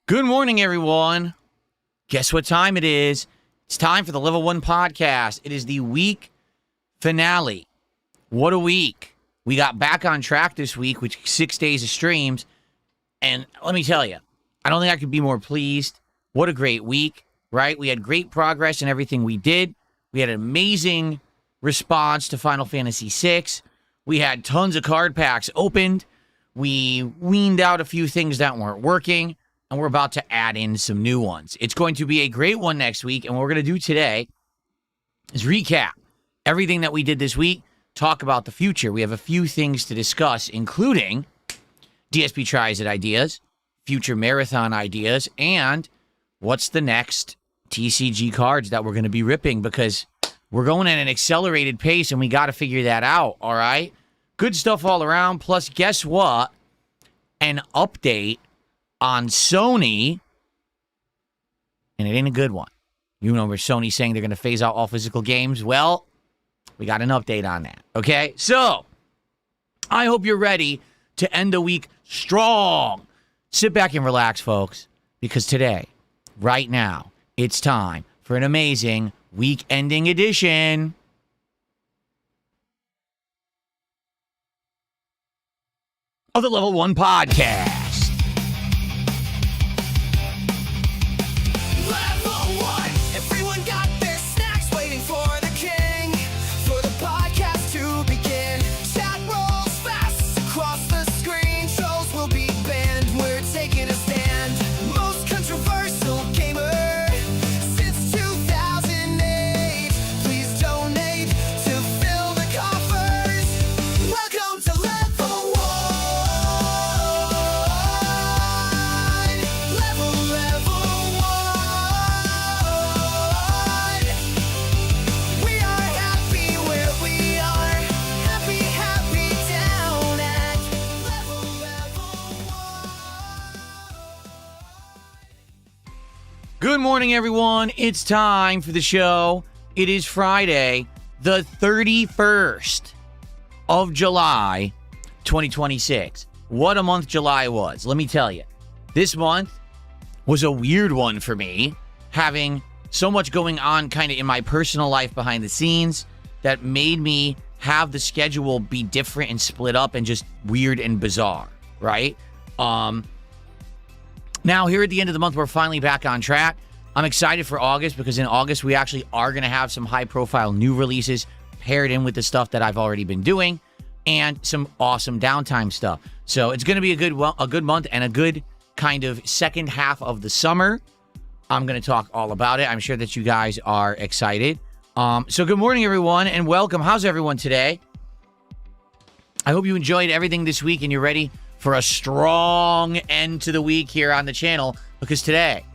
Good morning, everyone. Guess what time it is? It's time for the Level 1 podcast. It is the week finale. What a week. We got back on track this week with 6 days of streams. And let me tell you, I don't think I could be more pleased. What a great week, right? We had great progress in everything we did. We had an amazing response to Final Fantasy VI. We had tons of card packs opened. We weaned out a few things that weren't working. And we're about to add in some new ones. It's going to be a great one next week. And what we're going to do today is recap everything that we did this week, talk about the future. We have a few things to discuss, including DSP Triad ideas, future marathon ideas, and what's the next TCG cards that we're going to be ripping, because we're going at an accelerated pace and we got to figure that out, all right? Good stuff all around. Plus, guess what? An update on Sony, and it ain't a good one. You remember Sony saying they're going to phase out all physical games? Well, we got an update on that, okay? So, I hope you're ready to end the week strong. Sit back and relax, folks, because today, right now, it's time for an amazing week-ending edition of the Level 1 podcast. Good morning, everyone. It's time for the show. It is Friday, the 31st of July, 2026. What a month July was. Let me tell you, this month was a weird one for me, having so much going on kind of in my personal life behind the scenes that made me have the schedule be different and split up and just weird and bizarre, right? Now, here at the end of the month, we're finally back on track. I'm excited for August because in August, we actually are going to have some high-profile new releases paired in with the stuff that I've already been doing and some awesome downtime stuff. So it's going to be a good month and a good kind of second half of the summer. I'm going to talk all about it. I'm sure that you guys are excited. So good morning, everyone, and welcome. How's everyone today? I hope you enjoyed everything this week and you're ready for a strong end to the week here on the channel, because today,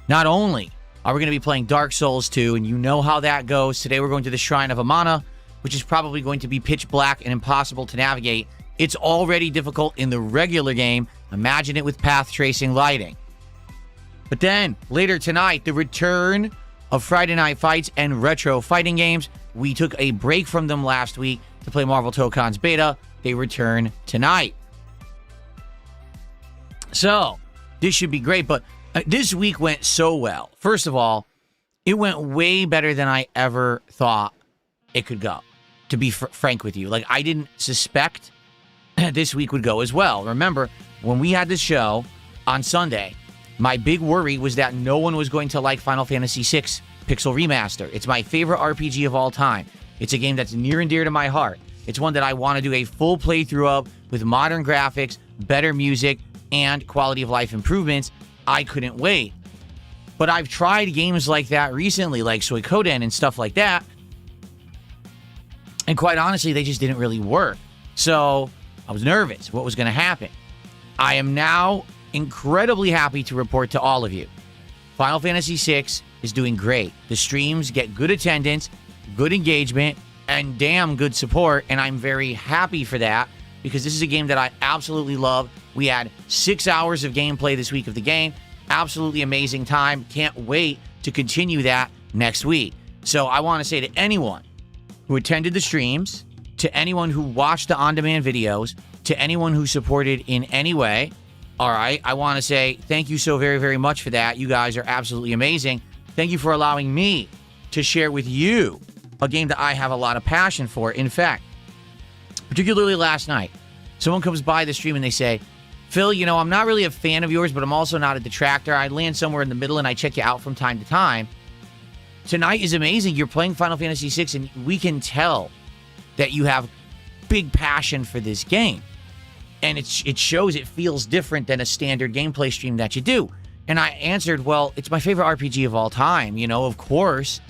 not only are we going to be playing Dark Souls 2, and you know how that goes. Today we're going to the Shrine of Amana, which is probably going to be pitch black and impossible to navigate. It's already difficult in the regular game. Imagine it with path tracing lighting. But then, later tonight, the return of Friday Night Fights and retro fighting games. We took a break from them last week to play Marvel Tokens Beta. They return tonight. So, this should be great, but this week went so well. First of all, it went way better than I ever thought it could go, to be frank with you. Like, I didn't suspect this week would go as well. Remember, when we had this show on Sunday, my big worry was that no one was going to like Final Fantasy VI Pixel Remaster. It's my favorite RPG of all time. It's a game that's near and dear to my heart. It's one that I want to do a full playthrough of with modern graphics, better music, and quality of life improvements. I couldn't wait. But I've tried games like that recently, like Suikoden and stuff like that. And quite honestly, they just didn't really work. So I was nervous what was going to happen. I am now incredibly happy to report to all of you, Final Fantasy VI is doing great. The streams get good attendance, good engagement, and damn good support. And I'm very happy for that, because this is a game that I absolutely love. We had 6 hours of gameplay this week of the game. Absolutely amazing time. Can't wait to continue that next week. So I want to say to anyone who attended the streams, to anyone who watched the on-demand videos, to anyone who supported in any way, All right. I want to say thank you so very, very much for that. You guys are absolutely amazing. Thank you for allowing me to share with you a game that I have a lot of passion for. In fact, particularly last night, someone comes by the stream and they say, Phil, you know, I'm not really a fan of yours, but I'm also not a detractor. I land somewhere in the middle and I check you out from time to time. Tonight is amazing. You're playing Final Fantasy VI, and we can tell that you have big passion for this game. And it shows, it feels different than a standard gameplay stream that you do. And I answered, well, it's my favorite RPG of all time. You know, of course,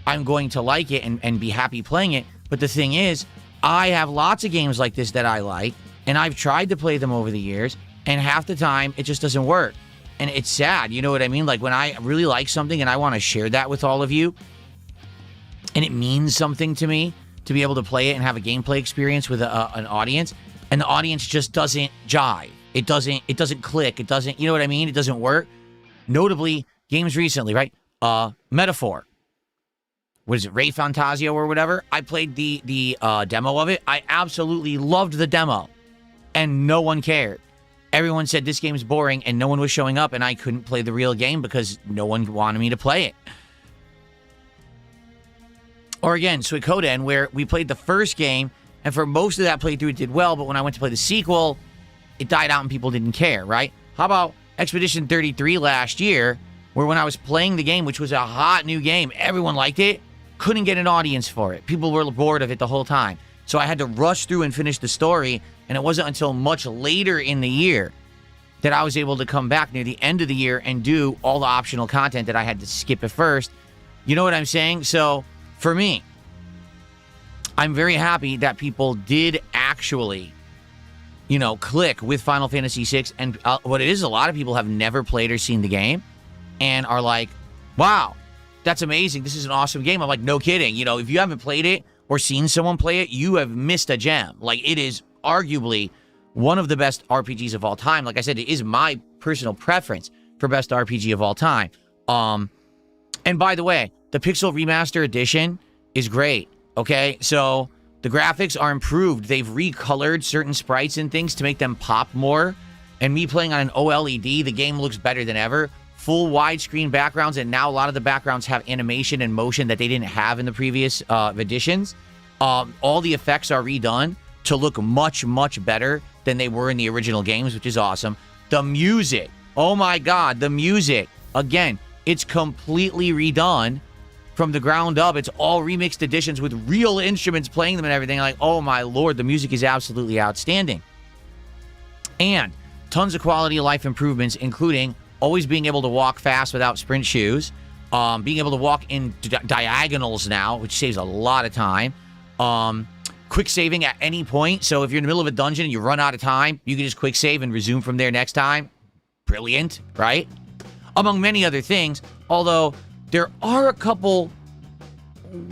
I'm going to like it and be happy playing it. But the thing is, I have lots of games like this that I like, and I've tried to play them over the years, and half the time, it just doesn't work. And it's sad, you know what I mean? Like, when I really like something and I want to share that with all of you, and it means something to me to be able to play it and have a gameplay experience with an audience, and the audience just doesn't jive. It doesn't click. It doesn't, you know what I mean? It doesn't work. Notably, games recently, right? Metaphor. What is it, Ray Fantasio or whatever? I played the demo of it. I absolutely loved the demo, and no one cared. Everyone said this game's boring, and no one was showing up, and I couldn't play the real game because no one wanted me to play it. Or again, Suikoden, where we played the first game, and for most of that playthrough, it did well, but when I went to play the sequel, it died out and people didn't care, right? How about Expedition 33 last year, where when I was playing the game, which was a hot new game, everyone liked it, couldn't get an audience for it. People were bored of it the whole time. So I had to rush through and finish the story, and it wasn't until much later in the year that I was able to come back near the end of the year and do all the optional content that I had to skip at first. You know what I'm saying? So, for me, I'm very happy that people did actually, you know, click with Final Fantasy VI. And what it is, a lot of people have never played or seen the game and are like, wow, that's amazing. This is an awesome game. I'm like, no kidding. You know, if you haven't played it or seen someone play it, you have missed a gem. Like, it is arguably one of the best RPGs of all time. Like I said, it is my personal preference for best RPG of all time. And by the way, the Pixel Remaster Edition is great, okay? So the graphics are improved. They've recolored certain sprites and things to make them pop more. And me playing on an OLED, the game looks better than ever. Full widescreen backgrounds, and now a lot of the backgrounds have animation and motion that they didn't have in the previous editions. All the effects are redone to look much, much better than they were in the original games, which is awesome. The music, oh my God, the music. Again, it's completely redone from the ground up. It's all remixed editions with real instruments playing them and everything. Like, oh my Lord, the music is absolutely outstanding. And tons of quality of life improvements, including always being able to walk fast without sprint shoes, being able to walk in diagonals now, which saves a lot of time, quick saving at any point. So if you're in the middle of a dungeon and you run out of time, you can just quick save and resume from there next time. Brilliant, right? Among many other things, although there are a couple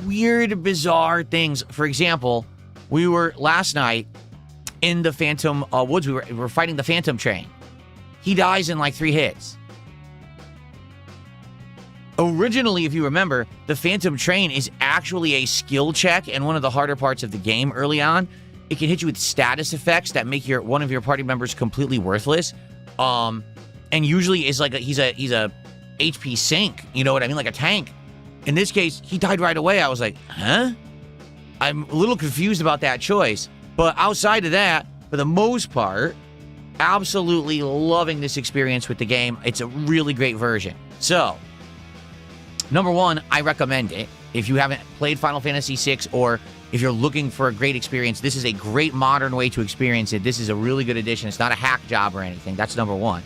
weird, bizarre things. For example, we were last night in the Phantom Woods. We were fighting the Phantom Train. He dies in like 3 hits. Originally, if you remember, the Phantom Train is actually a skill check and one of the harder parts of the game early on. It can hit you with status effects that make one of your party members completely worthless. And usually is like he's a HP sink, you know what I mean? Like a tank. In this case, he died right away. I was like, huh? I'm a little confused about that choice. But outside of that, for the most part, absolutely loving this experience with the game. It's a really great version. So, number one, I recommend it. If you haven't played Final Fantasy VI, or if you're looking for a great experience, this is a great modern way to experience it. This is a really good addition. It's not a hack job or anything. That's number one.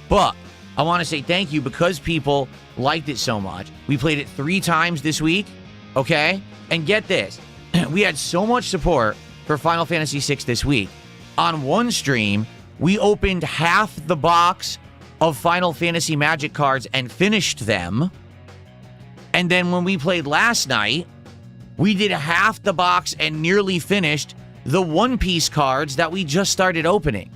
But I want to say thank you because people liked it so much. We played it 3 times this week, okay? And get this. We had so much support for Final Fantasy VI this week. On one stream, we opened half the box of Final Fantasy Magic cards and finished them. And then when we played last night, we did half the box and nearly finished the One Piece cards that we just started opening.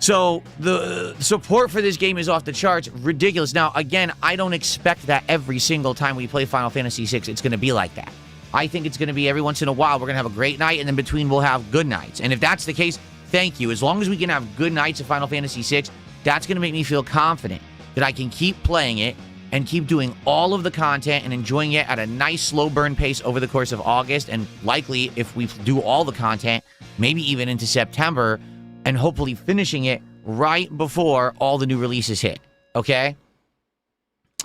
So the support for this game is off the charts, ridiculous. Now, again, I don't expect that every single time we play Final Fantasy VI, it's going to be like that. I think it's going to be every once in a while, we're going to have a great night, and then between we'll have good nights. And if that's the case, thank you. As long as we can have good nights of Final Fantasy VI, that's going to make me feel confident that I can keep playing it and keep doing all of the content and enjoying it at a nice slow burn pace over the course of August, and likely, if we do all the content, maybe even into September, and hopefully finishing it right before all the new releases hit, okay?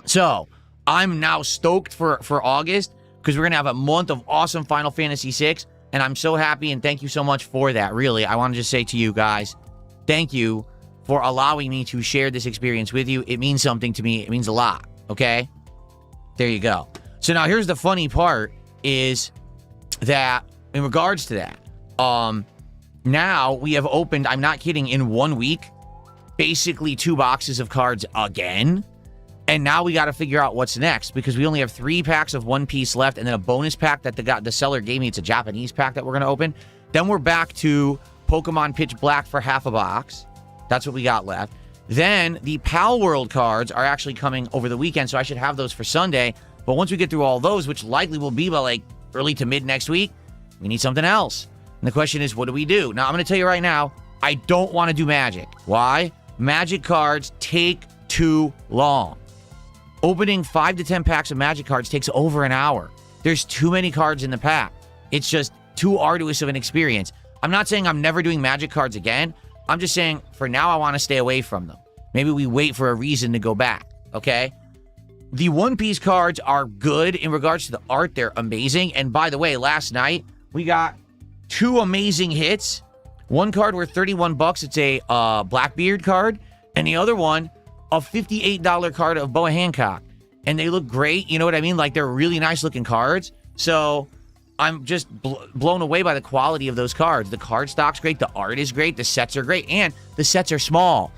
So, I'm now stoked for August, because we're going to have a month of awesome Final Fantasy VI, and I'm so happy, and thank you so much for that, really. I want to just say to you guys, thank you for allowing me to share this experience with you. It means something to me. It means a lot, okay? There you go. So now here's the funny part is that in regards to that, now we have opened, I'm not kidding, in 1 week, basically 2 boxes of cards again. And now we got to figure out what's next, because we only have 3 packs of One Piece left, and then a bonus pack that the seller gave me. It's a Japanese pack that we're going to open. Then we're back to Pokemon Pitch Black for half a box. That's what we got left. Then the Pal World cards are actually coming over the weekend, so I should have those for Sunday. But once we get through all those, which likely will be by like early to mid next week, we need something else. And the question is, what do we do? Now, I'm going to tell you right now, I don't want to do Magic. Why? Magic cards take too long. Opening 5 to 10 packs of Magic cards takes over an hour. There's too many cards in the pack. It's just too arduous of an experience. I'm not saying I'm never doing Magic cards again. I'm just saying, for now, I want to stay away from them. Maybe we wait for a reason to go back, okay? The One Piece cards are good in regards to the art. They're amazing. And by the way, last night, we got 2 amazing hits. One card worth $31. It's a Blackbeard card. And the other one, a $58 card of Boa Hancock. And they look great. You know what I mean? Like, they're really nice looking cards. So I'm just blown away by the quality of those cards. The card stock's great. The art is great. The sets are great. And the sets are small.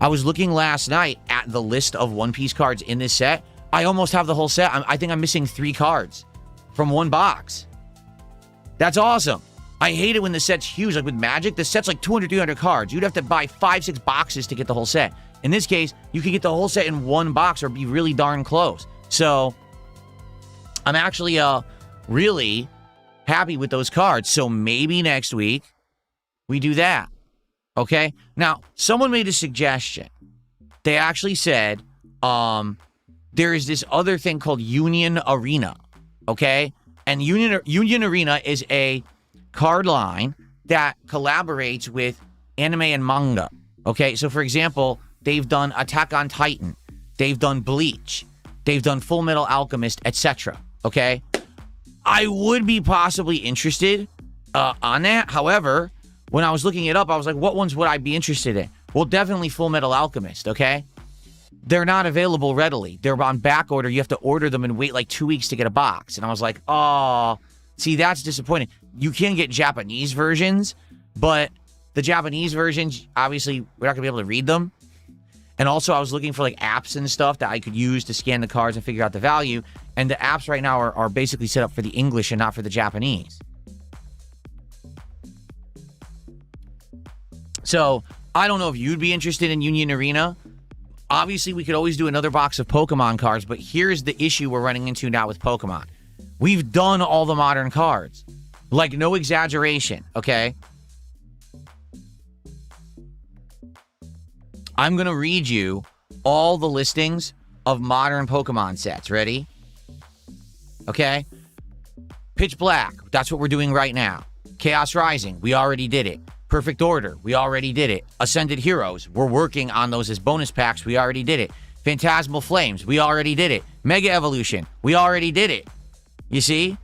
I was looking last night at the list of One Piece cards in this set. I almost have the whole set. I think I'm missing 3 cards from 1 box. That's awesome. I hate it when the set's huge. Like with Magic, the set's like 200, 300 cards. You'd have to buy 5, 6 boxes to get the whole set. In this case, you could get the whole set in 1 box or be really darn close. So I'm actually really happy with those cards. So maybe next week we do that. Okay? Now, someone made a suggestion. They actually said there is this other thing called Union Arena. Okay? And Union Arena is a card line that collaborates with anime and manga. Okay? So, for example, they've done Attack on Titan. They've done Bleach. They've done Full Metal Alchemist, etc. Okay? I would be possibly interested on that. However, when I was looking it up, I was like, what ones would I be interested in? Well, definitely Full Metal Alchemist, okay? They're not available readily. They're on back order. You have to order them and wait like 2 weeks to get a box. And I was like, oh, see, that's disappointing. You can get Japanese versions, but the Japanese versions, obviously, we're not going to be able to read them. And also, I was looking for like apps and stuff that I could use to scan the cards and figure out the value. And the apps right now are basically set up for the English and not for the Japanese. So, I don't know if you'd be interested in Union Arena. Obviously, we could always do another box of Pokemon cards, but here's the issue we're running into now with Pokemon. We've done all the modern cards. Like, no exaggeration, okay? I'm going to read you all the listings of modern Pokemon sets. Ready? Okay? Pitch Black, that's what we're doing right now. Chaos Rising, we already did it. Perfect Order, we already did it. Ascended Heroes, we're working on those as bonus packs, we already did it. Phantasmal Flames, we already did it. Mega Evolution, we already did it. You see?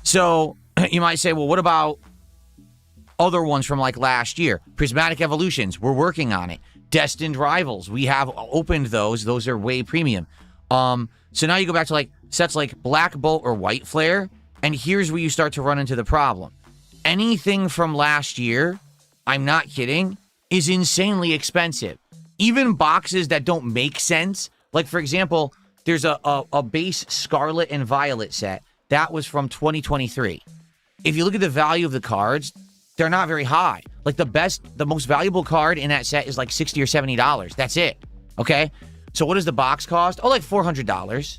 So, you might say, well, what about other ones from like last year? Prismatic Evolutions, we're working on it. Destined Rivals, we have opened those. Those are way premium. So now you go back to like sets like Black Bolt or White Flare, and here's where you start to run into the problem. Anything from last year, I'm not kidding, is insanely expensive. Even boxes that don't make sense. Like, for example, there's a base Scarlet and Violet set. That was from 2023. If you look at the value of the cards, they're not very high. Like, the most valuable card in that set is like $60 or $70. That's it. Okay? So what does the box cost? Oh, like $400.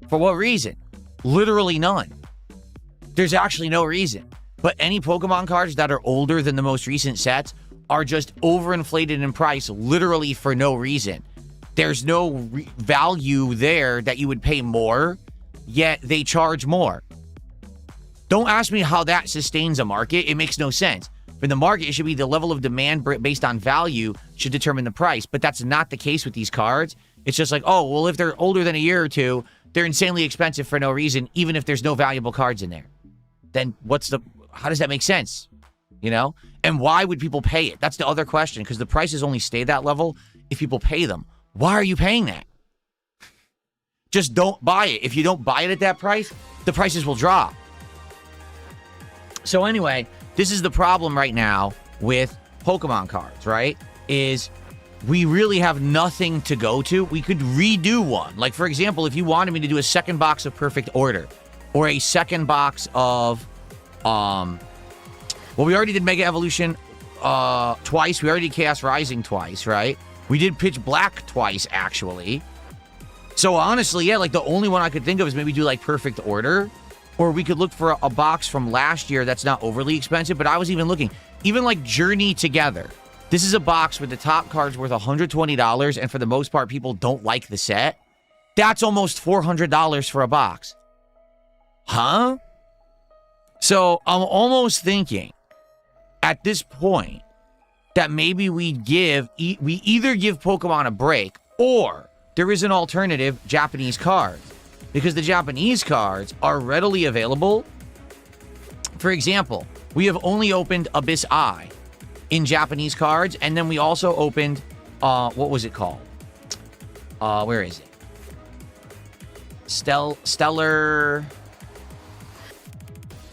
For what reason? Literally none. There's actually no reason. But any Pokemon cards that are older than the most recent sets are just overinflated in price literally for no reason. There's no value there that you would pay more, yet they charge more. Don't ask me how that sustains a market. It makes no sense. For the market, it should be the level of demand based on value should determine the price. But that's not the case with these cards. It's just like, oh, well, if they're older than a year or two, they're insanely expensive for no reason, even if there's no valuable cards in there. Then how does that make sense? You know? And why would people pay it? That's the other question, because the prices only stay that level if people pay them. Why are you paying that? Just don't buy it. If you don't buy it at that price, the prices will drop. So anyway, this is the problem right now with Pokemon cards, right? Is we really have nothing to go to. We could redo one. Like, for example, if you wanted me to do a second box of Perfect Order or a second box of, well, we already did Mega Evolution twice. We already did Chaos Rising twice, right? We did Pitch Black twice, actually. So honestly, yeah, like the only one I could think of is maybe do like Perfect Order. Or we could look for a box from last year that's not overly expensive. But I was even looking, even like Journey Together. This is a box with the top cards worth $120. And for the most part, people don't like the set. That's almost $400 for a box. Huh? So I'm almost thinking at this point that maybe we either give Pokemon a break, or there is an alternative, Japanese cards. Because the Japanese cards are readily available. For example, we have only opened Abyss Eye in Japanese cards. And then we also opened, what was it called? Where is it? Stellar...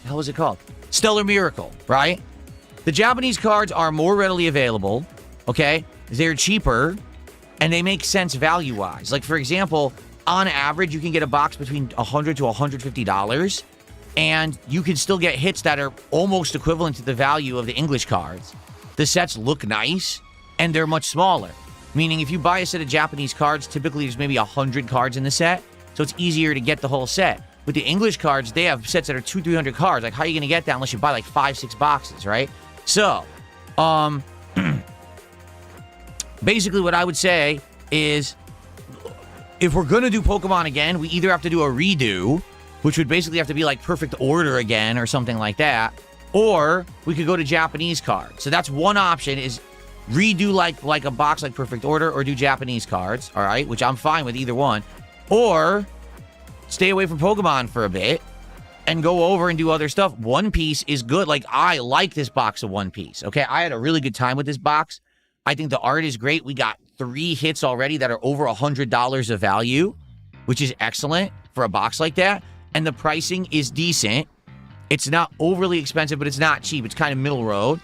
How was it called? Stellar Miracle, right? The Japanese cards are more readily available, okay? They're cheaper, and they make sense value-wise. Like, for example, on average, you can get a box between $100 to $150, and you can still get hits that are almost equivalent to the value of the English cards. The sets look nice, and they're much smaller. Meaning, if you buy a set of Japanese cards, typically there's maybe 100 cards in the set, so it's easier to get the whole set. With the English cards, they have sets that are 200-300 cards. Like, how are you going to get that unless you buy, like, 5-6 boxes, right? So, basically what I would say is, if we're going to do Pokemon again, we either have to do a redo, which would basically have to be like Perfect Order again or something like that, or we could go to Japanese cards. So that's one option, is redo like a box like Perfect Order, or do Japanese cards, all right, which I'm fine with either one, or stay away from Pokemon for a bit and go over and do other stuff. One Piece is good. Like, I like this box of One Piece, okay? I had a really good time with this box. I think the art is great. We got 3 hits already that are over $100 of value, which is excellent for a box like that. And the pricing is decent. It's not overly expensive, but it's not cheap. It's kind of middle road.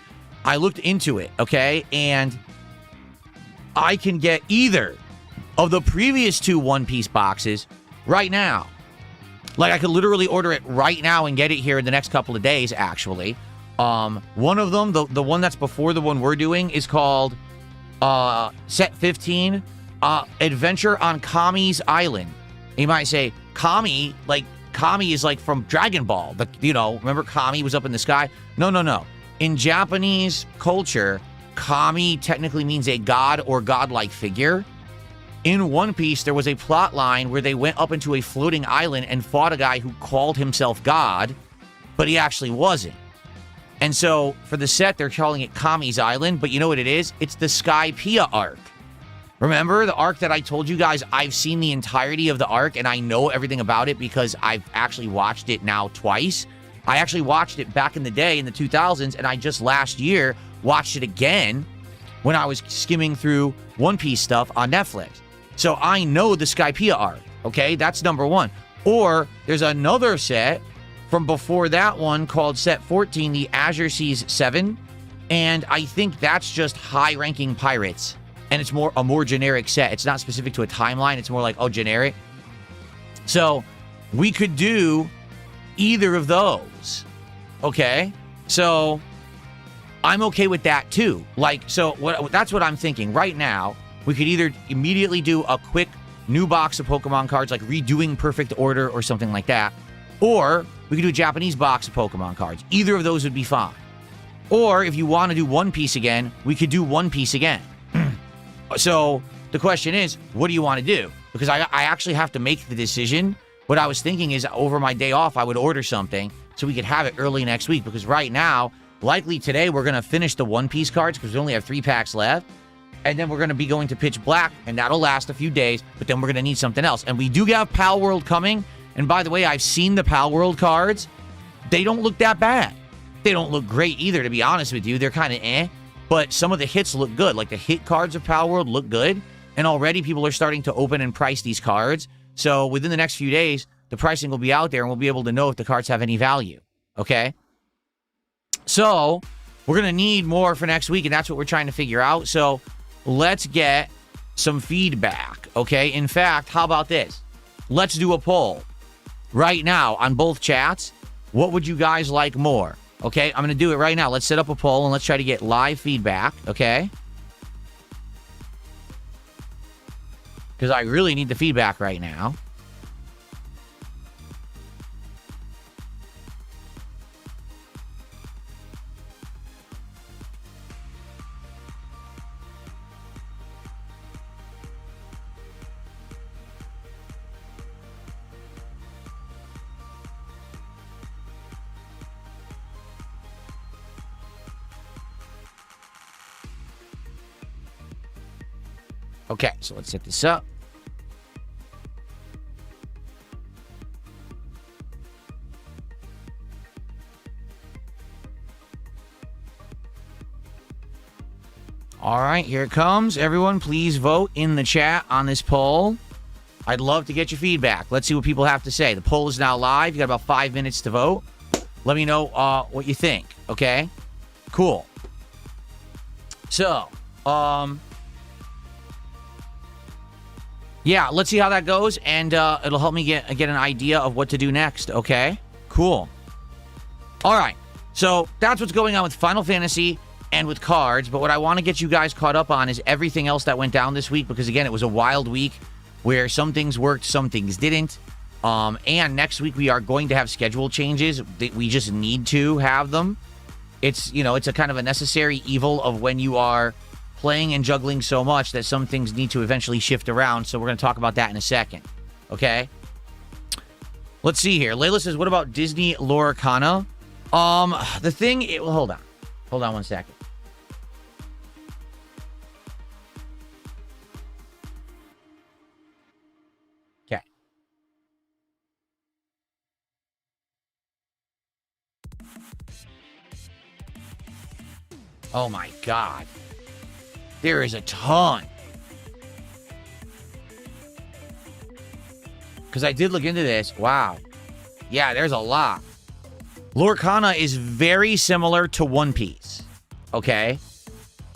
I looked into it, okay? And I can get either of the previous 2 One Piece boxes right now. Like, I could literally order it right now and get it here in the next couple of days, actually. One of them, the one that's before the one we're doing, is called Set 15, Adventure on Kami's Island. And you might say, Kami, like, Kami is like from Dragon Ball. But, you know, remember Kami was up in the sky? No. In Japanese culture, Kami technically means a god or godlike figure. In One Piece, there was a plot line where they went up into a floating island and fought a guy who called himself God, but he actually wasn't. And so, for the set, they're calling it Kami's Island, but you know what it is? It's the Skypiea arc. Remember the arc that I told you guys? I've seen the entirety of the arc, and I know everything about it because I've actually watched it now twice. I actually watched it back in the day, in the 2000s, and I just last year watched it again when I was skimming through One Piece stuff on Netflix. So I know the Skypiea arc, okay? That's number one. Or there's another set from before that one called Set 14, the Azure Seas 7. And I think that's just high-ranking pirates. And it's a more generic set. It's not specific to a timeline. It's more like, oh, generic. So we could do either of those, okay? So I'm okay with that too. Like, so that's what I'm thinking. Right now, we could either immediately do a quick new box of Pokemon cards, like redoing Perfect Order or something like that, or we could do a Japanese box of Pokemon cards. Either of those would be fine. Or if you want to do One Piece again, we could do One Piece again. So the question is, what do you want to do? Because I actually have to make the decision. What I was thinking is over my day off, I would order something so we could have it early next week. Because right now, likely today, we're going to finish the One Piece cards because we only have 3 packs left. And then we're going to be going to Pitch Black, and that'll last a few days. But then we're going to need something else. And we do have Pal World coming. And by the way, I've seen the Pal World cards. They don't look that bad. They don't look great either, to be honest with you. They're kind of eh. But some of the hits look good. Like the hit cards of Pal World look good. And already people are starting to open and price these cards. So within the next few days, the pricing will be out there and we'll be able to know if the cards have any value. Okay? So we're going to need more for next week, and that's what we're trying to figure out. So let's get some feedback. Okay? In fact, how about this? Let's do a poll right now on both chats. What would you guys like more? Okay? I'm going to do it right now. Let's set up a poll and let's try to get live feedback. Okay? Because I really need the feedback right now. Okay, so let's set this up. All right, here it comes. Everyone, please vote in the chat on this poll. I'd love to get your feedback. Let's see what people have to say. The poll is now live. You got about 5 minutes to vote. Let me know what you think, okay? Cool. So, yeah, let's see how that goes, and it'll help me get an idea of what to do next, okay? Cool. All right, so that's what's going on with Final Fantasy and with cards, but what I want to get you guys caught up on is everything else that went down this week, because, again, it was a wild week where some things worked, some things didn't, and next week we are going to have schedule changes. We just need to have them. It's, you know, it's a kind of a necessary evil of when you are playing and juggling so much that some things need to eventually shift around, so we're going to talk about that in a second, okay? Let's see here. Layla says, what about Disney Lorcana? The thing... well, hold on. Hold on one second. Okay. Oh, my God. There is a ton. Because I did look into this. Wow. Yeah, there's a lot. Lorcana is very similar to One Piece. Okay?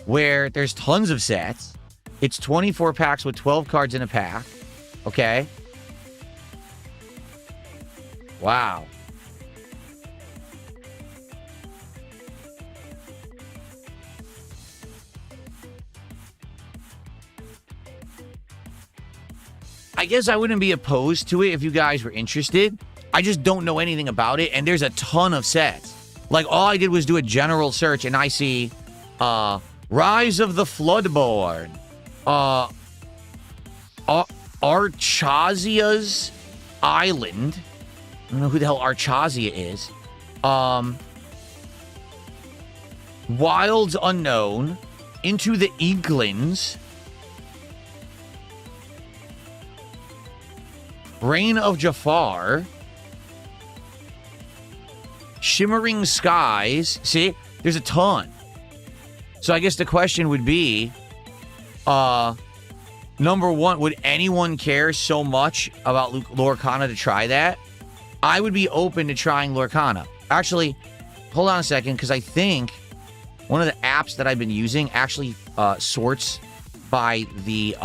Where there's tons of sets. It's 24 packs with 12 cards in a pack. Okay? Wow. I guess I wouldn't be opposed to it if you guys were interested. I just don't know anything about it, and there's a ton of sets. Like, all I did was do a general search, and I see Rise of the Floodborn, Archazia's Island. I don't know who the hell Archazia is. Wilds Unknown, Into the Inklings, Reign of Jafar, Shimmering Skies. See, there's a ton. So I guess the question would be, number one, would anyone care so much about Lorcana to try that? I would be open to trying Lorcana. Actually, hold on a second, because I think one of the apps that I've been using actually sorts by the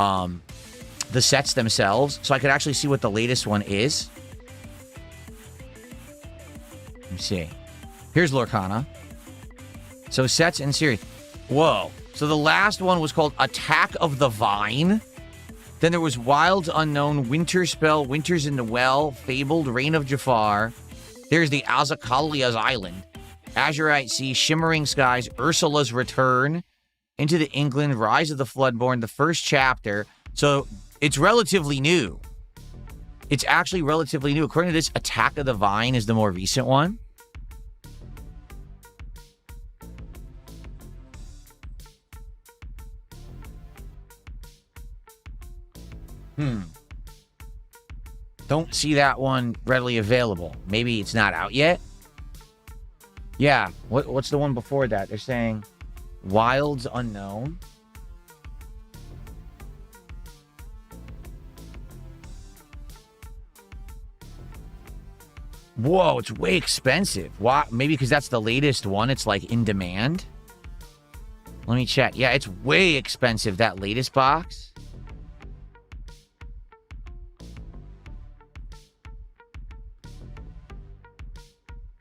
sets themselves, so I could actually see what the latest one is. Let me see. Here's Lorcana. So sets in series. Whoa. So the last one was called Attack of the Vine. Then there was Wilds Unknown, Winter Spell, Winters in the Well, Fabled, Reign of Jafar, There's the Azakalia's Island, Azurite Sea, Shimmering Skies, Ursula's Return, Into the England, Rise of the Floodborn, the first chapter. So it's relatively new. It's actually relatively new. According to this, Attack of the Vine is the more recent one. Don't see that one readily available. Maybe it's not out yet. Yeah. What's the one before that? They're saying Wilds Unknown. Whoa, it's way expensive. Why? Maybe because that's the latest one. It's like in demand. Let me check. Yeah, it's way expensive, that latest box.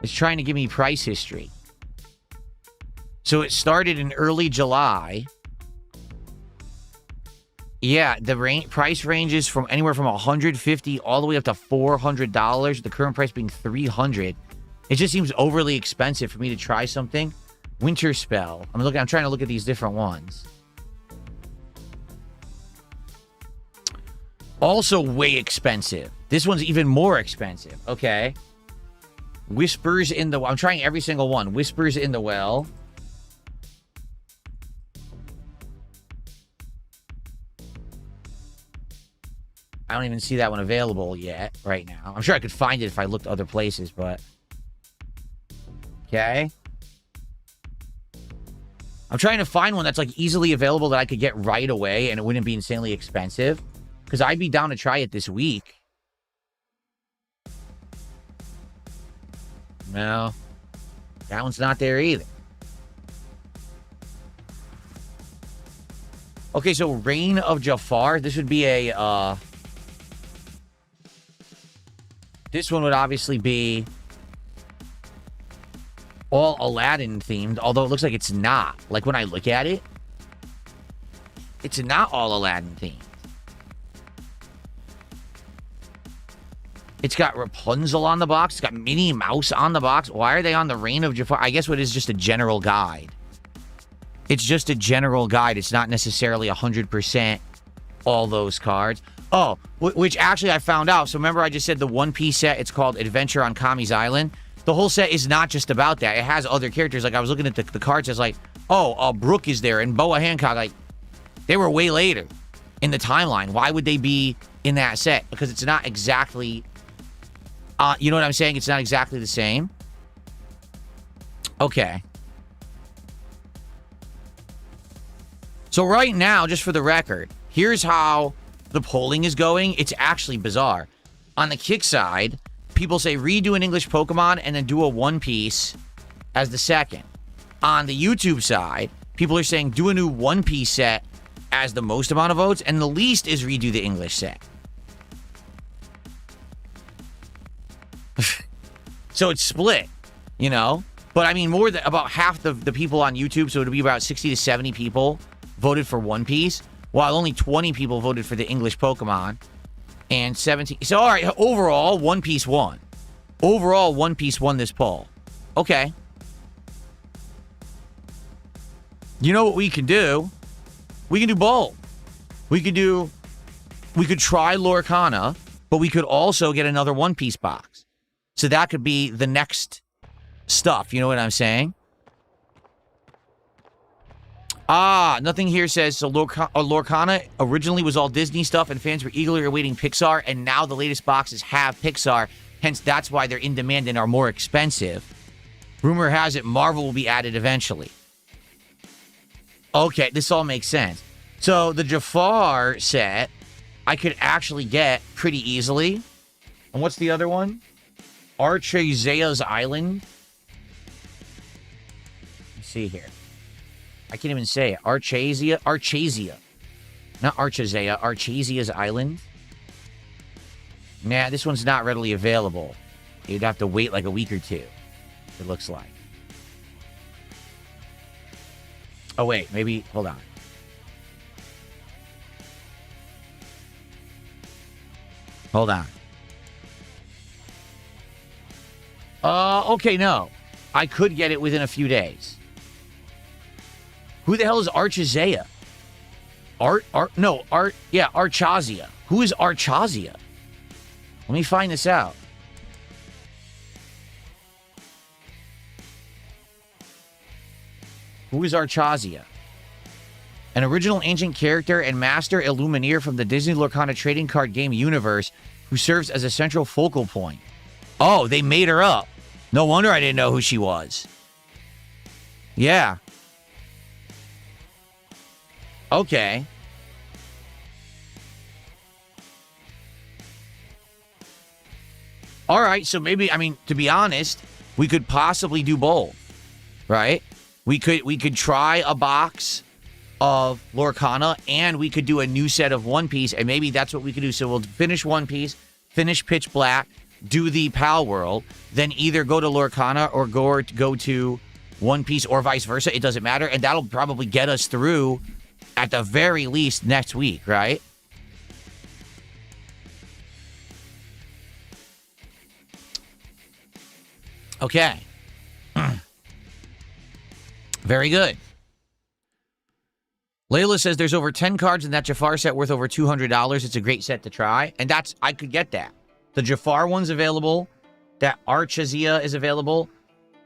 It's trying to give me price history. So it started in early July. Yeah, the price ranges from anywhere from $150 all the way up to $400. The current price being $300. It just seems overly expensive for me to try something. Winter Spell. I'm trying to look at these different ones. Also way expensive. This one's even more expensive. Okay. Whispers in the... I'm trying every single one. Whispers in the Well. I don't even see that one available yet right now. I'm sure I could find it if I looked other places, but... Okay. I'm trying to find one that's like easily available that I could get right away and it wouldn't be insanely expensive. Because I'd be down to try it this week. No. That one's not there either. Okay, so Reign of Jafar. This would be a, this one would obviously be all Aladdin themed, although it looks like it's not. Like when I look at it, it's not all Aladdin themed. It's got Rapunzel on the box. It's got Minnie Mouse on the box. Why are they on the Reign of Jafar? I guess what is just a general guide. It's just a general guide. It's not necessarily 100% all those cards. Oh, which actually I found out. So remember I just said the One Piece set, it's called Adventure on Kami's Island. The whole set is not just about that. It has other characters. Like I was looking at the cards. I was like, oh, Brooke is there and Boa Hancock. Like they were way later in the timeline. Why would they be in that set? Because it's not exactly... you know what I'm saying? It's not exactly the same. Okay. So right now, just for the record, here's how the polling is going. It's actually bizarre. On the kick side, people say redo an English Pokemon and then do a One Piece as the second. On the YouTube side, people are saying do a new One Piece set as the most amount of votes, and the least is redo the English set. So it's split, you know? But I mean, more than about half the people on YouTube, so it would be about 60 to 70 people voted for One Piece, while only 20 people voted for the English Pokemon, and 17... So, all right, overall, One Piece won. Overall, One Piece won this poll. Okay. You know what we can do? We can do both. We could try Lorcana, but we could also get another One Piece box. So that could be the next stuff. You know what I'm saying? Nothing here says, so Lorcana originally was all Disney stuff and fans were eagerly awaiting Pixar, and now the latest boxes have Pixar. Hence, that's why they're in demand and are more expensive. Rumor has it Marvel will be added eventually. Okay, this all makes sense. So the Jafar set, I could actually get pretty easily. And what's the other one? Archezea's Island. Let's see here. I can't even say it. Archezea. Not Archezea. Archezea's Island. Nah, this one's not readily available. You'd have to wait like a week or two, it looks like. Oh, wait. Maybe... Hold on. Hold on. Okay, no. I could get it within a few days. Who the hell is Archazea? Archazia. Who is Archazia? Let me find this out. Who is Archazia? An original ancient character and master Illumineer from the Disney Lorcana trading card game universe who serves as a central focal point. Oh, they made her up. No wonder I didn't know who she was. Yeah. Okay. All right, so maybe, I mean, to be honest, we could possibly do both, right? We could try a box of Lorcana, and we could do a new set of One Piece, and maybe that's what we could do. So we'll finish One Piece, finish Pitch Black, do the Pal World, then either go to Lorcana or go to One Piece or vice versa. It doesn't matter, and that'll probably get us through, at the very least, next week, right? Okay. Very good. Layla says there's over 10 cards in that Jafar set worth over $200. It's a great set to try. And I could get that. The Jafar one's available. That Archazia is available.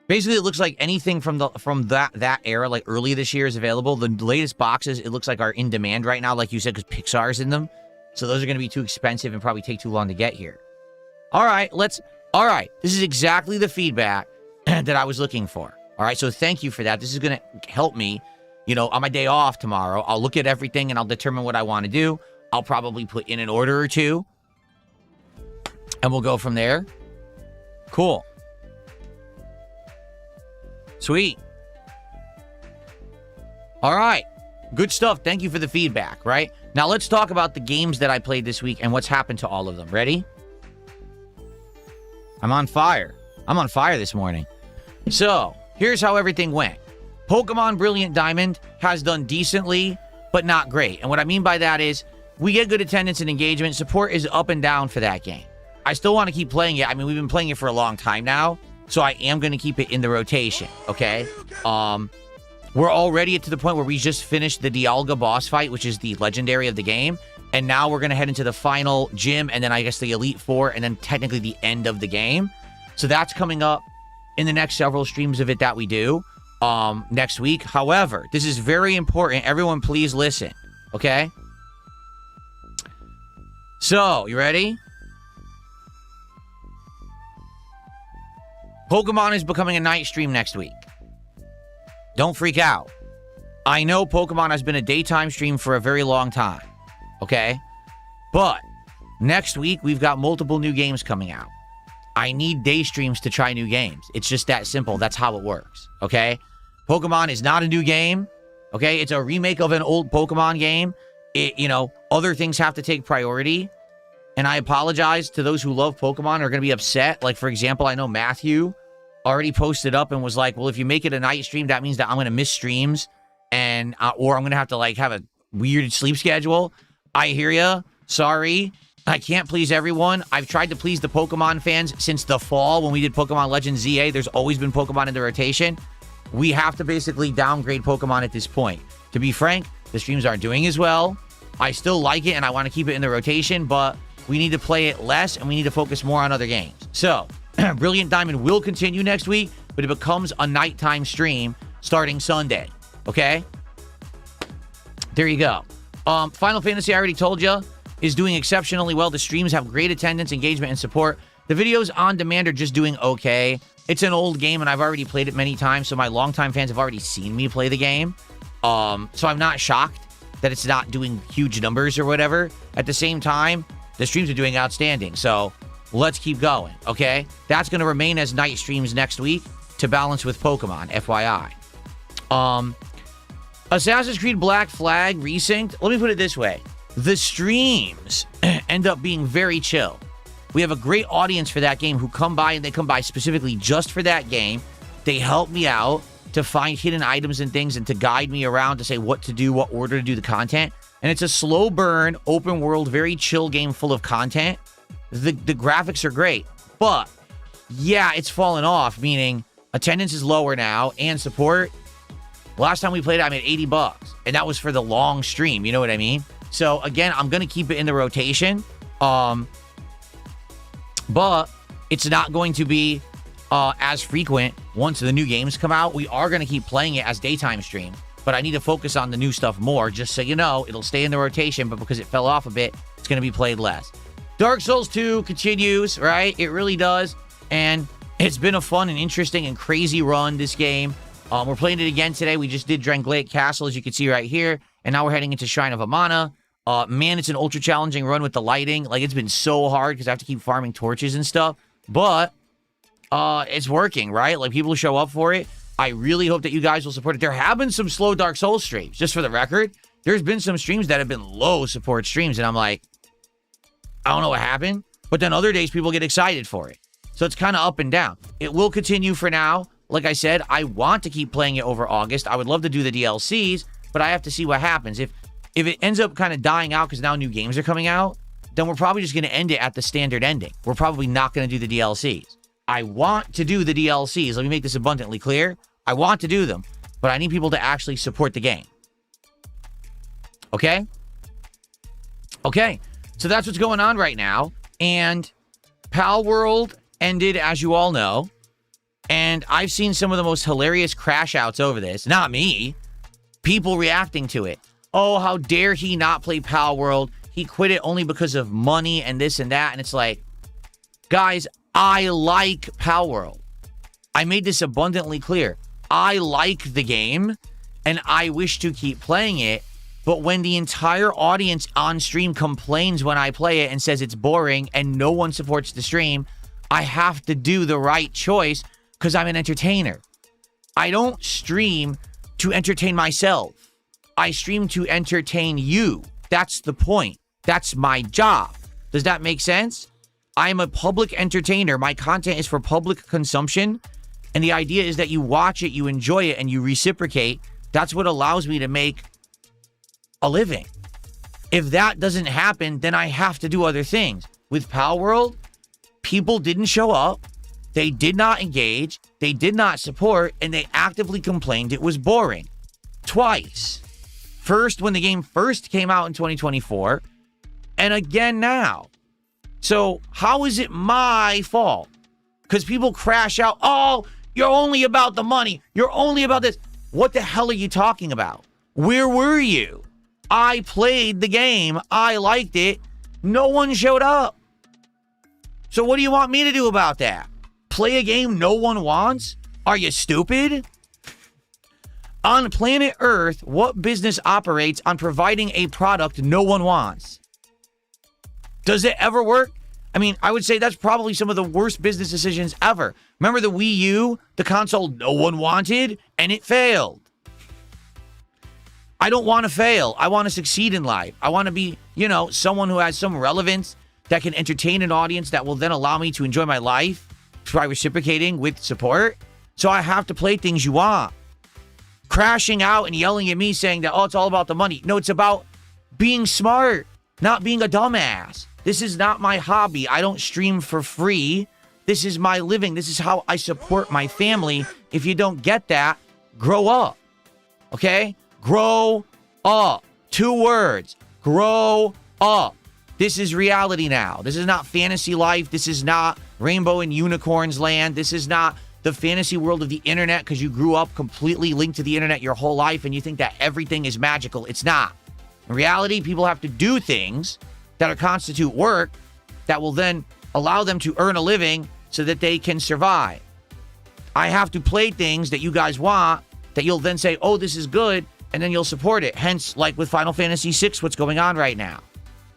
Basically, it looks like anything from that era, like early this year, is available. The latest boxes, it looks like, are in demand right now, like you said, because Pixar's in them. So those are going to be too expensive and probably take too long to get here. All right, all right, this is exactly the feedback that I was looking for. All right, so thank you for that. This is going to help me, you know, on my day off tomorrow. I'll look at everything and I'll determine what I want to do. I'll probably put in an order or two, and we'll go from there. Cool. Sweet. All right. Good stuff. Thank you for the feedback, right? Now let's talk about the games that I played this week and what's happened to all of them. Ready? I'm on fire. I'm on fire this morning. So, here's how everything went. Pokemon Brilliant Diamond has done decently, but not great. And what I mean by that is, we get good attendance and engagement. Support is up and down for that game. I still want to keep playing it. I mean, we've been playing it for a long time now, so I am going to keep it in the rotation, okay? We're already to the point where we just finished the Dialga boss fight, which is the legendary of the game, and now we're going to head into the final gym, and then I guess the Elite Four, and then technically the end of the game. So that's coming up in the next several streams of it that we do next week. However, this is very important. Everyone, please listen, okay? So, you ready? Pokemon is becoming a night stream next week. Don't freak out. I know Pokemon has been a daytime stream for a very long time, okay? But next week, we've got multiple new games coming out. I need day streams to try new games. It's just that simple. That's how it works, okay? Pokemon is not a new game, okay? It's a remake of an old Pokemon game. You know, other things have to take priority. And I apologize to those who love Pokemon and are going to be upset. Like, for example, I know Matthew already posted up and was like, well, if you make it a night stream, that means that I'm going to miss streams, and or I'm going to have to, like, have a weird sleep schedule. I hear ya. Sorry. I can't please everyone. I've tried to please the Pokemon fans since the fall when we did Pokemon Legends ZA. There's always been Pokemon in the rotation. We have to basically downgrade Pokemon at this point. To be frank, the streams aren't doing as well. I still like it, and I want to keep it in the rotation, but we need to play it less, and we need to focus more on other games. So, Brilliant Diamond will continue next week, but it becomes a nighttime stream starting Sunday. Okay? There you go. Final Fantasy, I already told you, is doing exceptionally well. The streams have great attendance, engagement, and support. The videos on demand are just doing okay. It's an old game, and I've already played it many times, so my longtime fans have already seen me play the game. So I'm not shocked that it's not doing huge numbers or whatever. At the same time, the streams are doing outstanding, so let's keep going, okay? That's going to remain as night streams next week to balance with Pokemon, FYI. Assassin's Creed Black Flag Resynced. Let me put it this way. The streams end up being very chill. We have a great audience for that game who come by, and they come by specifically just for that game. They help me out to find hidden items and things and to guide me around to say what to do, what order to do the content. And it's a slow burn, open world, very chill game full of content. The graphics are great, but yeah, it's fallen off, meaning attendance is lower now and support. Last time we played it, I made $80, and that was for the long stream. You know what I mean? So again, I'm going to keep it in the rotation. But it's not going to be as frequent once the new games come out. We are going to keep playing it as daytime stream, but I need to focus on the new stuff more. Just so you know, it'll stay in the rotation, but because it fell off a bit, it's going to be played less. Dark Souls 2 continues, right? It really does. And it's been a fun and interesting and crazy run, this game. We're playing it again today. We just did Drangleic Castle, as you can see right here. And now we're heading into Shrine of Amana. Man, it's an ultra challenging run with the lighting. Like, it's been so hard because I have to keep farming torches and stuff. But it's working, right? Like, people show up for it. I really hope that you guys will support it. There have been some slow Dark Souls streams, just for the record. There's been some streams that have been low support streams, and I'm like, I don't know what happened. But then other days, people get excited for it. So it's kind of up and down. It will continue for now. Like I said, I want to keep playing it over August. I would love to do the DLCs, but I have to see what happens. If it ends up kind of dying out because now new games are coming out, then we're probably just going to end it at the standard ending. We're probably not going to do the DLCs. I want to do the DLCs. Let me make this abundantly clear. I want to do them, but I need people to actually support the game. Okay? Okay. So that's what's going on right now. And Pal World ended, as you all know. And I've seen some of the most hilarious crash outs over this. Not me. People reacting to it. Oh, how dare he not play Pal World? He quit it only because of money and this and that. And it's like, guys, I like Pal World. I made this abundantly clear. I like the game and I wish to keep playing it. But when the entire audience on stream complains when I play it and says it's boring and no one supports the stream, I have to do the right choice because I'm an entertainer. I don't stream to entertain myself. I stream to entertain you. That's the point. That's my job. Does that make sense? I'm a public entertainer. My content is for public consumption. And the idea is that you watch it, you enjoy it, and you reciprocate. That's what allows me to make a living. If that doesn't happen, then I have to do other things. With Pal World, people didn't show up. They did not engage. They did not support. And they actively complained it was boring. Twice. First, when the game first came out in 2024. And again now. So how is it my fault? Because people crash out. Oh, you're only about the money. You're only about this. What the hell are you talking about? Where were you? I played the game. I liked it. No one showed up. So what do you want me to do about that? Play a game no one wants? Are you stupid? On planet Earth, what business operates on providing a product no one wants? Does it ever work? I mean, I would say that's probably some of the worst business decisions ever. Remember the Wii U, the console no one wanted, and it failed. I don't want to fail. I want to succeed in life. I want to be, someone who has some relevance that can entertain an audience that will then allow me to enjoy my life by reciprocating with support. So I have to play things you want. Crashing out and yelling at me saying that, oh, it's all about the money. No, it's about being smart, not being a dumbass. This is not my hobby. I don't stream for free. This is my living. This is how I support my family. If you don't get that, grow up. Okay? Grow up. 2 words. Grow up. This is reality now. This is not fantasy life. This is not rainbow and unicorns land. This is not the fantasy world of the internet because you grew up completely linked to the internet your whole life and you think that everything is magical. It's not. In reality, people have to do things that constitute work that will then allow them to earn a living so that they can survive. I have to play things that you guys want that you'll then say, oh, this is good, and then you'll support it. Hence, like with Final Fantasy VI, what's going on right now.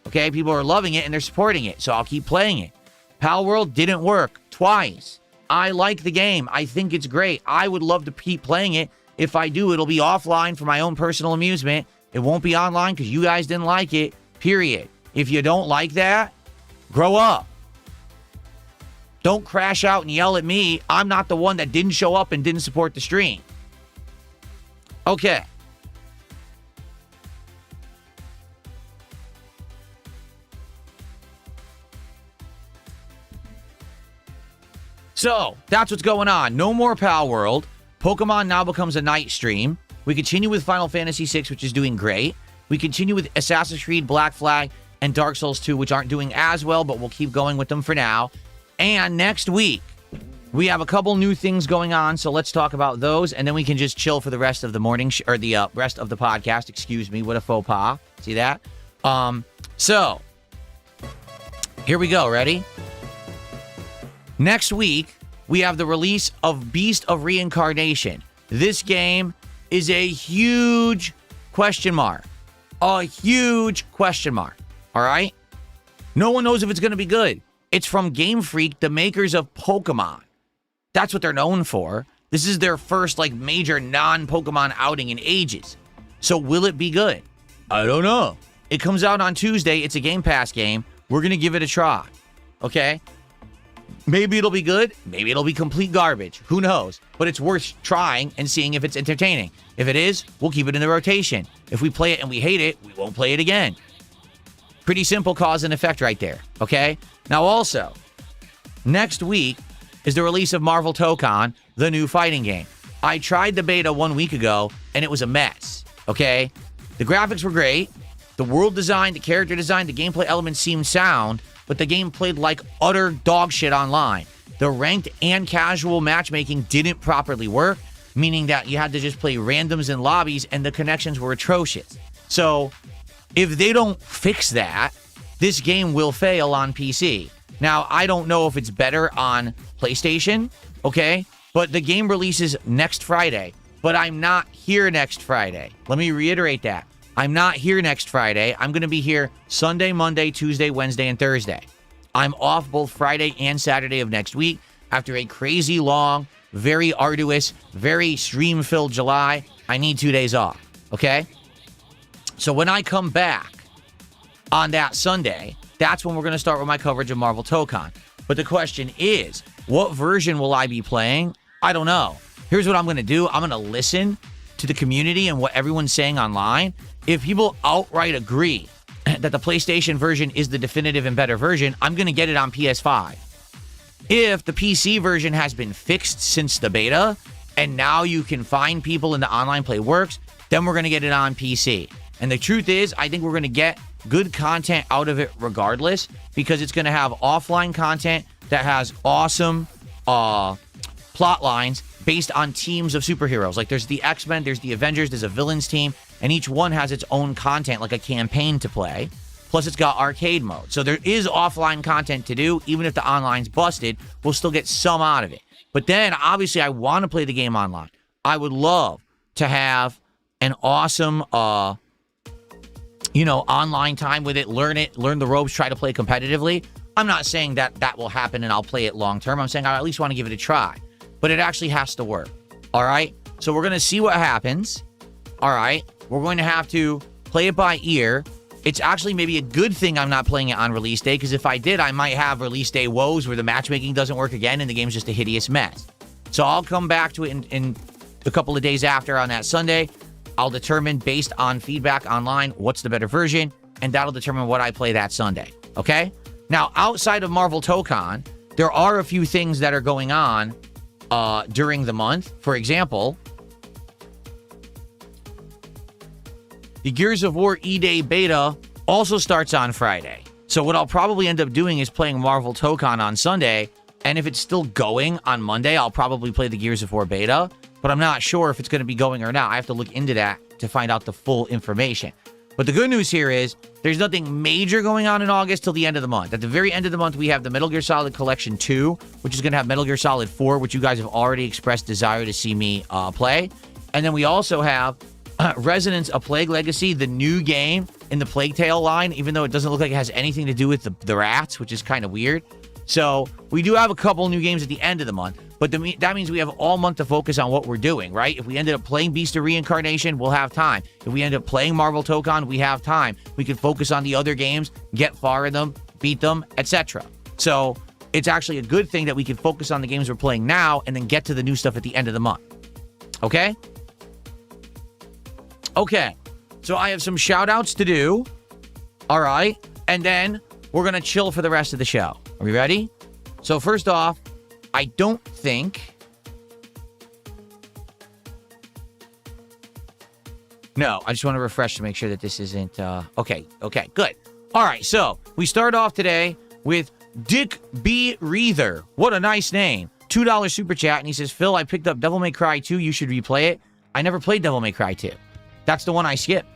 Okay, people are loving it and they're supporting it, so I'll keep playing it. Pal World didn't work twice. I like the game. I think it's great. I would love to keep playing it. If I do, it'll be offline for my own personal amusement. It won't be online because you guys didn't like it, period. If you don't like that, grow up. Don't crash out and yell at me. I'm not the one that didn't show up and didn't support the stream. Okay. So, that's what's going on. No more Pal World. Pokemon now becomes a night stream. We continue with Final Fantasy VI, which is doing great. We continue with Assassin's Creed, Black Flag, and Dark Souls 2, which aren't doing as well, but we'll keep going with them for now. And next week, we have a couple new things going on, so let's talk about those, and then we can just chill for the rest of the morning, or the rest of the podcast. Excuse me, what a faux pas. See that? So, here we go. Ready? Next week, we have the release of Beast of Reincarnation. This game is a huge question mark. A huge question mark. All right? No one knows if it's going to be good. It's from Game Freak, the makers of Pokemon. That's what they're known for. This is their first, like, major non-Pokemon outing in ages. So will it be good? I don't know. It comes out on Tuesday. It's a Game Pass game. We're going to give it a try. Okay? Maybe it'll be good. Maybe it'll be complete garbage. Who knows? But it's worth trying and seeing if it's entertaining. If it is, we'll keep it in the rotation. If we play it and we hate it, we won't play it again. Pretty simple cause and effect right there. Okay? Now also, next week is the release of Marvel Tokon, the new fighting game. I tried the beta 1 week ago, and it was a mess. Okay? The graphics were great. The world design, the character design, the gameplay elements seemed sound, but the game played like utter dog shit online. The ranked and casual matchmaking didn't properly work, meaning that you had to just play randoms in lobbies, and the connections were atrocious. So, if they don't fix that, this game will fail on PC. Now, I don't know if it's better on PlayStation, okay? But the game releases next Friday, but I'm not here next Friday. Let me reiterate that. I'm not here next Friday. I'm going to be here Sunday, Monday, Tuesday, Wednesday, and Thursday. I'm off both Friday and Saturday of next week after a crazy long, very arduous, very stream-filled July. I need 2 days off, okay? So when I come back on that Sunday, that's when we're going to start with my coverage of Marvel Tokon. But the question is, what version will I be playing? I don't know. Here's what I'm going to do. I'm going to listen to the community and what everyone's saying online. If people outright agree that the PlayStation version is the definitive and better version, I'm going to get it on PS5. If the PC version has been fixed since the beta, and now you can find people in the online play works, then we're going to get it on PC. And the truth is, I think we're going to get good content out of it regardless, because it's going to have offline content that has awesome plot lines based on teams of superheroes. Like there's the X-Men, there's the Avengers, there's a villains team, and each one has its own content, like a campaign to play. Plus, it's got arcade mode. So there is offline content to do. Even if the online's busted, we'll still get some out of it. But then, obviously, I want to play the game online. I would love to have an awesome, online time with it, learn the ropes, try to play competitively. I'm not saying that that will happen and I'll play it long term. I'm saying I at least want to give it a try. But it actually has to work. All right? So we're going to see what happens. All right? We're going to have to play it by ear. It's actually maybe a good thing I'm not playing it on release day, because if I did, I might have release day woes where the matchmaking doesn't work again and the game's just a hideous mess. So I'll come back to it in a couple of days after on that Sunday. I'll determine, based on feedback online, what's the better version, and that'll determine what I play that Sunday. Okay? Now, outside of Marvel Tokon, there are a few things that are going on during the month. For example, the Gears of War E-Day beta also starts on Friday. So what I'll probably end up doing is playing Marvel Tokon on Sunday, and if it's still going on Monday, I'll probably play the Gears of War beta, but I'm not sure if it's going to be going or not. I have to look into that to find out the full information. But the good news here is there's nothing major going on in August till the end of the month. At the very end of the month, we have the Metal Gear Solid Collection 2, which is going to have Metal Gear Solid 4, which you guys have already expressed desire to see me play. And then we also have Resonance: A Plague Legacy, the new game in the Plague Tale line, even though it doesn't look like it has anything to do with the rats, which is kind of weird. So we do have a couple new games at the end of the month, but that means we have all month to focus on what we're doing, right? If we ended up playing Beast of Reincarnation, we'll have time. If we end up playing Marvel Tokon, we have time. We can focus on the other games, get far in them, beat them, etc. So it's actually a good thing that we can focus on the games we're playing now and then get to the new stuff at the end of the month. Okay? Okay. So I have some shout outs to do. All right. And then we're going to chill for the rest of the show. Are we ready? So first off, I don't think... No, I just want to refresh to make sure that this isn't... Okay, good. All right, so we start off today with Dick B. Reether. What a nice name. $2 super chat, and he says, Phil, I picked up Devil May Cry 2. You should replay it. I never played Devil May Cry 2. That's the one I skipped.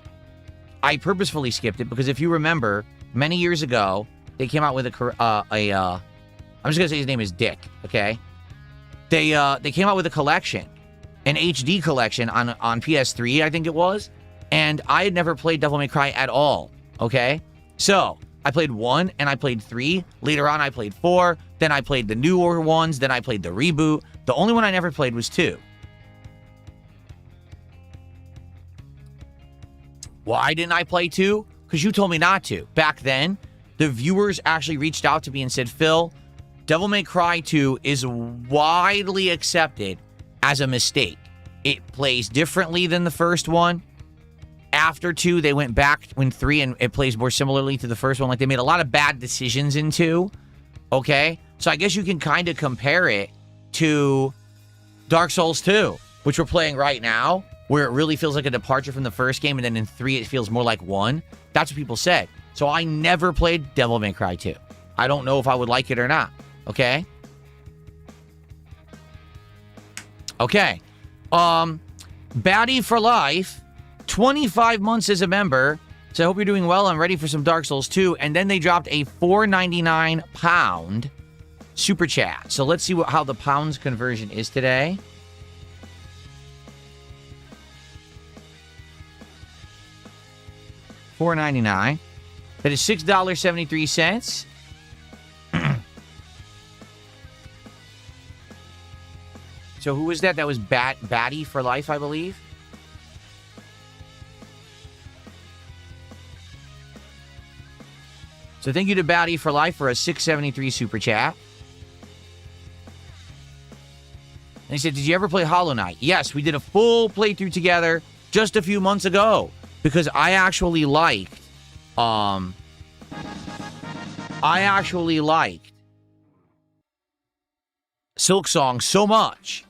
I purposefully skipped it because if you remember, many years ago, they came out with I'm just going to say his name is Dick, okay? They came out with a collection, an HD collection on PS3, I think it was, and I had never played Devil May Cry at all, okay? So, I played 1 and I played 3. Later on, I played 4. Then I played the newer ones. Then I played the reboot. The only one I never played was 2. Why didn't I play 2? Because you told me not to. Back then, the viewers actually reached out to me and said, Phil, Devil May Cry 2 is widely accepted as a mistake. It plays differently than the first one. After 2, they went back in 3, and it plays more similarly to the first one. Like, they made a lot of bad decisions in 2, okay? So I guess you can kind of compare it to Dark Souls 2, which we're playing right now, where it really feels like a departure from the first game, and then in 3, it feels more like 1. That's what people said. So I never played Devil May Cry 2. I don't know if I would like it or not, okay? Okay. Baddie for Life... 25 months as a member, so I hope you're doing well. I'm ready for some Dark Souls 2. And then they dropped a £4.99 super chat. So let's see how the pounds conversion is today. $4.99. That is $6.73. So who was that? That was Baddie for Life, I believe. So thank you to Baddie for Life for a $6.73 super chat. And he said, did you ever play Hollow Knight? Yes, we did a full playthrough together just a few months ago. Because I actually liked... Silksong so much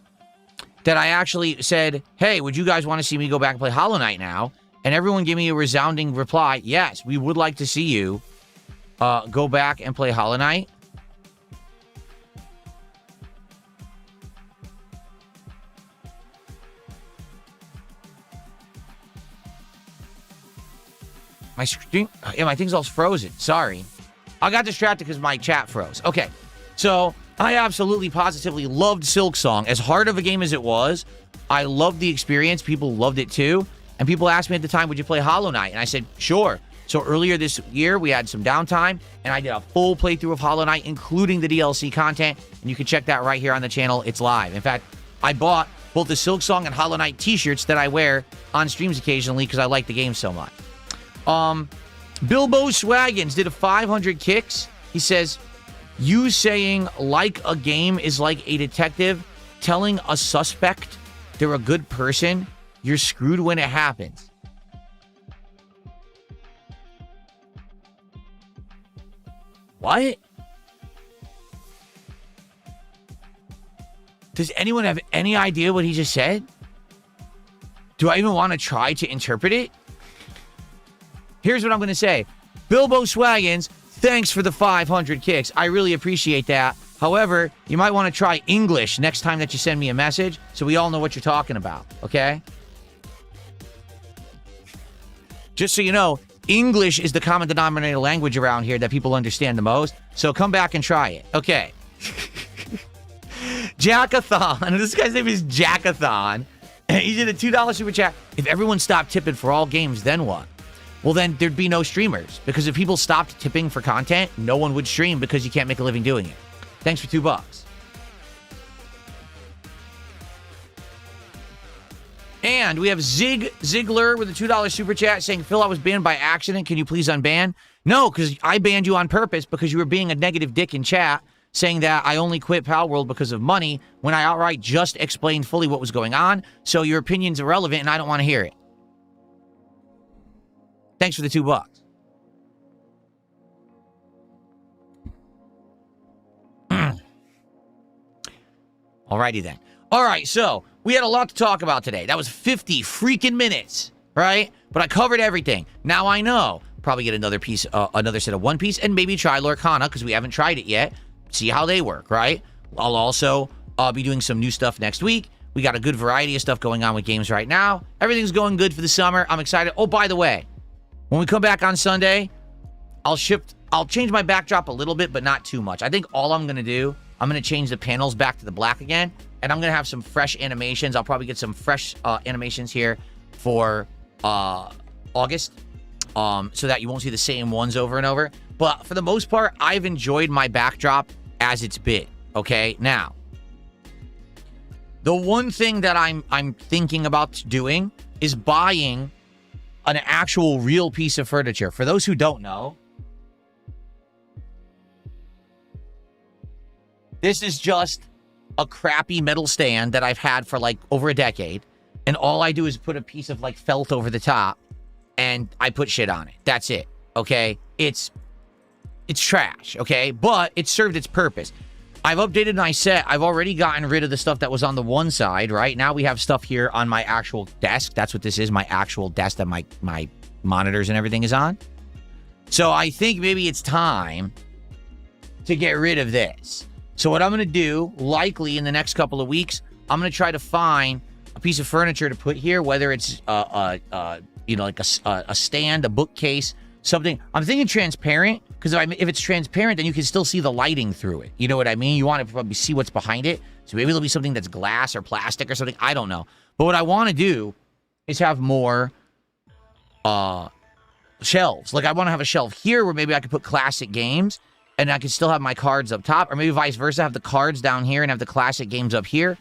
that I actually said, hey, would you guys want to see me go back and play Hollow Knight now? And everyone gave me a resounding reply, yes, we would like to see you go back and play Hollow Knight. My screen, yeah, my thing's all frozen. Sorry. I got distracted because my chat froze. Okay, so I absolutely positively loved Silksong. As hard of a game as it was, I loved the experience. People loved it too. And people asked me at the time, would you play Hollow Knight? And I said, sure. So earlier this year, we had some downtime, and I did a full playthrough of Hollow Knight, including the DLC content, and you can check that right here on the channel. It's live. In fact, I bought both the Silksong and Hollow Knight t-shirts that I wear on streams occasionally because I like the game so much. Bilbo Swaggins did a 500 kicks. He says, you saying like a game is like a detective telling a suspect they're a good person, you're screwed when it happens. What? Does anyone have any idea what he just said? Do I even want to try to interpret it? Here's what I'm going to say. Bilbo Swaggins, thanks for the 500 kicks. I really appreciate that. However, you might want to try English next time that you send me a message so we all know what you're talking about, okay? Just so you know, English is the common denominator language around here that people understand the most. So come back and try it. Okay. Jackathon. This guy's name is Jackathon. He did a $2 super chat. If everyone stopped tipping for all games, then what? Well, then there'd be no streamers. Because if people stopped tipping for content, no one would stream because you can't make a living doing it. Thanks for $2. And we have Ziggler with a $2 super chat saying, Phil, I was banned by accident. Can you please unban? No, because I banned you on purpose because you were being a negative dick in chat, saying that I only quit Pal World because of money when I outright just explained fully what was going on. So your opinion's irrelevant and I don't want to hear it. Thanks for the $2. Alrighty then. All right, so we had a lot to talk about today. That was 50 freaking minutes, right? But I covered everything. Now I know. Probably get another piece, another set of One Piece, and maybe try Lorcana, because we haven't tried it yet. See how they work, right? I'll also be doing some new stuff next week. We got a good variety of stuff going on with games right now. Everything's going good for the summer. I'm excited. Oh, by the way, when we come back on Sunday, I'll change my backdrop a little bit, but not too much. I think all I'm going to do, I'm going to change the panels back to the black again, and I'm going to have some fresh animations. I'll probably get some fresh animations here for August, so that you won't see the same ones over and over. But for the most part, I've enjoyed my backdrop as it's been. Okay, now, the one thing that I'm thinking about doing is buying an actual real piece of furniture. For those who don't know, this is just a crappy metal stand that I've had for like over a decade, and all I do is put a piece of like felt over the top, and I put shit on it. That's it. Okay, it's trash. Okay, but it served its purpose. I've updated my set. I've already gotten rid of the stuff that was on the one side, right? Now we have stuff here on my actual desk. That's what this is, my actual desk that my monitors and everything is on. So I think maybe it's time to get rid of this. So what I'm going to do, likely in the next couple of weeks, I'm going to try to find a piece of furniture to put here, whether it's you know, like a stand, a bookcase, something. I'm thinking transparent, because if it's transparent, then you can still see the lighting through it. You know what I mean? You want to probably see what's behind it. So maybe there'll be something that's glass or plastic or something. I don't know. But what I want to do is have more shelves. Like I want to have a shelf here where maybe I could put classic games, and I could still have my cards up top, or maybe vice versa, have the cards down here and have the classic games up here.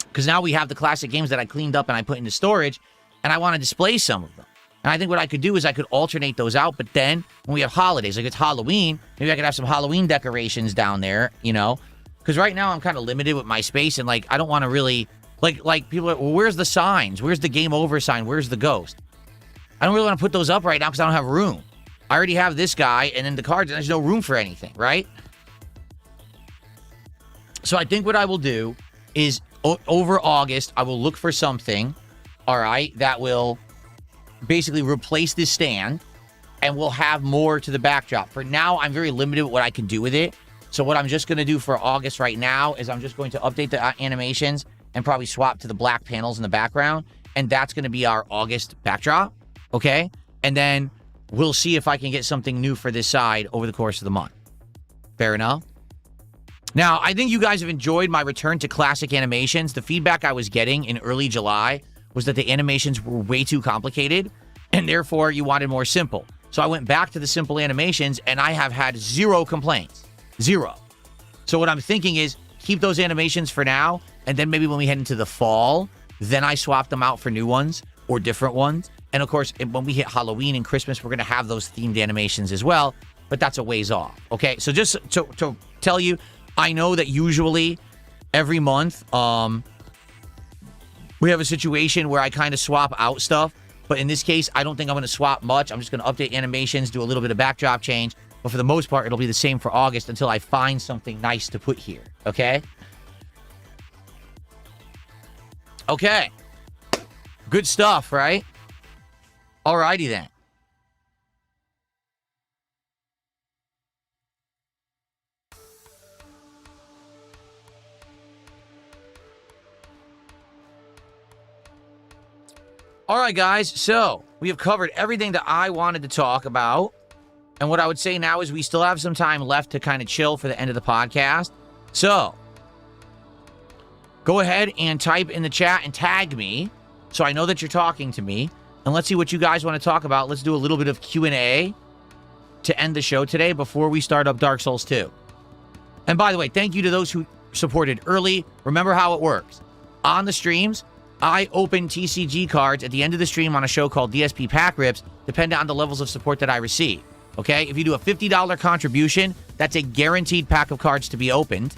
Because now we have the classic games that I cleaned up and I put into storage, and I want to display some of them. And I think what I could do is I could alternate those out, but then when we have holidays, like it's Halloween, maybe I could have some Halloween decorations down there, you know? Because right now I'm kind of limited with my space, and like I don't want to really, like people are, well, where's the signs? Where's the game over sign? Where's the ghost? I don't really want to put those up right now because I don't have room. I already have this guy, and then the cards, and there's no room for anything, right? So I think what I will do is over August, I will look for something, all right, that will basically replace this stand, and we'll have more to the backdrop. For now, I'm very limited with what I can do with it. So what I'm just going to do for August right now is I'm just going to update the animations and probably swap to the black panels in the background, and that's going to be our August backdrop, okay? And then we'll see if I can get something new for this side over the course of the month. Fair enough? Now, I think you guys have enjoyed my return to classic animations. The feedback I was getting in early July was that the animations were way too complicated, and therefore you wanted more simple. So I went back to the simple animations, and I have had zero complaints. Zero. So what I'm thinking is keep those animations for now, and then maybe when we head into the fall, then I swap them out for new ones or different ones. And of course, when we hit Halloween and Christmas, we're going to have those themed animations as well, but that's a ways off. Okay, so just to tell you, I know that usually every month, we have a situation where I kind of swap out stuff, but in this case, I don't think I'm going to swap much. I'm just going to update animations, do a little bit of backdrop change, but for the most part, it'll be the same for August until I find something nice to put here, okay? Okay. Good stuff, right? Alrighty then. All right, guys, so we have covered everything that I wanted to talk about. And what I would say now is we still have some time left to kind of chill for the end of the podcast. So go ahead and type in the chat and tag me so I know that you're talking to me. And let's see what you guys want to talk about. Let's do a little bit of Q&A to end the show today before we start up Dark Souls 2. And by the way, thank you to those who supported early. Remember how it works. On the streams, I open TCG cards at the end of the stream on a show called DSP Pack Rips, depending on the levels of support that I receive. Okay? If you do a $50 contribution, that's a guaranteed pack of cards to be opened.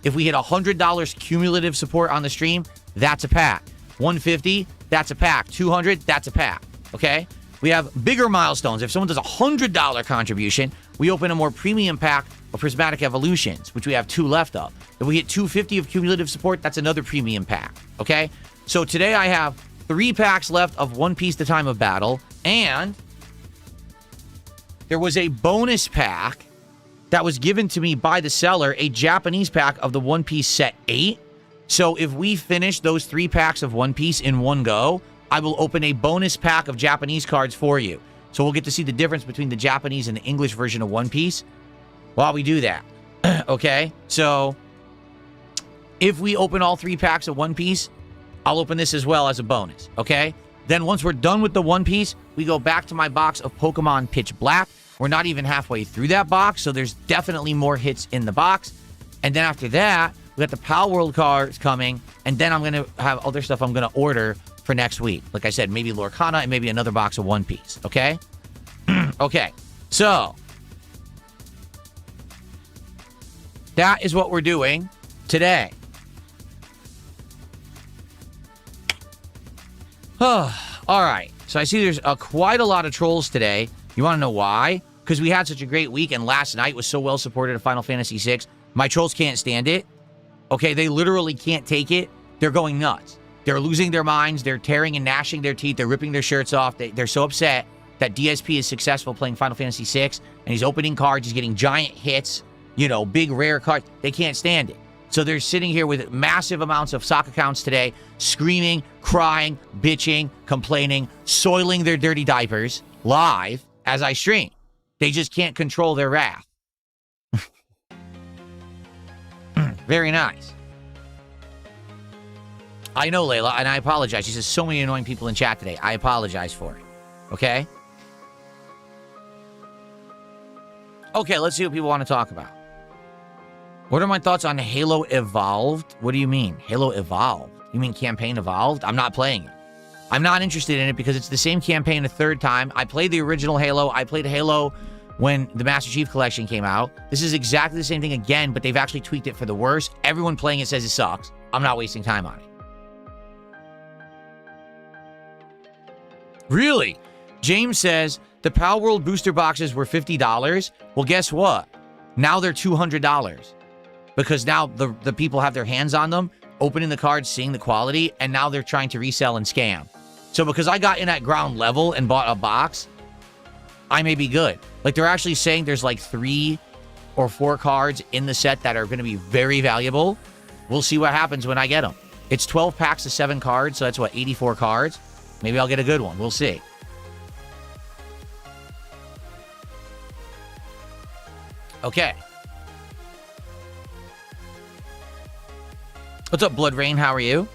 If we hit $100 cumulative support on the stream, that's a pack. $150, that's a pack. $200, that's a pack. Okay? We have bigger milestones. If someone does a $100 contribution, we open a more premium pack of Prismatic Evolutions, which we have 2 left of. If we hit 250 of cumulative support, that's another premium pack, okay? So today I have 3 packs left of One Piece The Time of Battle, and there was a bonus pack that was given to me by the seller, a Japanese pack of the One Piece Set 8. So if we finish those 3 packs of One Piece in one go, I will open a bonus pack of Japanese cards for you. So we'll get to see the difference between the Japanese and the English version of One Piece while we do that. Okay? So if we open all 3 packs of One Piece, I'll open this as well as a bonus. Okay? Then once we're done with the One Piece, we go back to my box of Pokemon Pitch Black. We're not even halfway through that box, so there's definitely more hits in the box. And then after that, we got the Pal World cards coming, and then I'm going to have other stuff I'm going to order for next week. Like I said, maybe Lorcana and maybe another box of One Piece, okay? Okay, so that is what we're doing today. All right, so I see there's quite a lot of trolls today. You want to know why? Because we had such a great week, and last night was so well supported at Final Fantasy VI. My trolls can't stand it. Okay, they literally can't take it. They're going nuts. They're losing their minds. They're tearing and gnashing their teeth. They're ripping their shirts off. They're so upset that DSP is successful playing Final Fantasy VI, and he's opening cards. He's getting giant hits, you know, big rare cards. They can't stand it. So they're sitting here with massive amounts of sock accounts today, screaming, crying, bitching, complaining, soiling their dirty diapers live as I stream. They just can't control their wrath. Very nice. I know, Layla, and I apologize. She says so many annoying people in chat today. I apologize for it. Okay? Okay, let's see what people want to talk about. What are my thoughts on Halo Evolved? What do you mean? Halo Evolved? You mean Campaign Evolved? I'm not playing it. I'm not interested in it because it's the same campaign a third time. I played the original Halo. I played Halo when the Master Chief Collection came out. This is exactly the same thing again, but they've actually tweaked it for the worse. Everyone playing it says it sucks. I'm not wasting time on it. Really? James says the Pal World booster boxes were $50. Well, guess what? Now they're $200 because now the people have their hands on them, opening the cards, seeing the quality, and now they're trying to resell and scam. So because I got in at ground level and bought a box, I may be good. Like, they're actually saying there's like 3 or 4 cards in the set that are going to be very valuable. We'll see what happens when I get them. It's 12 packs of 7 cards, so that's what, 84 cards? Maybe I'll get a good one. We'll see. Okay. What's up, Blood Rain? How are you?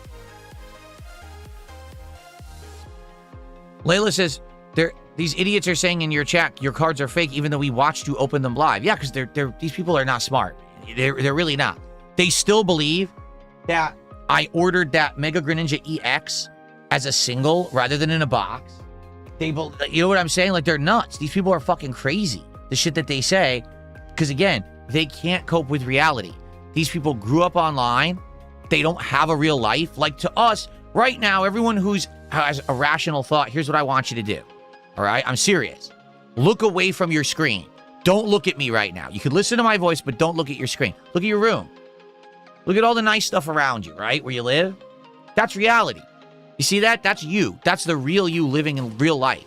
Layla says, these idiots are saying in your chat your cards are fake even though we watched you open them live. Yeah, because these people are not smart. They're really not. They still believe that I ordered that Mega Greninja EX as a single rather than in a box. You know what I'm saying? Like, they're nuts. These people are fucking crazy. The shit that they say, because again, they can't cope with reality. These people grew up online. They don't have a real life. Like, to us, right now, everyone has a rational thought, here's what I want you to do. All right? I'm serious. Look away from your screen. Don't look at me right now. You can listen to my voice, but don't look at your screen. Look at your room. Look at all the nice stuff around you, right? Where you live. That's reality. You see that? That's you. That's the real you living in real life.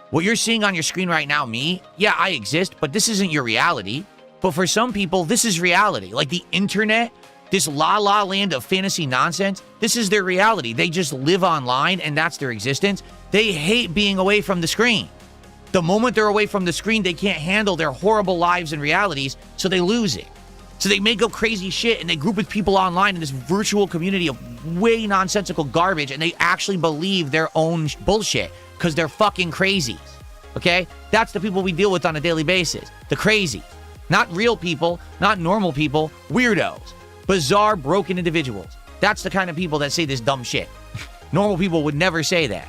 What you're seeing on your screen right now, me, yeah, I exist, but this isn't your reality. But for some people, this is reality. Like the internet, this la-la land of fantasy nonsense, this is their reality. They just live online, and that's their existence. They hate being away from the screen. The moment they're away from the screen, they can't handle their horrible lives and realities, so they lose it. So they make up crazy shit, and they group with people online in this virtual community of way nonsensical garbage, and they actually believe their own bullshit because they're fucking crazies, okay? That's the people we deal with on a daily basis. The crazies. Not real people, not normal people, weirdos. Bizarre, broken individuals. That's the kind of people that say this dumb shit. Normal people would never say that.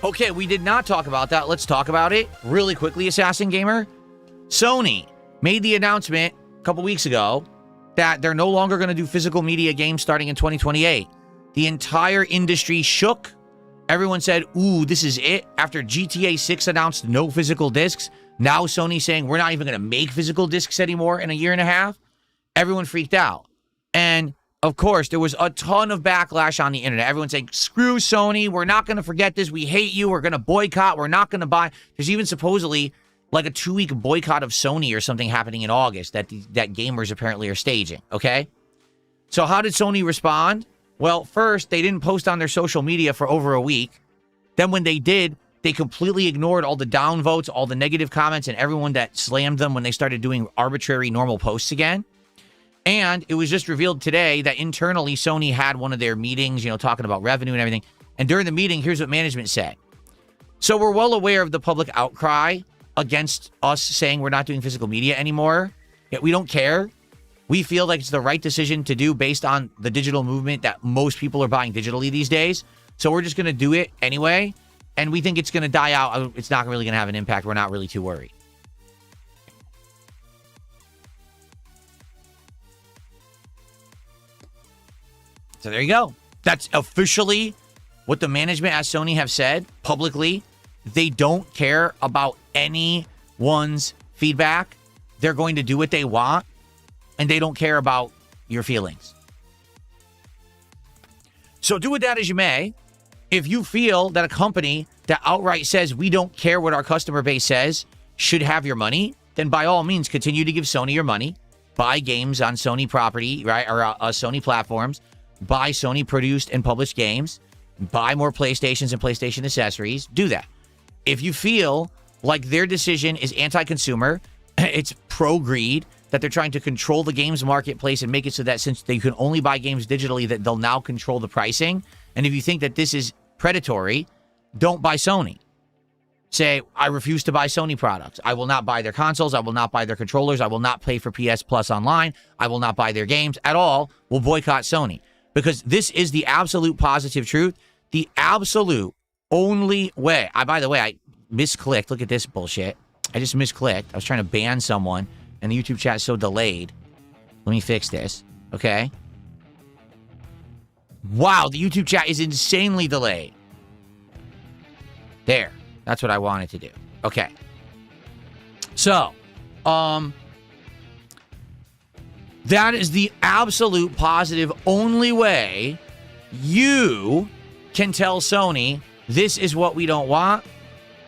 Okay, we did not talk about that. Let's talk about it really quickly, Assassin Gamer. Sony made the announcement a couple weeks ago that they're no longer going to do physical media games starting in 2028. The entire industry shook. Everyone said, ooh, this is it. After GTA 6 announced no physical discs, now Sony's saying we're not even going to make physical discs anymore in a year and a half. Everyone freaked out. And of course, there was a ton of backlash on the internet. Everyone saying, screw Sony. We're not going to forget this. We hate you. We're going to boycott. We're not going to buy. There's even supposedly like a 2-week boycott of Sony or something happening in August that gamers apparently are staging, okay? So how did Sony respond? Well, first, they didn't post on their social media for over a week. Then when they did, they completely ignored all the downvotes, all the negative comments, and everyone that slammed them when they started doing arbitrary normal posts again. And it was just revealed today that internally Sony had one of their meetings, talking about revenue and everything. And during the meeting, here's what management said. So we're well aware of the public outcry against us saying we're not doing physical media anymore. Yet we don't care. We feel like it's the right decision to do based on the digital movement that most people are buying digitally these days. So we're just going to do it anyway. And we think it's going to die out. It's not really going to have an impact. We're not really too worried. So there you go. That's officially what the management at Sony have said publicly. They don't care about anyone's feedback. They're going to do what they want, and they don't care about your feelings. So do with that as you may. If you feel that a company that outright says we don't care what our customer base says should have your money, then by all means continue to give Sony your money. Buy games on Sony property, right, or Sony platforms. Buy Sony produced and published games. Buy more PlayStations and PlayStation accessories. Do that. If you feel like their decision is anti-consumer, it's pro-greed, that they're trying to control the games marketplace and make it so that since they can only buy games digitally, that they'll now control the pricing. And if you think that this is predatory, don't buy Sony. Say, I refuse to buy Sony products. I will not buy their consoles. I will not buy their controllers. I will not pay for PS Plus online. I will not buy their games at all. We'll boycott Sony. Because this is the absolute positive truth. The absolute only way. By the way, I misclicked. Look at this bullshit. I just misclicked. I was trying to ban someone, and the YouTube chat is so delayed. Let me fix this. Okay. Wow, the YouTube chat is insanely delayed. There. That's what I wanted to do. Okay. So, that is the absolute positive only way you can tell Sony this is what we don't want.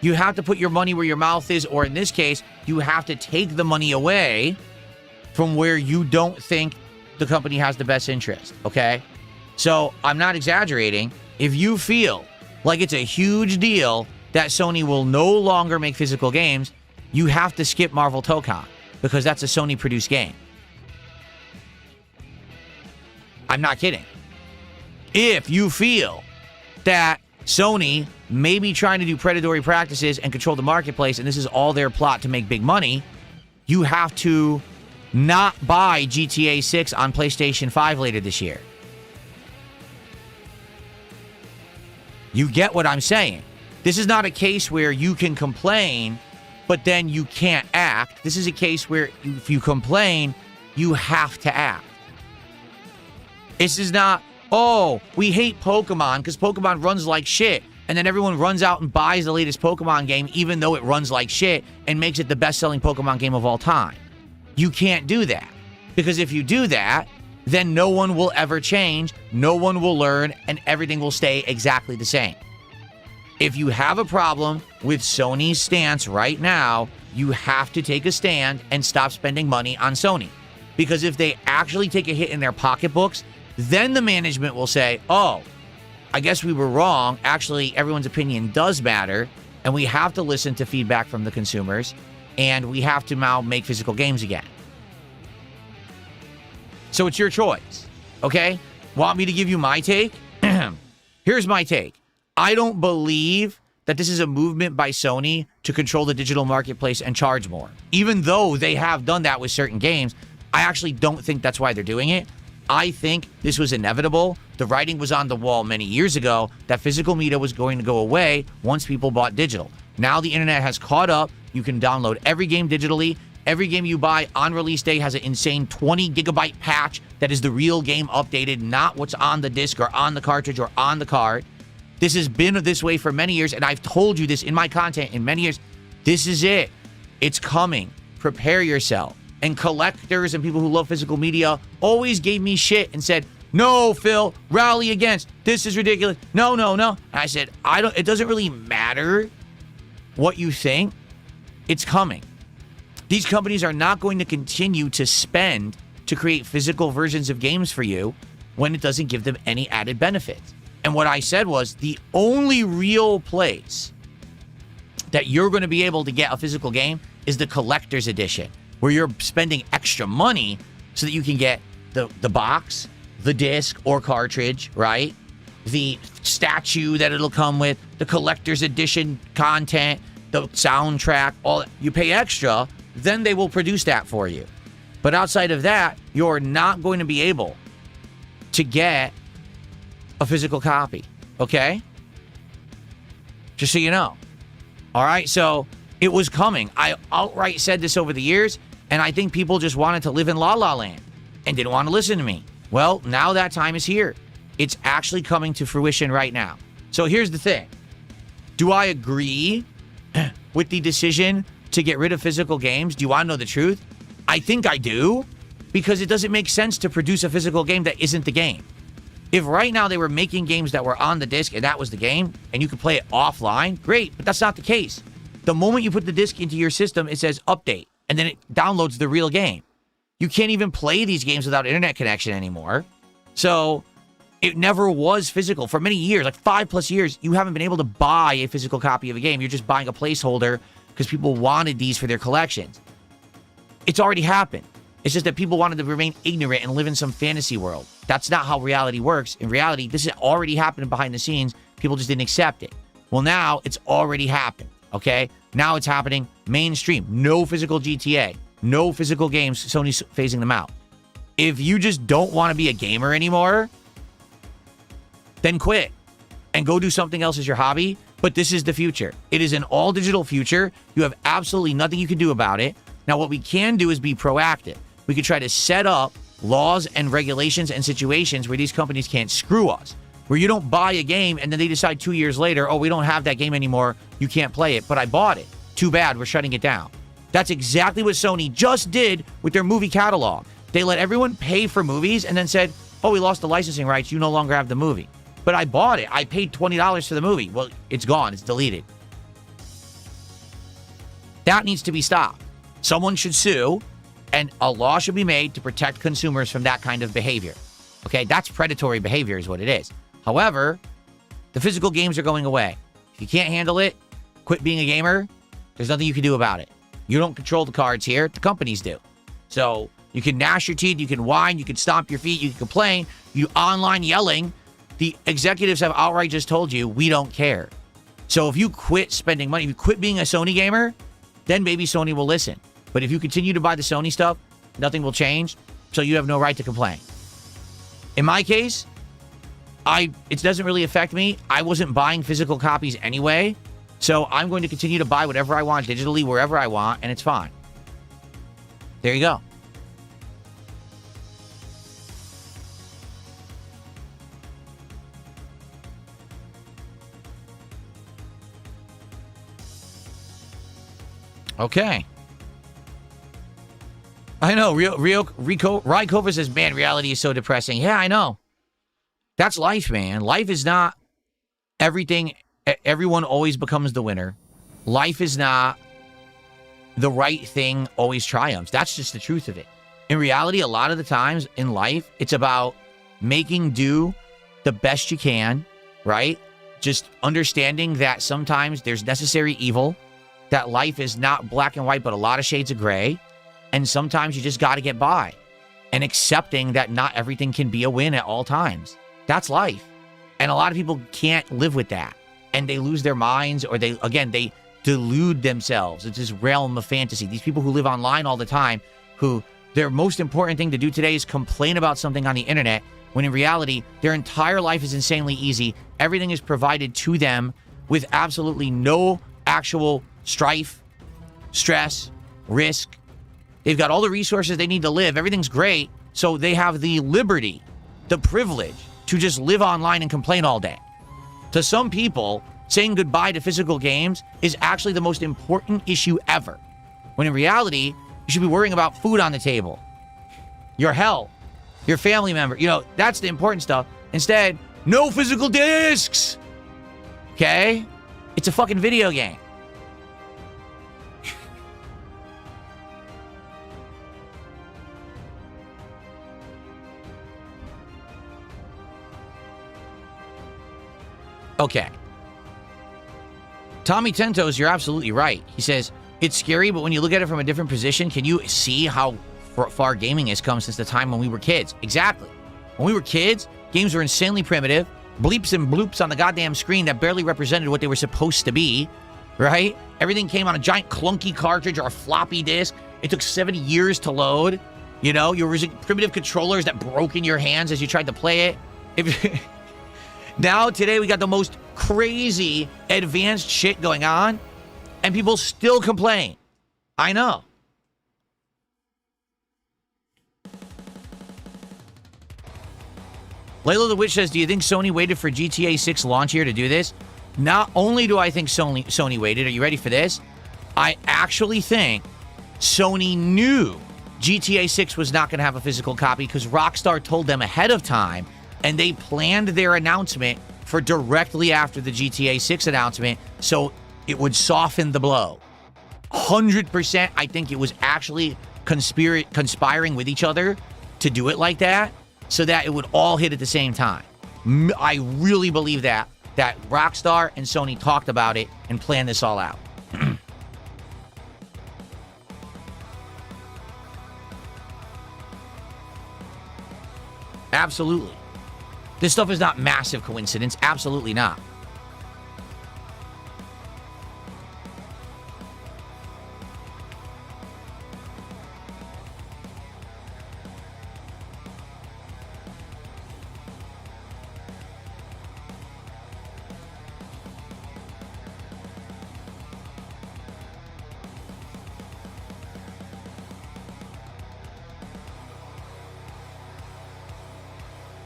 You have to put your money where your mouth is, or in this case, you have to take the money away from where you don't think the company has the best interest, okay? So I'm not exaggerating. If you feel like it's a huge deal that Sony will no longer make physical games, you have to skip Marvel Tokon because that's a Sony-produced game. I'm not kidding. If you feel that Sony may be trying to do predatory practices and control the marketplace, and this is all their plot to make big money, you have to not buy GTA 6 on PlayStation 5 later this year. You get what I'm saying? This is not a case where you can complain, but then you can't act. This is a case where if you complain, you have to act. This is not, oh, we hate Pokemon because Pokemon runs like shit. And then everyone runs out and buys the latest Pokemon game, even though it runs like shit, and makes it the best-selling Pokemon game of all time. You can't do that. Because if you do that, then no one will ever change, no one will learn, and everything will stay exactly the same. If you have a problem with Sony's stance right now, you have to take a stand and stop spending money on Sony. Because if they actually take a hit in their pocketbooks, then the management will say, oh, I guess we were wrong. Actually, everyone's opinion does matter, and we have to listen to feedback from the consumers, and we have to now make physical games again. So it's your choice, okay? Want me to give you my take? Here's my take. I don't believe that this is a movement by Sony to control the digital marketplace and charge more. Even though they have done that with certain games, I actually don't think that's why they're doing it. I think this was inevitable. The writing was on the wall many years ago that physical media was going to go away once people bought digital. Now the internet has caught up. You can download every game digitally, Every game you buy on release day has an insane 20 gigabyte patch that is the real game updated, not what's on the disc or on the cartridge or on the card. This has been this way for many years, and I've told you this in my content in many years. This is it. It's coming. Prepare yourself. And collectors and people who love physical media always gave me shit and said, no, Phil, rally against. This is ridiculous. No, no, no. And I said, it doesn't really matter what you think. It's coming. These companies are not going to continue to spend to create physical versions of games for you when it doesn't give them any added benefits. And what I said was the only real place that you're going to be able to get a physical game is the collector's edition, where you're spending extra money so that you can get the box, the disc or cartridge, right? The statue that it'll come with, the collector's edition content, the soundtrack, all that. You pay extra, then they will produce that for you. But outside of that, you're not going to be able to get a physical copy, okay? Just so you know. All right, so it was coming. I outright said this over the years, and I think people just wanted to live in La La Land and didn't want to listen to me. Well, now that time is here. It's actually coming to fruition right now. So here's the thing. Do I agree with the decision to get rid of physical games? Do you want to know the truth? I think I do, because it doesn't make sense to produce a physical game that isn't the game. If right now they were making games that were on the disc and that was the game, and you could play it offline, great, but that's not the case. The moment you put the disc into your system, it says update, and then it downloads the real game. You can't even play these games without internet connection anymore. So it never was physical. For many years, like 5+ years, you haven't been able to buy a physical copy of a game. You're just buying a placeholder because people wanted these for their collections. It's already happened. It's just that people wanted to remain ignorant and live in some fantasy world. That's not how reality works. In reality, this has already happened behind the scenes. People just didn't accept it. Well, now it's already happened, okay? Now it's happening mainstream. No physical GTA. No physical games. Sony's phasing them out. If you just don't want to be a gamer anymore, then quit and go do something else as your hobby. But this is the future. It is an all-digital future. You have absolutely nothing you can do about it. Now, what we can do is be proactive. We could try to set up laws and regulations and situations where these companies can't screw us, where you don't buy a game and then they decide 2 years later, oh, we don't have that game anymore. You can't play it, but I bought it. Too bad, we're shutting it down. That's exactly what Sony just did with their movie catalog. They let everyone pay for movies and then said, oh, we lost the licensing rights. You no longer have the movie. But I bought it. I paid $20 for the movie. Well, it's gone. It's deleted. That needs to be stopped. Someone should sue, and a law should be made to protect consumers from that kind of behavior. Okay, that's predatory behavior is what it is. However, the physical games are going away. If you can't handle it, quit being a gamer. There's nothing you can do about it. You don't control the cards here. The companies do. So you can gnash your teeth, you can whine, you can stomp your feet, you can complain, you online yelling. The executives have outright just told you, we don't care. So if you quit spending money, if you quit being a Sony gamer, then maybe Sony will listen. But if you continue to buy the Sony stuff, nothing will change, so you have no right to complain. In my case, it doesn't really affect me. I wasn't buying physical copies anyway, so I'm going to continue to buy whatever I want digitally, wherever I want, and it's fine. There you go. Okay. I know. Rykova says, man, reality is so depressing. Yeah, I know. That's life, man. Life is not everything. Everyone always becomes the winner. Life is not the right thing always triumphs. That's just the truth of it. In reality, a lot of the times in life, it's about making do the best you can, right? Just understanding that sometimes there's necessary evil, that life is not black and white, but a lot of shades of gray. And sometimes you just got to get by, and accepting that not everything can be a win at all times. That's life. And a lot of people can't live with that, and they lose their minds, or they delude themselves. It's this realm of fantasy. These people who live online all the time, who their most important thing to do today is complain about something on the internet, when in reality, their entire life is insanely easy. Everything is provided to them with absolutely no actual strife, stress, risk, They've got all the resources they need to live. Everything's great. So they have the liberty, the privilege to just live online and complain all day. To some people, saying goodbye to physical games is actually the most important issue ever. When in reality, you should be worrying about food on the table, your health, your family member. You know, that's the important stuff. Instead, no physical discs. Okay? It's a fucking video game. Okay. Tommy Tentos, you're absolutely right. He says, it's scary, but when you look at it from a different position, can you see how far gaming has come since the time when we were kids? Exactly. When we were kids, games were insanely primitive, bleeps and bloops on the goddamn screen that barely represented what they were supposed to be, right? Everything came on a giant clunky cartridge or a floppy disk. It took 70 years to load. You know, you were using primitive controllers that broke in your hands as you tried to play it. Now, today, we got the most crazy advanced shit going on, and people still complain. I know. Layla the Witch says, do you think Sony waited for GTA 6 launch year to do this? Not only do I think Sony waited, are you ready for this? I actually think Sony knew GTA 6 was not going to have a physical copy because Rockstar told them ahead of time, and they planned their announcement for directly after the GTA 6 announcement, so it would soften the blow. 100%, I think it was actually conspiring with each other to do it like that, so that it would all hit at the same time. I really believe that Rockstar and Sony talked about it and planned this all out. Absolutely. This stuff is not massive coincidence. Absolutely not.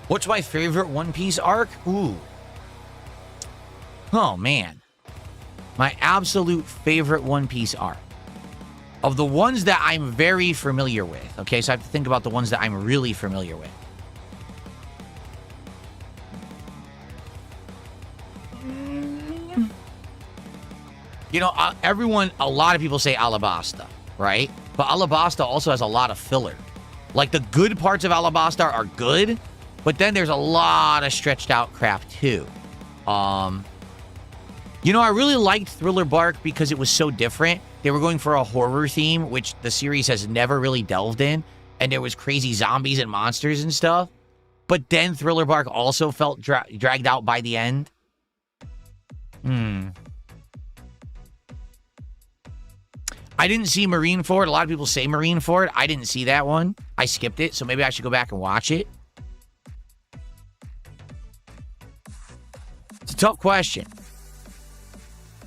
What's my favorite One Piece arc? Ooh. Oh, man. My absolute favorite One Piece arc. Of the ones that I'm very familiar with. Okay, so I have to think about the ones that I'm really familiar with. You know, a lot of people say Alabasta, right? But Alabasta also has a lot of filler. Like, the good parts of Alabasta are good, but then there's a lot of stretched out crap too. You know, I really liked Thriller Bark because it was so different. They were going for a horror theme, which the series has never really delved in. And there was crazy zombies and monsters and stuff. But then Thriller Bark also felt dragged out by the end. I didn't see Marineford. A lot of people say Marineford. I didn't see that one. I skipped it, so maybe I should go back and watch it. It's a tough question.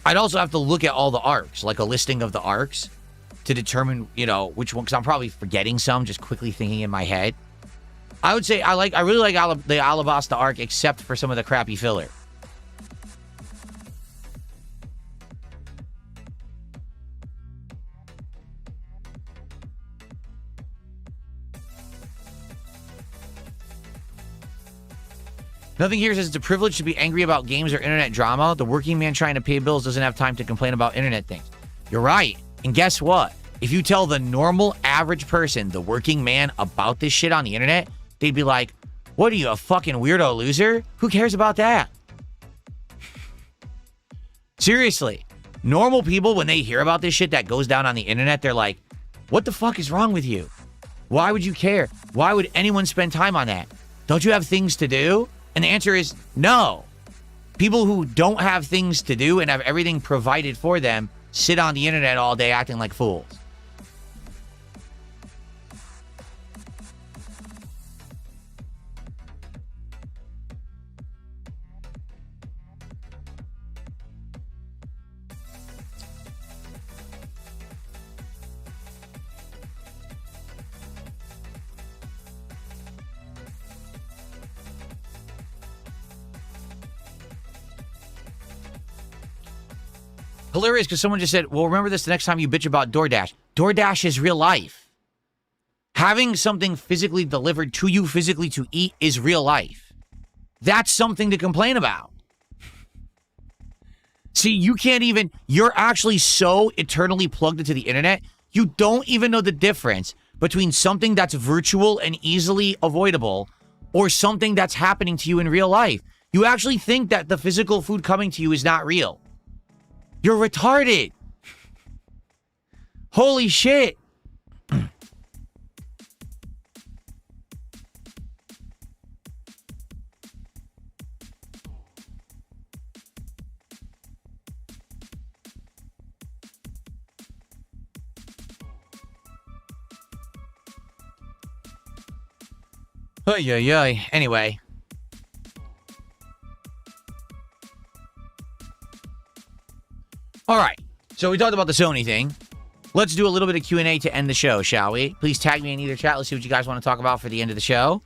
I'd also have to look at all the arcs, like a listing of the arcs, to determine, you know, which one, because I'm probably forgetting some, just quickly thinking in my head. I would say I really like the Alabasta arc, except for some of the crappy filler. Nothing here says it's a privilege to be angry about games or internet drama. The working man trying to pay bills doesn't have time to complain about internet things. You're right. And guess what? If you tell the normal, average person, the working man, about this shit on the internet, they'd be like, what are you, a fucking weirdo loser? Who cares about that? Seriously. Normal people, when they hear about this shit that goes down on the internet, they're like, what the fuck is wrong with you? Why would you care? Why would anyone spend time on that? Don't you have things to do? And the answer is no. People who don't have things to do and have everything provided for them sit on the internet all day acting like fools. Hilarious, because someone just said, well, remember this the next time you bitch about DoorDash. DoorDash is real life. Having something physically delivered to you physically to eat is real life. That's something to complain about. See, you can't even, you're actually so eternally plugged into the internet, you don't even know the difference between something that's virtual and easily avoidable or something that's happening to you in real life. You actually think that the physical food coming to you is not real. You're retarded. Holy shit. Anyway. All right. So we talked about the Sony thing. Let's do a little bit of Q&A to end the show, shall we? Please tag me in either chat. Let's see what you guys want to talk about for the end of the show.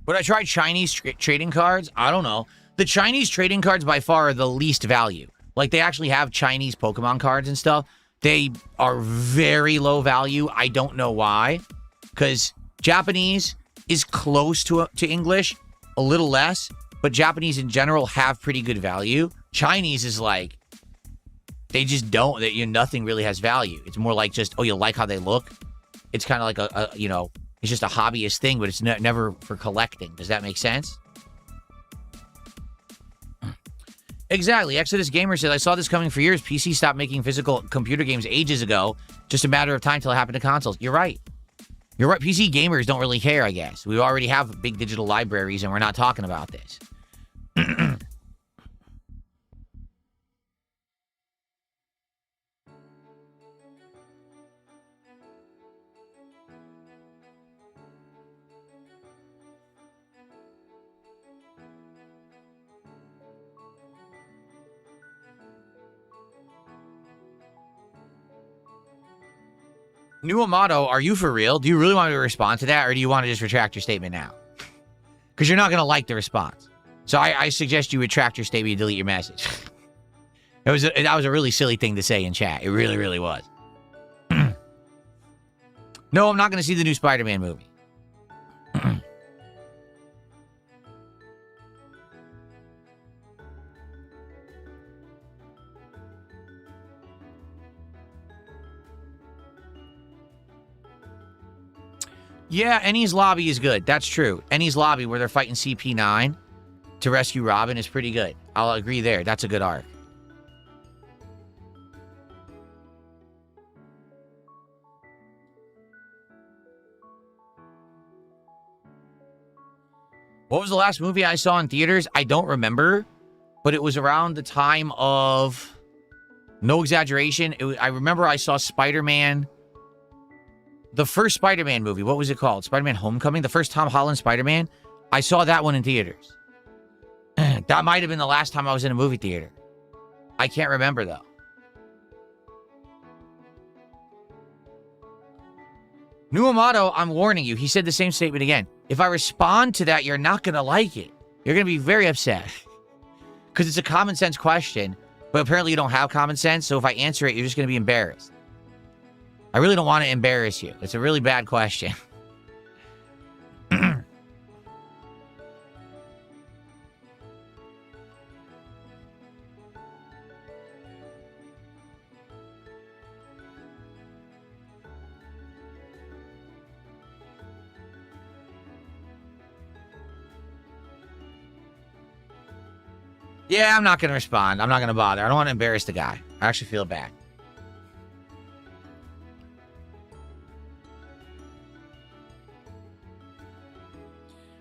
Would I try Chinese trading cards? I don't know. The Chinese trading cards by far are the least value. Like, they actually have Chinese Pokemon cards and stuff. They are very low value. I don't know why. Because Japanese is close to English, a little less. But Japanese in general have pretty good value. Chinese is like, they just don't. Nothing really has value. It's more like just, oh, you like how they look? It's kind of like it's just a hobbyist thing, but it's never for collecting. Does that make sense? Exactly. Exodus Gamer says, I saw this coming for years. PC stopped making physical computer games ages ago. Just a matter of time till it happened to consoles. You're right. You're right. PC gamers don't really care, I guess. We already have big digital libraries, and we're not talking about this. New Amato, are you for real? Do you really want me to respond to that, or do you want to just retract your statement now? Because you're not going to like the response. So I suggest you retract your statement and delete your message. That was a really silly thing to say in chat. It really, really was. No, I'm not going to see the new Spider-Man movie. Yeah, Ennie's Lobby is good. That's true. Ennie's Lobby, where they're fighting CP9 to rescue Robin, is pretty good. I'll agree there. That's a good arc. What was the last movie I saw in theaters? I don't remember, but it was around the time of, no exaggeration, I remember I saw Spider-Man. The first Spider-Man movie, what was it called? Spider-Man Homecoming? The first Tom Holland Spider-Man? I saw that one in theaters. That might have been the last time I was in a movie theater. I can't remember, though. New Amato, I'm warning you. He said the same statement again. If I respond to that, you're not going to like it. You're going to be very upset. Because it's a common sense question, but apparently you don't have common sense, so if I answer it, you're just going to be embarrassed. I really don't want to embarrass you. It's a really bad question. Yeah, I'm not going to respond. I'm not going to bother. I don't want to embarrass the guy. I actually feel bad.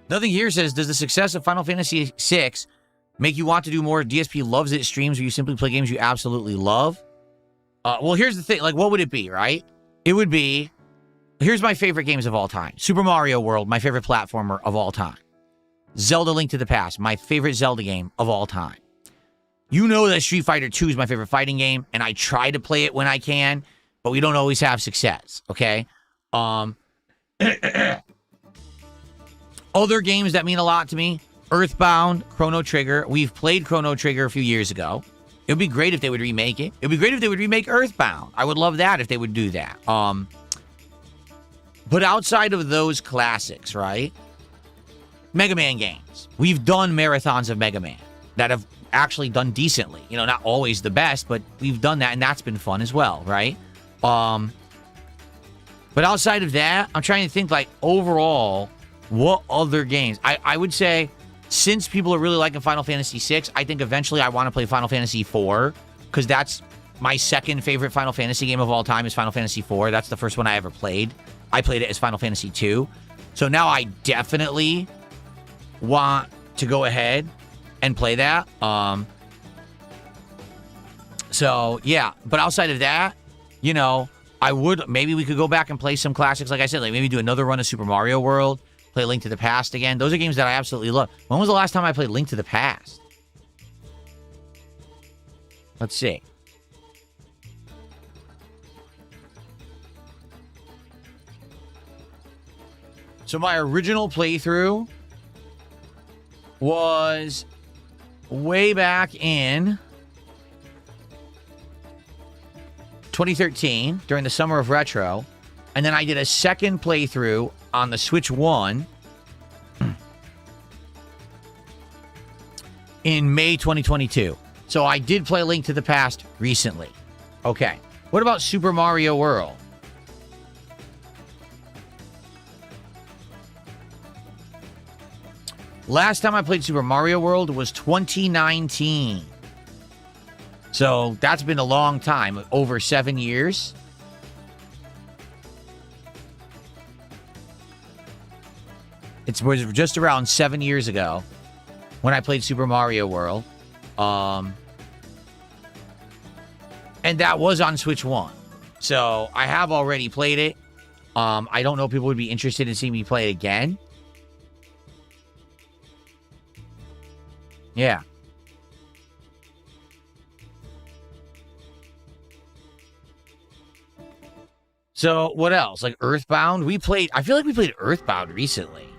Nothing here says, does the success of Final Fantasy VI make you want to do more? DSP loves it streams where you simply play games you absolutely love. Well, here's the thing. Like, what would it be, right? It would be, here's my favorite games of all time. Super Mario World, my favorite platformer of all time. Zelda Link to the Past, my favorite Zelda game of all time. You know that Street Fighter 2 is my favorite fighting game, and I try to play it when I can, but we don't always have success, okay? Other games that mean a lot to me, Earthbound, Chrono Trigger. We've played Chrono Trigger a few years ago. It would be great if they would remake it. It would be great if they would remake Earthbound. I would love that if they would do that. But outside of those classics, right? Mega Man games. We've done marathons of Mega Man that have actually done decently. You know, not always the best, but we've done that, and that's been fun as well, right? But outside of that, I'm trying to think, like, overall, what other games? I would say, since people are really liking Final Fantasy VI, I think eventually I want to play Final Fantasy IV, because that's my second favorite Final Fantasy game of all time is Final Fantasy IV. That's the first one I ever played. I played it as Final Fantasy II. So now I definitely want to go ahead and play that. So, yeah. But outside of that, you know, maybe we could go back and play some classics. Like I said, like maybe do another run of Super Mario World, play Link to the Past again. Those are games that I absolutely love. When was the last time I played Link to the Past? Let's see. So my original playthrough was way back in 2013 during the Summer of Retro. And then I did a second playthrough on the Switch 1 in May 2022. So I did play Link to the Past recently. Okay. What about Super Mario World? Last time I played Super Mario World was 2019. So that's been a long time, over 7 years. It was just around 7 years ago when I played Super Mario World. And that was on Switch 1. So I have already played it. I don't know if people would be interested in seeing me play it again. Yeah. So what else? Like Earthbound? I feel like we played Earthbound recently.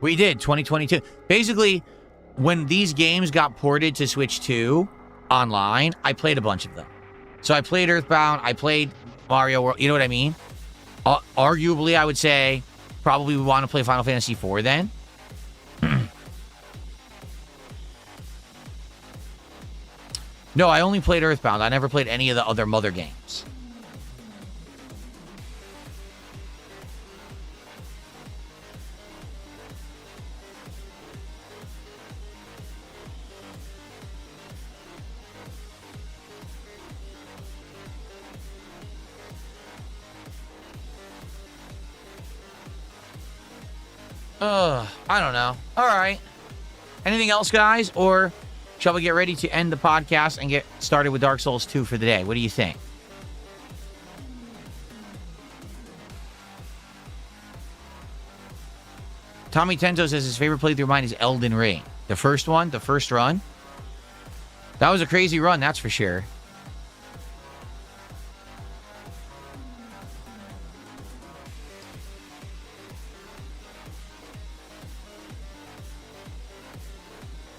We did, 2022. Basically, when these games got ported to Switch 2 online, I played a bunch of them. So I played Earthbound, I played Mario World, you know what I mean? Arguably, I would say, probably we want to play Final Fantasy IV then. No, I only played Earthbound. I never played any of the other Mother games. I don't know. All right. Anything else, guys? Or shall we get ready to end the podcast and get started with Dark Souls 2 for the day? What do you think? Tommy Tento says his favorite playthrough of mine is Elden Ring. The first one, the first run. That was a crazy run, that's for sure.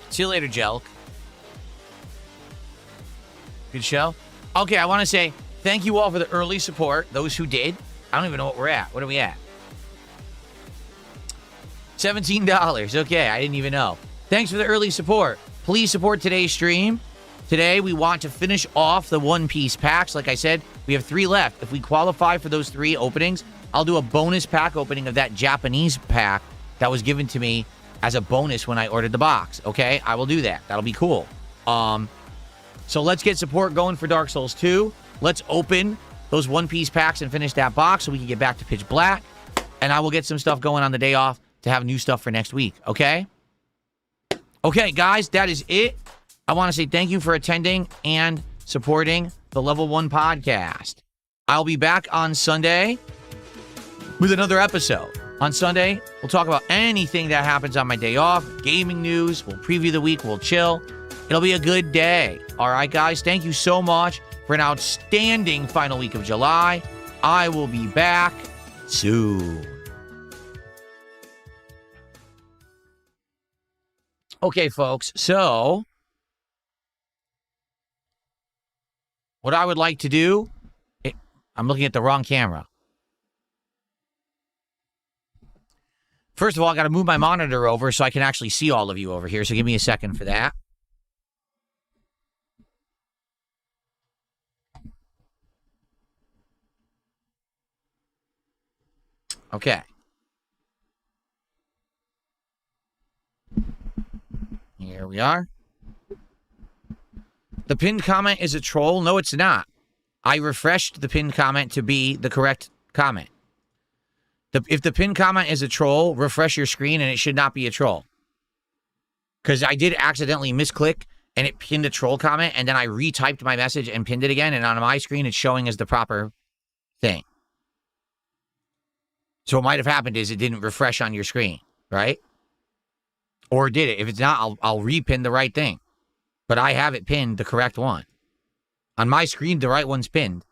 See you later, Jelk. Good show. Okay, I want to say thank you all for the early support. Those who did. I don't even know what we're at. What are we at? $17. Okay, I didn't even know. Thanks for the early support. Please support today's stream. Today, we want to finish off the One Piece packs. Like I said, we have 3 left. If we qualify for those 3 openings, I'll do a bonus pack opening of that Japanese pack that was given to me as a bonus when I ordered the box, okay? I will do that. That'll be cool. So let's get support going for Dark Souls 2. Let's open those One Piece packs and finish that box so we can get back to Pitch Black. And I will get some stuff going on the day off to have new stuff for next week, okay? Okay, guys, that is it. I want to say thank you for attending and supporting the Level 1 podcast. I'll be back on Sunday with another episode. On Sunday, we'll talk about anything that happens on my day off, gaming news, we'll preview the week, we'll chill. It'll be a good day. All right, guys, thank you so much for an outstanding final week of July. I will be back soon. Okay, folks, so what I would like to do, I'm looking at the wrong camera. First of all, I got to move my monitor over so I can actually see all of you over here. So give me a second for that. Okay. Here we are. The pinned comment is a troll. No, it's not. I refreshed the pinned comment to be the correct comment. If the pinned comment is a troll, refresh your screen and it should not be a troll. Because I did accidentally misclick and it pinned a troll comment and then I retyped my message and pinned it again. And on my screen, it's showing as the proper thing. So what might have happened is it didn't refresh on your screen, right? Or did it? If it's not, I'll repin the right thing. But I have it pinned the correct one. On my screen, the right one's pinned.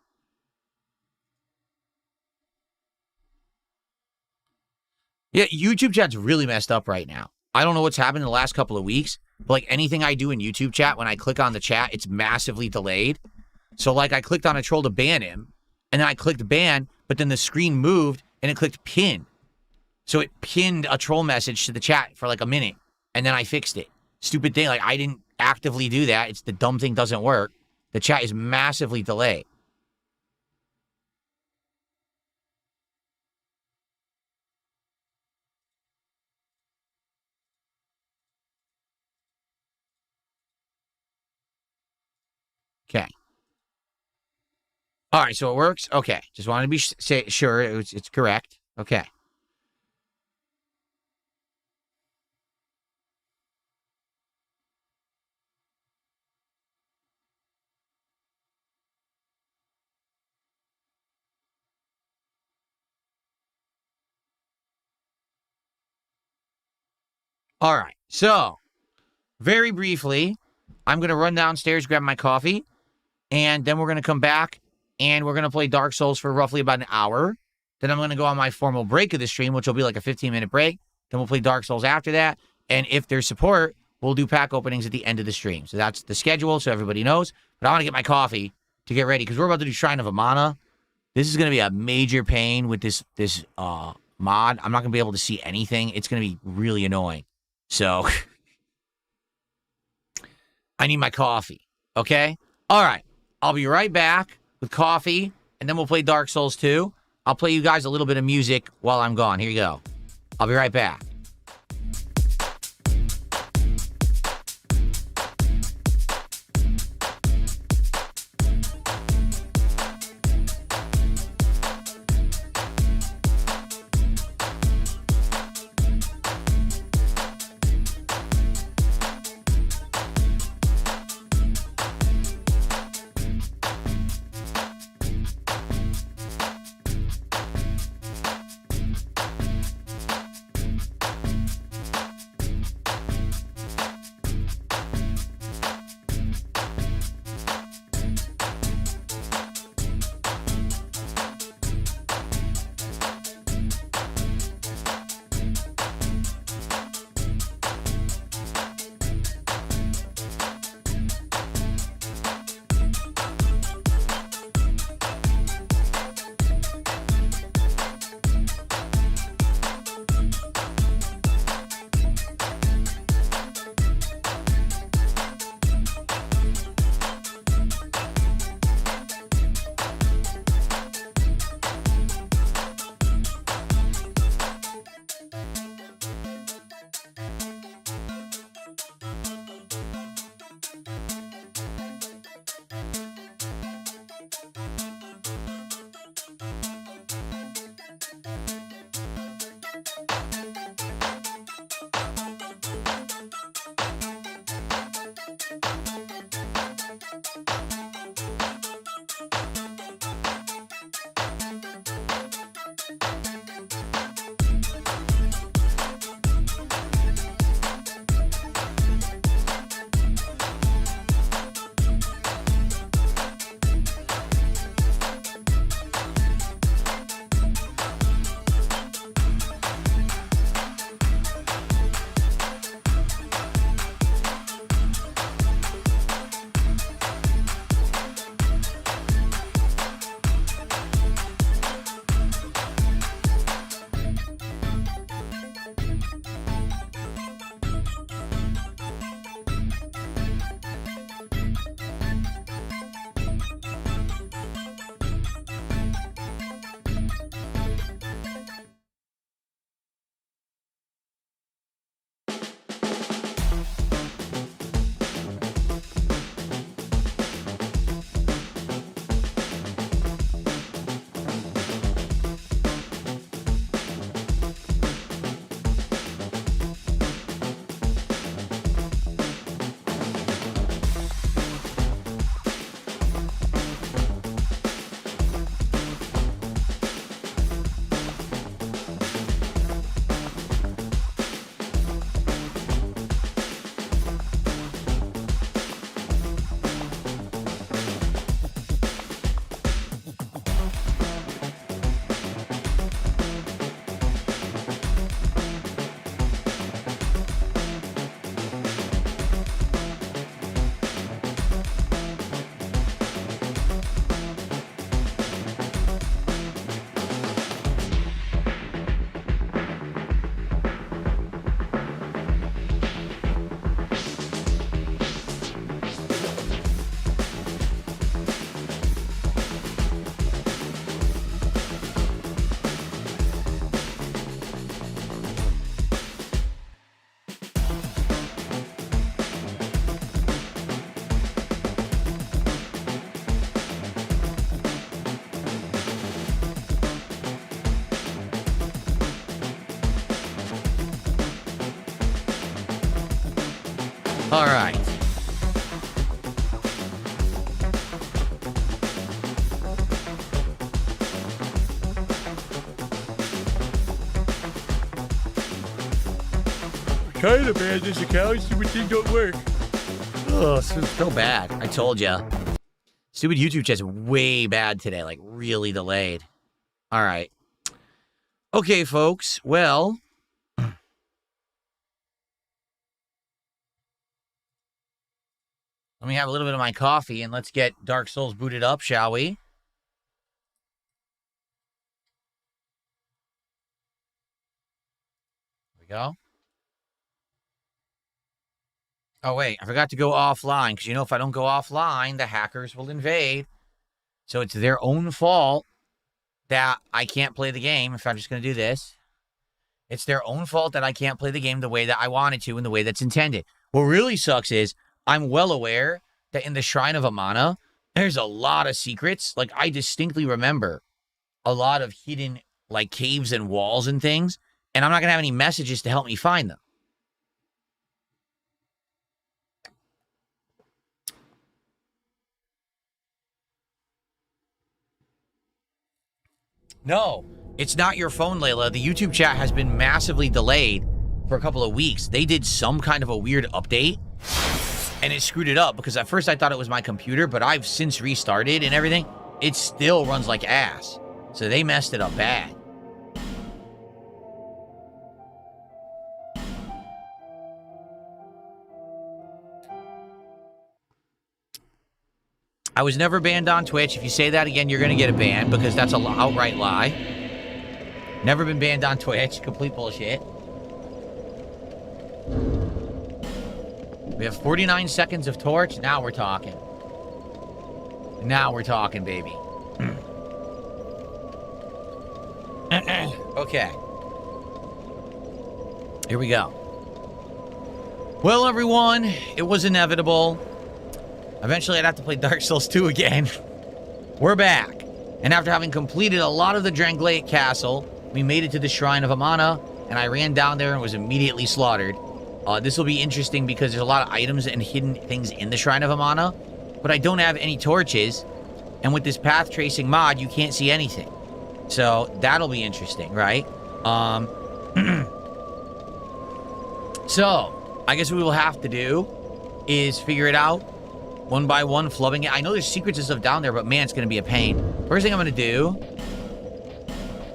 Yeah, YouTube chat's really messed up right now. I don't know what's happened in the last couple of weeks, but like anything I do in YouTube chat, when I click on the chat, it's massively delayed. So like I clicked on a troll to ban him, and then I clicked ban, but then the screen moved and it clicked pin. So it pinned a troll message to the chat for like a minute, and then I fixed it. Stupid thing, like I didn't actively do that. It's the dumb thing doesn't work. The chat is massively delayed. Okay. All right, so it works? Okay. Just wanted to be sure it's correct. Okay. All right. So, very briefly, I'm going to run downstairs, grab my coffee, and then we're going to come back and we're going to play Dark Souls for roughly about an hour. Then I'm going to go on my formal break of the stream, which will be like a 15-minute break. Then we'll play Dark Souls after that. And if there's support, we'll do pack openings at the end of the stream. So that's the schedule, so everybody knows. But I want to get my coffee to get ready because we're about to do Shrine of Amana. This is going to be a major pain with this mod. I'm not going to be able to see anything. It's going to be really annoying. So I need my coffee. Okay? All right. I'll be right back with coffee, and then we'll play Dark Souls 2. I'll play you guys a little bit of music while I'm gone. Here you go. I'll be right back. All right. Kind of bad this account. Stupid thing don't work. Oh, so bad. I told ya. Stupid YouTube chat's way bad today. Like, really delayed. All right. Okay, folks. Well. Let me have a little bit of my coffee and let's get Dark Souls booted up, shall we? Here we go. Oh, wait, I forgot to go offline, because, you know, if I don't go offline, the hackers will invade. So it's their own fault that I can't play the game if I'm just going to do this. It's their own fault that I can't play the game the way that I wanted to and the way that's intended. What really sucks is I'm well aware that in the Shrine of Amana, there's a lot of secrets. Like, I distinctly remember a lot of hidden, like, caves and walls and things, and I'm not going to have any messages to help me find them. No, it's not your phone, Layla. The YouTube chat has been massively delayed for a couple of weeks. They did some kind of a weird update, and it screwed it up, because at first I thought it was my computer, but I've since restarted and everything. It still runs like ass. So they messed it up bad. I was never banned on Twitch. If you say that again, you're going to get a ban, because that's an outright lie. Never been banned on Twitch. Complete bullshit. We have 49 seconds of torch. Now we're talking. Now we're talking, baby. Okay. Here we go. Well, everyone, it was inevitable. Eventually, I'd have to play Dark Souls 2 again. We're back. And after having completed a lot of the Dranglaic Castle, we made it to the Shrine of Amana, and I ran down there and was immediately slaughtered. This will be interesting because there's a lot of items and hidden things in the Shrine of Amana, but I don't have any torches, and with this path tracing mod, you can't see anything. So that'll be interesting, right? So I guess what we will have to do is figure it out one by one, flubbing it. I know there's secrets and stuff down there, but man, it's going to be a pain. First thing I'm going to do,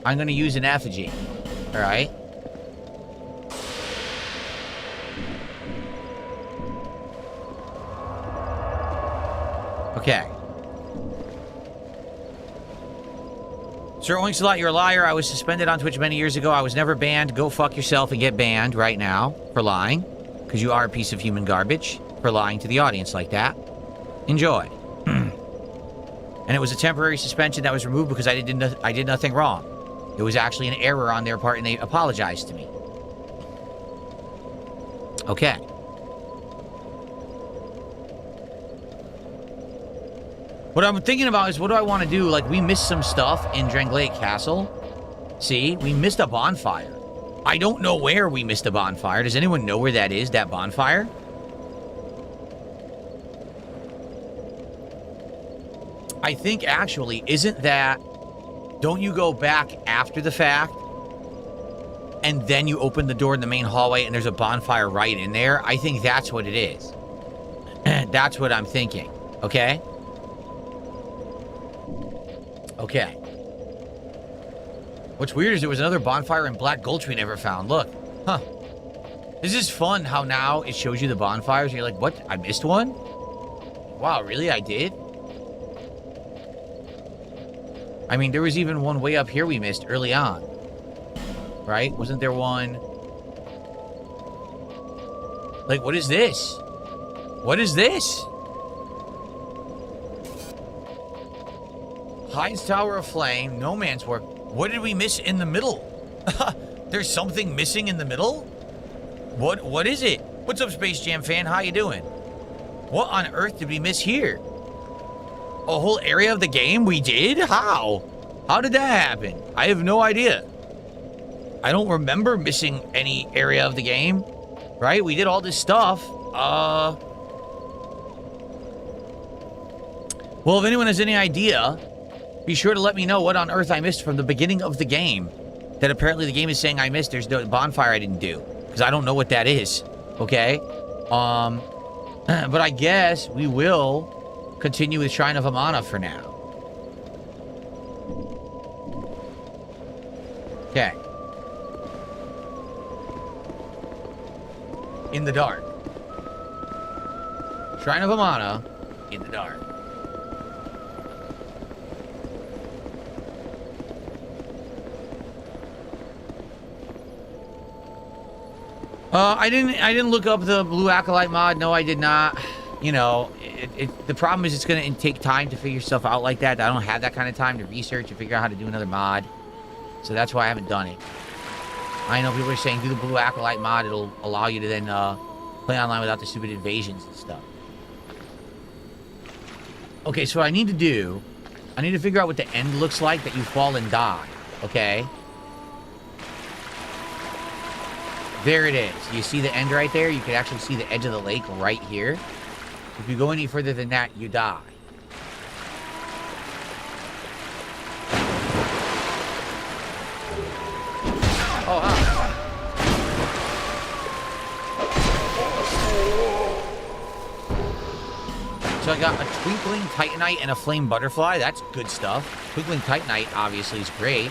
I'm going to use an effigy. All right. Okay. Sir Oinksalot, you're a liar. I was suspended on Twitch many years ago. I was never banned. Go fuck yourself and get banned right now for lying. Because you are a piece of human garbage for lying to the audience like that. Enjoy. And it was a temporary suspension that was removed because I did nothing wrong. It was actually an error on their part and they apologized to me. Okay. What I'm thinking about is, what do I want to do? Like, we missed some stuff in Dranglaic Castle. See, we missed a bonfire. I don't know where we missed a bonfire. Does anyone know where that is, that bonfire? I think, actually, isn't that... Don't you go back after the fact? And then you open the door in the main hallway and there's a bonfire right in there? I think that's what it is. That's what I'm thinking. Okay? Okay. What's weird is there was another bonfire in Black Gulch we never found. Look. Huh. This is fun how now it shows you the bonfires. And you're like, what? I missed one? Wow, really? I did? I mean, there was even one way up here we missed early on. Right? Wasn't there one? Like, what is this? What is this? Hyde's Tower of Flame, No Man's Work. What did we miss in the middle? There's something missing in the middle? What is it? What's up, Space Jam fan? How you doing? What on earth did we miss here? A whole area of the game we did? How? How did that happen? I have no idea. I don't remember missing any area of the game, right? We did all this stuff. Well, if anyone has any idea, be sure to let me know what on earth I missed from the beginning of the game. That apparently the game is saying I missed. There's no bonfire I didn't do. Because I don't know what that is. Okay? But I guess we will continue with Shrine of Amana for now. Okay. In the dark. Shrine of Amana in the dark. I didn't look up the Blue Acolyte mod. No, I did not. You know, the problem is it's going to take time to figure stuff out like that. I don't have that kind of time to research and figure out how to do another mod. So that's why I haven't done it. I know people are saying do the Blue Acolyte mod. It'll allow you to then play online without the stupid invasions and stuff. Okay, so what I need to figure out what the end looks like that you fall and die. Okay? There it is. You see the end right there? You can actually see the edge of the lake right here. If you go any further than that, you die. Oh, huh. So I got a Twinkling Titanite and a Flame Butterfly. That's good stuff. Twinkling Titanite, obviously, is great.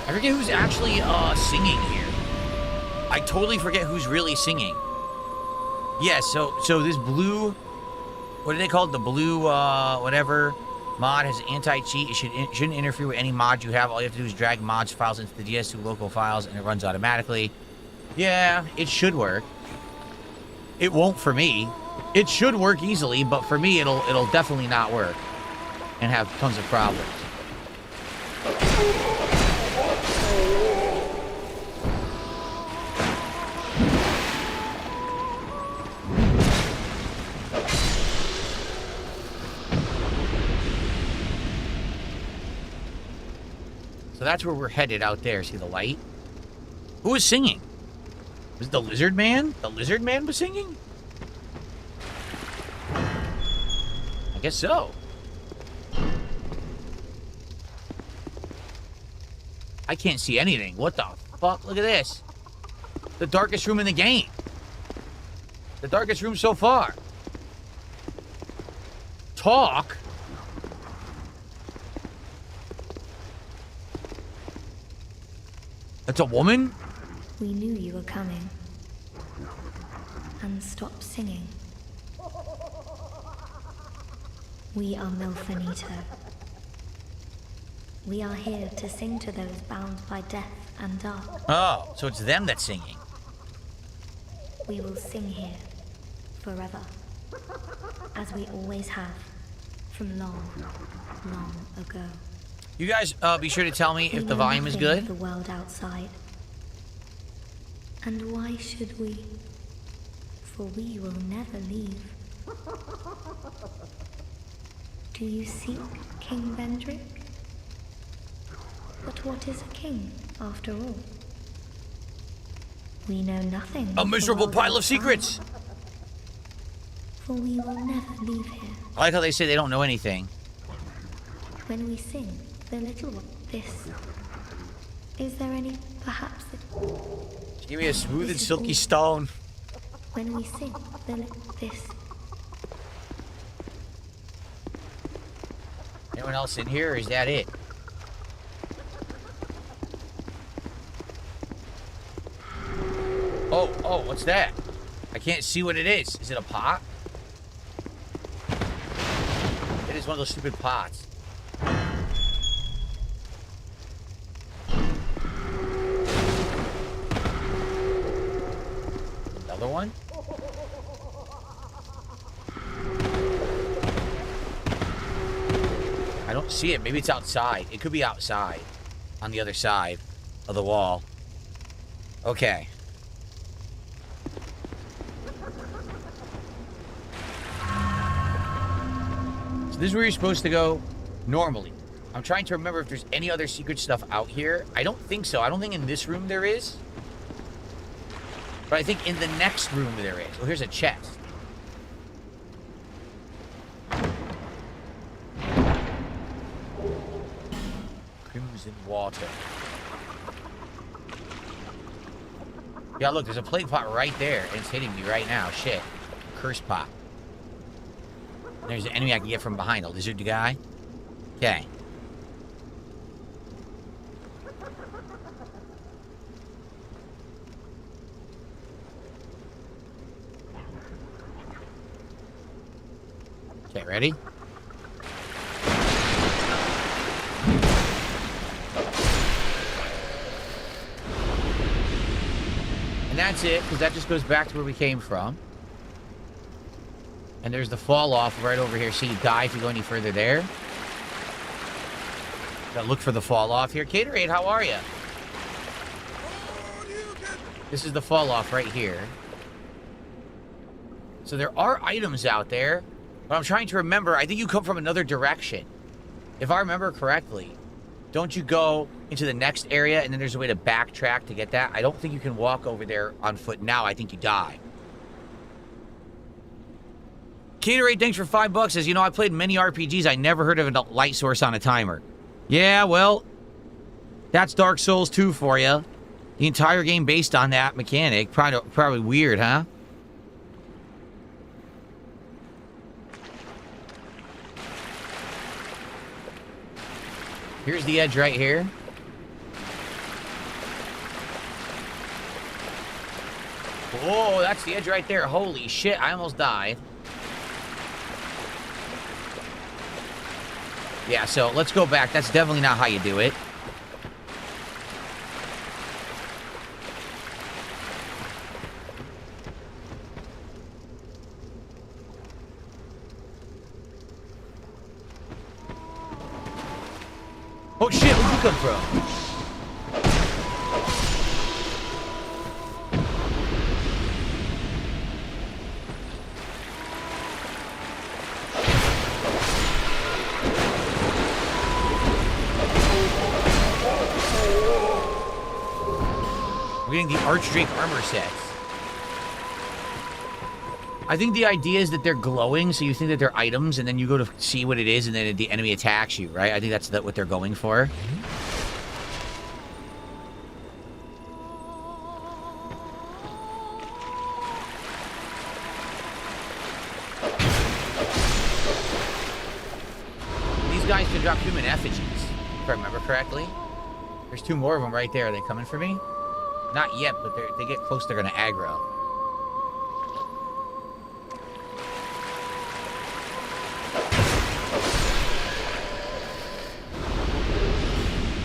I forget who's actually singing here. I totally forget who's really singing. Yeah, so this blue, what do they call it? The blue whatever mod has anti-cheat. It shouldn't interfere with any mod you have. All you have to do is drag mods files into the DS2 local files, and it runs automatically. Yeah, it should work. It won't for me. It should work easily, but for me, it'll definitely not work and have tons of problems. So that's where we're headed out there. See the light? Who was singing? Was it the Lizard Man? The Lizard Man was singing? I guess so. I can't see anything. What the fuck? Look at this. The darkest room in the game. The darkest room so far. Talk? That's a woman? We knew you were coming. And stop singing. We are Milfinito. We are here to sing to those bound by death and dark. Oh, so it's them that's singing. We will sing here forever. As we always have. From long, long ago. You guys be sure to tell me if the volume is good. The world outside. And why should we? For we will never leave. Do you seek King Vendrick? But what is a king, after all? We know nothing. A miserable pile of secrets! For we will never leave here. I like how they say they don't know anything. When we sing, the little one, this. Is there any, perhaps... Give me a smooth and silky stone. When we sing, this. Anyone else in here, or is that it? Oh, what's that? I can't see what it is. Is it a pot? It is one of those stupid pots. Another one? I don't see it. Maybe it's outside. It could be outside. On the other side of the wall. Okay. this is where you're supposed to go normally. I'm trying to remember if there's any other secret stuff out here. I don't think so. I don't think in this room there is. But I think in the next room there is. Oh, here's a chest. Crimson water. Yeah, look, there's a plague pot right there, and it's hitting me right now. Shit. Curse pot. There's an enemy I can get from behind. A lizard guy. Okay. Okay, ready? And that's it, because that just goes back to where we came from. And there's the fall off right over here. See, you die if you go any further there. Gotta look for the fall off here. Caterade, how are you? This is the fall off right here. So there are items out there. But I'm trying to remember. I think you come from another direction. If I remember correctly. Don't you go into the next area and then there's a way to backtrack to get that? I don't think you can walk over there on foot now. I think you die. Caterade, thanks for $5. Says, you know, I played many RPGs. I never heard of a light source on a timer. Yeah, well, that's Dark Souls 2 for you. The entire game based on that mechanic. Probably weird, huh? Here's the edge right here. Whoa, that's the edge right there. Holy shit, I almost died. Yeah, so let's go back. That's definitely not how you do it. Oh shit, where'd you come from? We're getting the Archdrake armor sets. I think the idea is that they're glowing, so you think that they're items, and then you go to see what it is, and then the enemy attacks you, right? I think that's what they're going for. These guys can drop human effigies, if I remember correctly. There's 2 more of them right there. Are they coming for me? Not yet, but they get close, they're gonna aggro.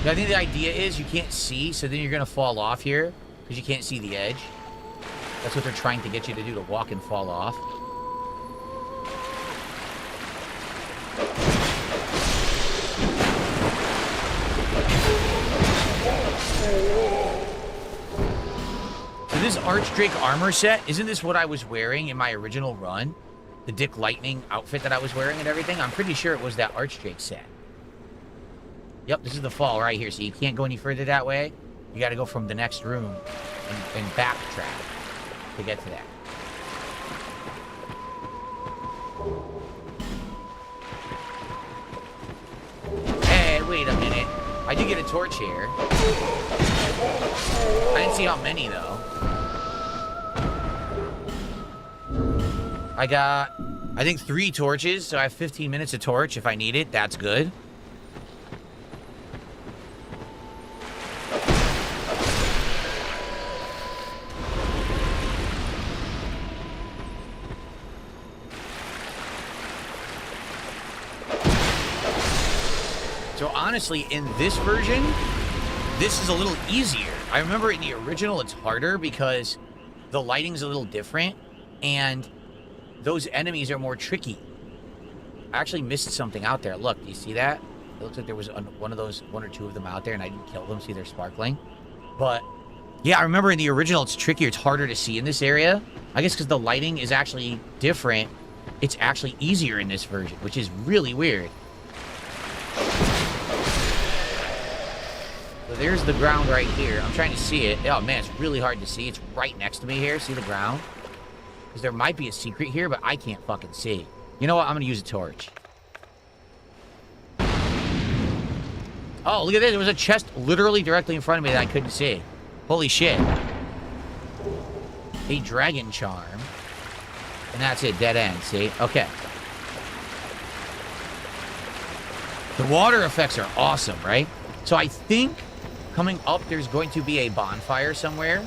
I think the idea is you can't see, so then you're gonna fall off here because you can't see the edge. That's what they're trying to get you to do, to walk and fall off. So this Archdrake armor set, isn't this what I was wearing in my original run? The Dick Lightning outfit that I was wearing and everything? I'm pretty sure it was that Archdrake set. Yep, this is the fall right here, so you can't go any further that way. You gotta go from the next room and backtrack to get to that. Hey, wait a minute. I did get a torch here. I didn't see how many, though. I got, I think, 3 torches, so I have 15 minutes of torch if I need it. That's good. So honestly, in this version, this is a little easier. I remember in the original, it's harder because the lighting's a little different, and those enemies are more tricky. I actually missed something out there. Look, do you see that? It looks like there was one or two of them out there, and I didn't kill them. See, they're sparkling. But yeah, I remember in the original, it's trickier. It's harder to see in this area. I guess because the lighting is actually different it's actually easier in this version, which is really weird. So there's the ground right here. I'm trying to see it. Oh, man, it's really hard to see. It's right next to me here. See the ground? Because there might be a secret here, but I can't fucking see. You know what? I'm going to use a torch. Oh, look at this. There was a chest literally directly in front of me that I couldn't see. Holy shit. A dragon charm. And that's it. Dead end. See? Okay. The water effects are awesome, right? So I think coming up, there's going to be a bonfire somewhere.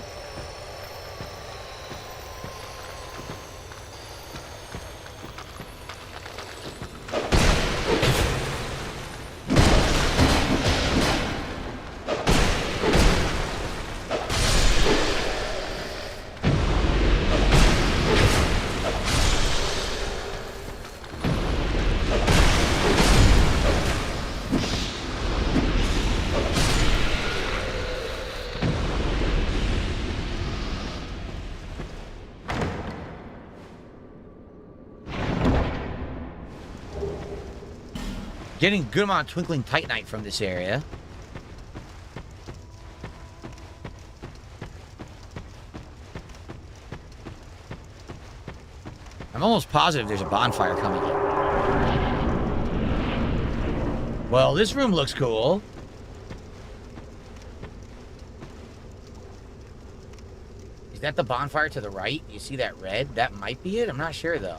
Getting a good amount of twinkling titanite from this area. I'm almost positive there's a bonfire coming in. Well, this room looks cool. Is that the bonfire to the right? You see that red? That might be it. I'm not sure, though.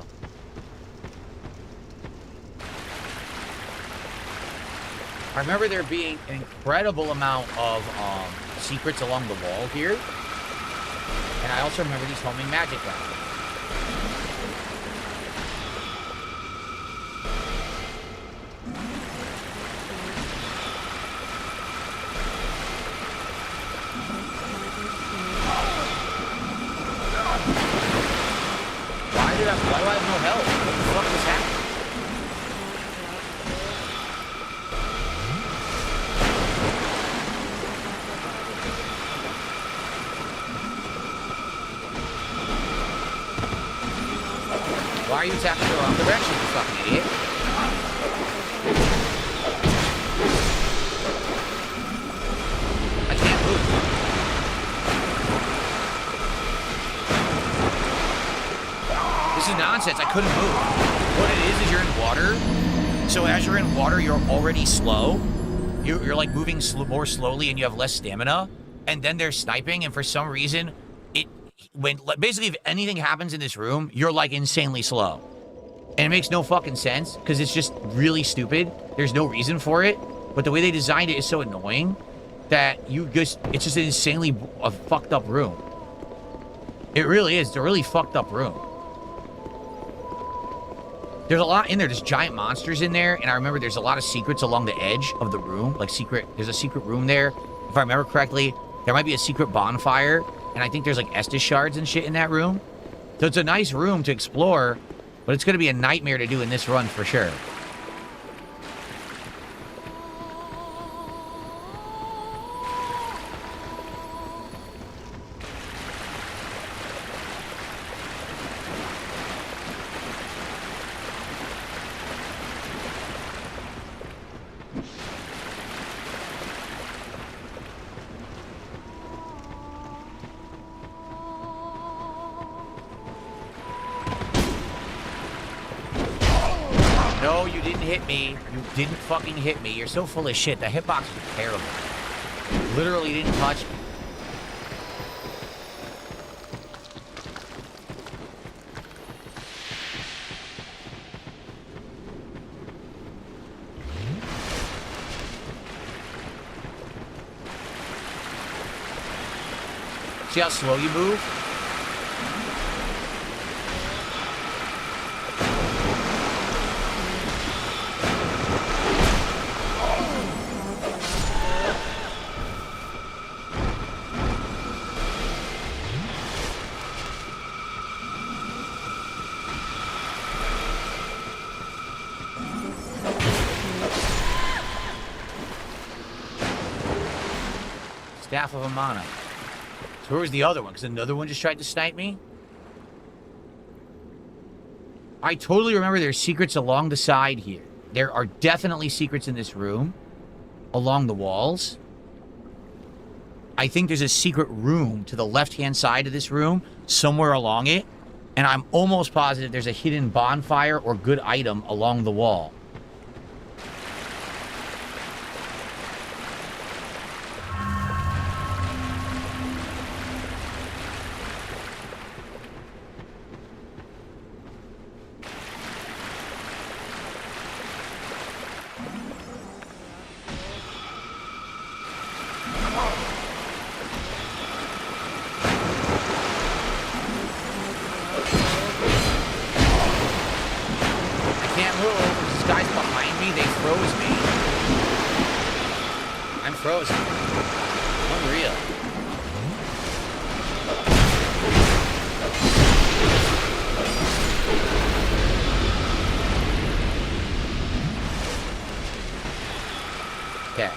I remember there being an incredible amount of secrets along the wall here. And I also remember these homing magic guns. Why do I have no health? What the fuck is happening? Why are you attacking the wrong direction, you fucking idiot? I can't move. This is nonsense. I couldn't move. What it is you're in water. So as you're in water, you're already slow. You're like moving more slowly and you have less stamina. And then they're sniping, and for some reason, basically if anything happens in this room, you're like insanely slow. And it makes no fucking sense because it's just really stupid. There's no reason for it. But the way they designed it is so annoying that it's just an insanely fucked up room. It really is. It's a really fucked up room. There's a lot in there. There's giant monsters in there. And I remember there's a lot of secrets along the edge of the room. There's a secret room there. If I remember correctly, there might be a secret bonfire. And I think there's like Estus shards and shit in that room. So it's a nice room to explore. But it's going to be a nightmare to do in this run for sure. No, you didn't hit me. You didn't fucking hit me. You're so full of shit. The hitbox was terrible. Literally didn't touch me. See how slow you move? Staff of Amana. So where was the other one? Because another one just tried to snipe me? I totally remember there's secrets along the side here. There are definitely secrets in this room. Along the walls. I think there's a secret room to the left-hand side of this room. Somewhere along it. And I'm almost positive there's a hidden bonfire or good item along the wall. Frozen. Unreal. Okay.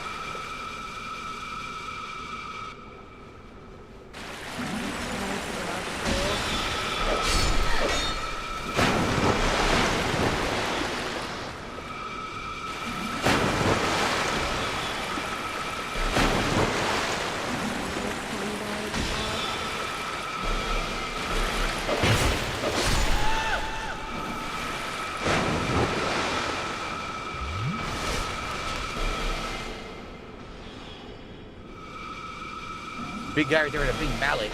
Big guy right there with a big mallet.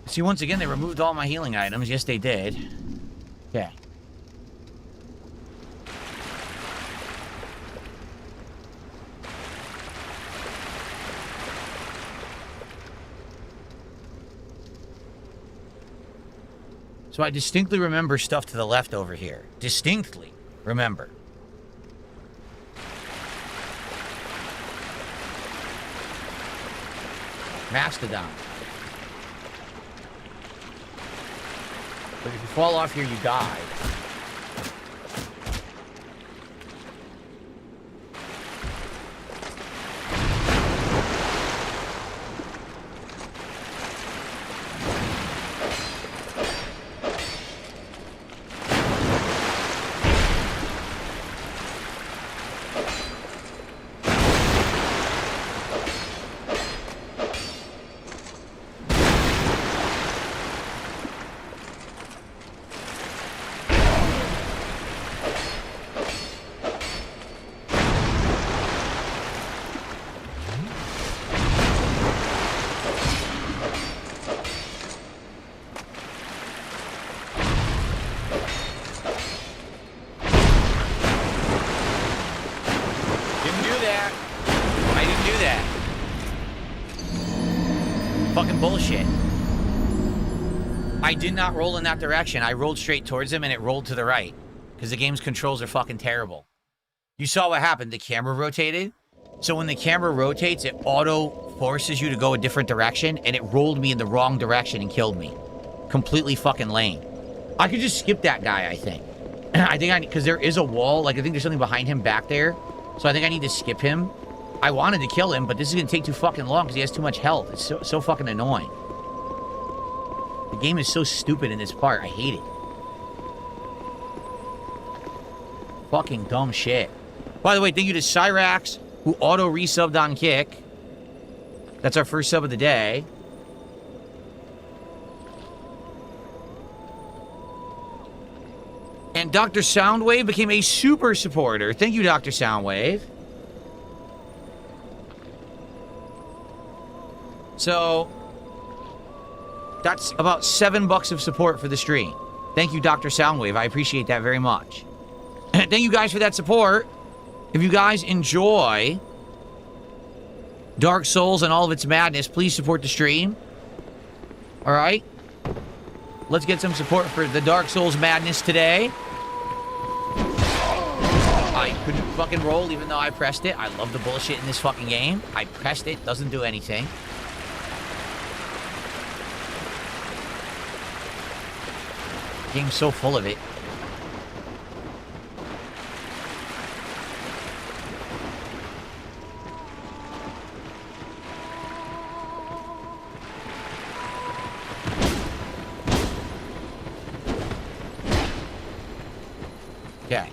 See, once again, they removed all my healing items. Yes, they did. Okay. So I distinctly remember stuff to the left over here. Distinctly remember. Mastodon. But if you fall off here, you die. Bullshit. I did not roll in that direction. I rolled straight towards him and it rolled to the right. Because the game's controls are fucking terrible. You saw what happened. The camera rotated. So when the camera rotates, it auto forces you to go a different direction. And it rolled me in the wrong direction and killed me. Completely fucking lame. I could just skip that guy, I think. I think because there is a wall. Like, I think there's something behind him back there. So I think I need to skip him. I wanted to kill him, but this is going to take too fucking long because he has too much health. It's so fucking annoying. The game is so stupid in this part. I hate it. Fucking dumb shit. By the way, thank you to Cyrax, who auto-resubbed on Kick. That's our first sub of the day. And Dr. Soundwave became a super supporter. Thank you, Dr. Soundwave. So, that's about $7 of support for the stream. Thank you, Dr. Soundwave. I appreciate that very much. And thank you guys for that support. If you guys enjoy Dark Souls and all of its madness, please support the stream. All right? Let's get some support for the Dark Souls madness today. I couldn't fucking roll even though I pressed it. I love the bullshit in this fucking game. I pressed it, doesn't do anything. Game's so full of it. Okay.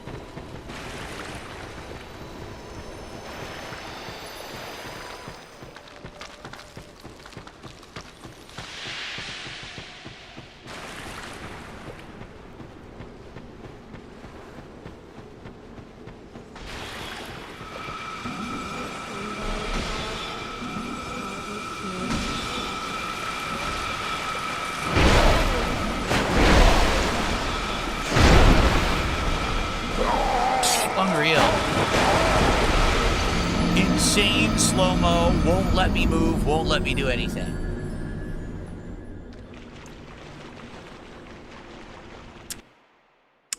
Unreal. Insane slow-mo, won't let me move, won't let me do anything.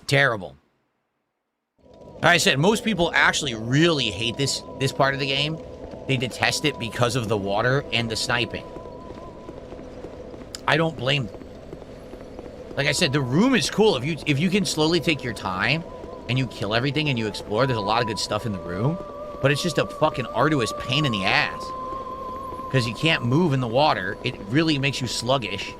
Terrible. Like I said, most people actually really hate this part of the game. They detest it because of the water and the sniping. I don't blame them. Like I said, the room is cool. If you can slowly take your time and you kill everything and you explore, there's a lot of good stuff in the room. But it's just a fucking arduous pain in the ass. Because you can't move in the water. It really makes you sluggish.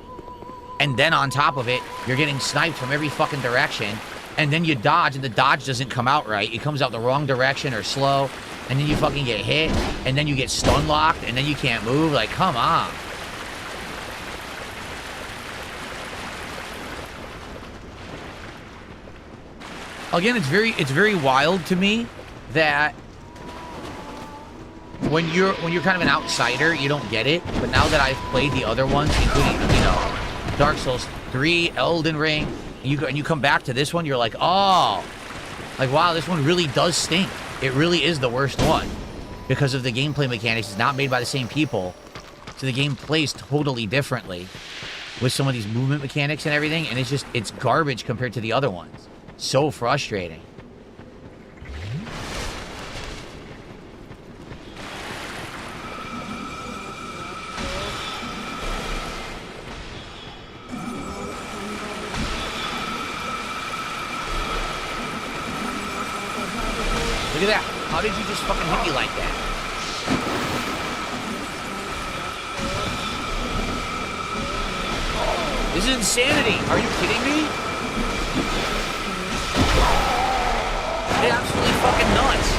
And then on top of it, you're getting sniped from every fucking direction. And then you dodge, and the dodge doesn't come out right. It comes out the wrong direction or slow. And then you fucking get hit. And then you get stun locked. And then you can't move. Like, come on. Again, it's very wild to me that when you're kind of an outsider, you don't get it. But now that I've played the other ones, including, you know, Dark Souls 3, Elden Ring, and you come back to this one, you're like, oh, like, wow, this one really does stink. It really is the worst one because of the gameplay mechanics. It's not made by the same people, so the game plays totally differently with some of these movement mechanics and everything, and it's garbage compared to the other ones. So frustrating. Look at that. How did you just fucking hit me like that? This is insanity. Are you kidding me? They're absolutely fucking nuts.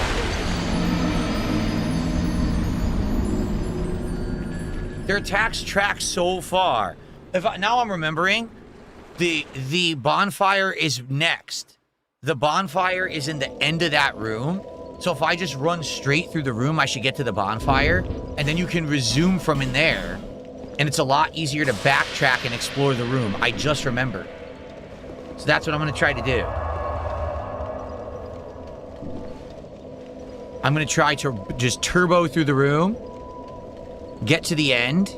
Their attacks track so far. Now I'm remembering, the bonfire is next. The bonfire is in the end of that room. So if I just run straight through the room, I should get to the bonfire. And then you can resume from in there. And it's a lot easier to backtrack and explore the room. I just remembered. So that's what I'm going to try to do. I'm going to try to just turbo through the room. Get to the end.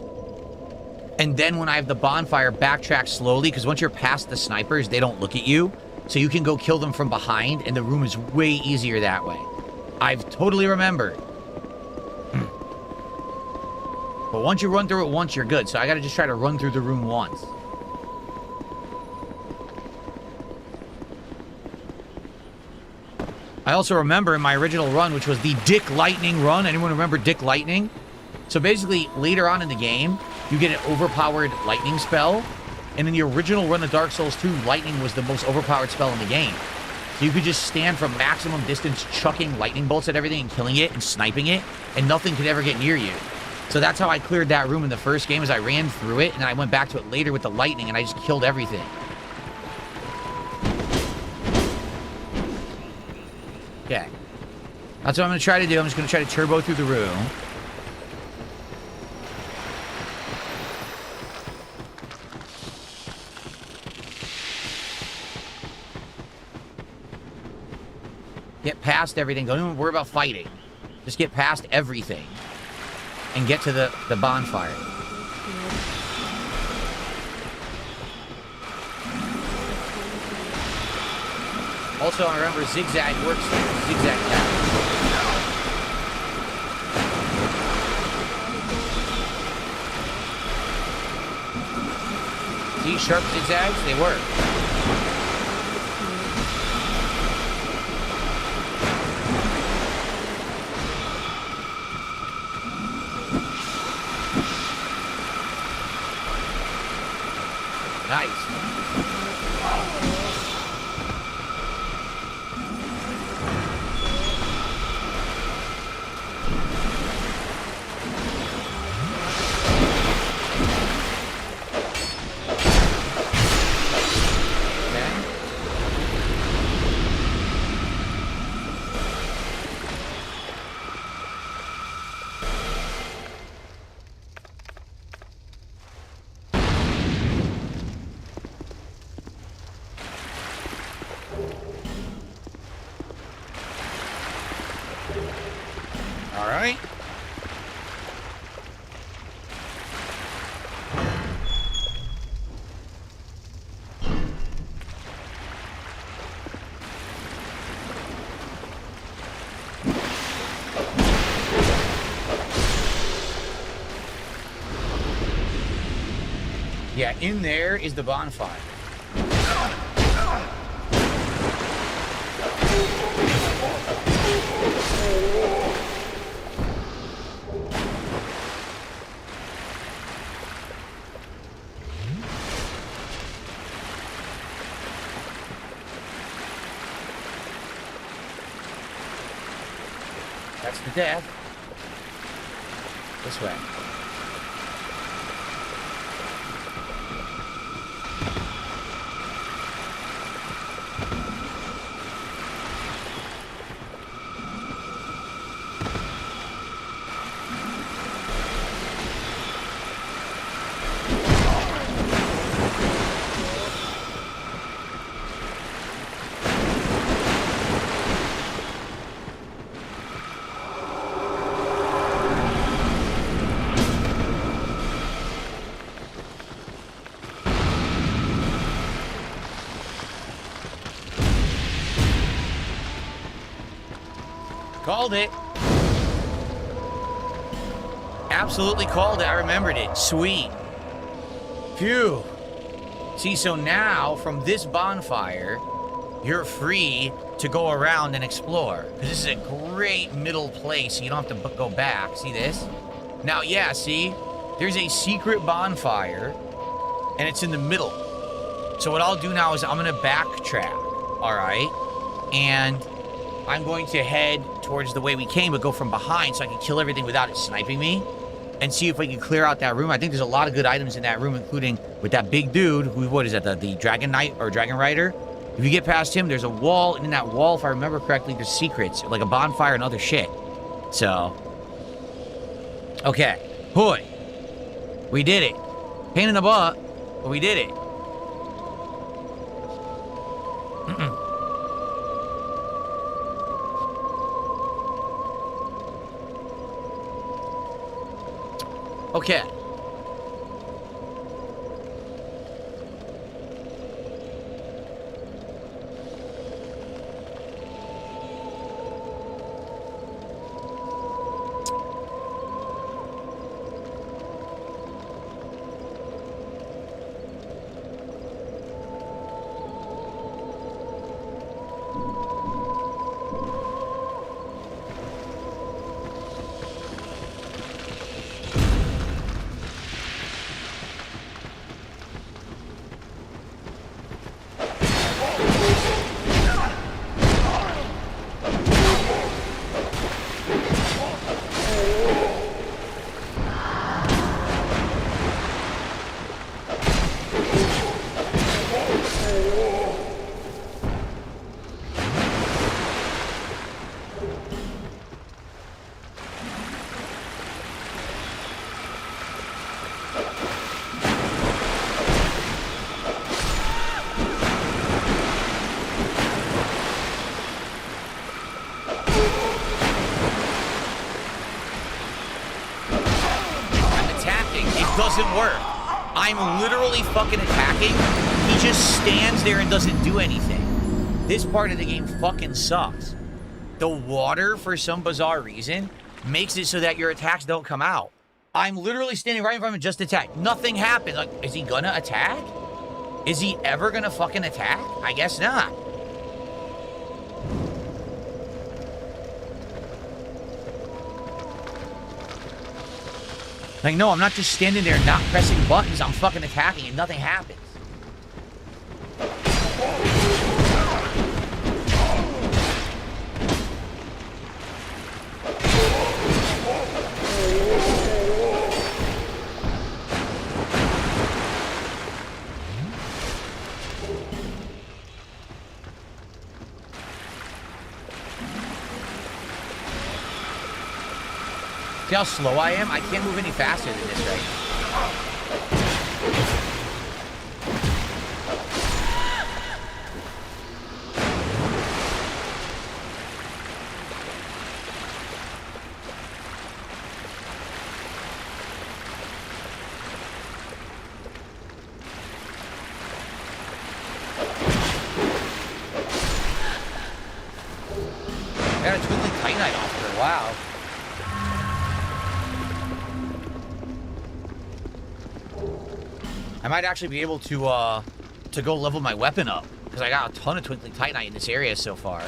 And then when I have the bonfire, backtrack slowly. Because once you're past the snipers, they don't look at you. So you can go kill them from behind, and the room is way easier that way. I've totally remembered. But once you run through it once, you're good. So I gotta just try to run through the room once. I also remember in my original run, which was the Dick Lightning run. Anyone remember Dick Lightning? So basically, later on in the game, you get an overpowered lightning spell. And in the original run of Dark Souls 2, lightning was the most overpowered spell in the game. So you could just stand from maximum distance, chucking lightning bolts at everything and killing it and sniping it, and nothing could ever get near you. So that's how I cleared that room in the first game, as I ran through it, and then I went back to it later with the lightning, and I just killed everything. Okay. That's what I'm going to try to do. I'm just going to try to turbo through the room. Get past everything. Don't even worry about fighting. Just get past everything. and get to the bonfire. Also, remember, zigzag works here. Zigzag pattern. See, sharp zigzags, they work. Nice. All right. Yeah, in there is the bonfire. That's the death. This way. Called it. Absolutely called it. I remembered it. Sweet. Phew. See, so now from this bonfire, you're free to go around and explore. Because this is a great middle place, so you don't have to go back. See this? Now, yeah, see? There's a secret bonfire, and it's in the middle. So what I'll do now is I'm going to backtrack, all right? And I'm going to head towards the way we came, but go from behind so I can kill everything without it sniping me. And see if we can clear out that room. I think there's a lot of good items in that room, including with that big dude, who, what is that, the Dragon Knight or Dragon Rider? If you get past him, there's a wall, and in that wall, if I remember correctly, there's secrets, like a bonfire and other shit. So, okay. Hoy. We did it. Pain in the butt, but we did it. Okay. doesn't work. I'm literally fucking attacking. He just stands there and doesn't do anything. This part of the game fucking sucks. The water, for some bizarre reason, makes it so that your attacks don't come out. I'm literally standing right in front of him, just attack. Nothing happens. Like, is he gonna attack? Is he ever gonna fucking attack? I guess not. Like, no, I'm not just standing there not pressing buttons. I'm fucking attacking and nothing happens. See how slow I am? I can't move any faster than this right now. I got a twinkling titanite off her. Wow. I might actually be able to go level my weapon up, because I got a ton of twinkling titanite in this area so far.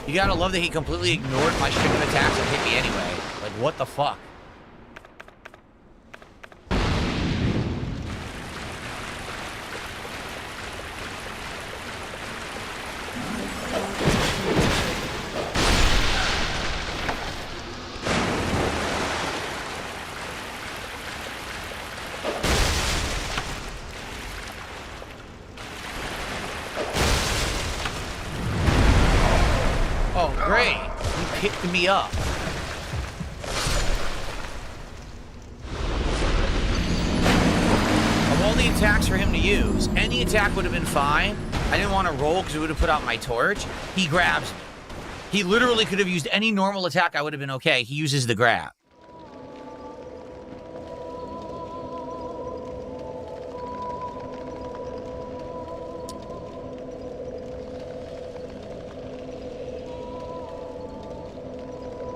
You gotta love that he completely ignored my string of attacks and hit me anyway. Like, what the fuck? Oh, great. He picked me up. Of all the attacks for him to use, any attack would have been fine. I didn't want to roll because it would have put out my torch. He grabs me. He literally could have used any normal attack. I would have been okay. He uses the grab.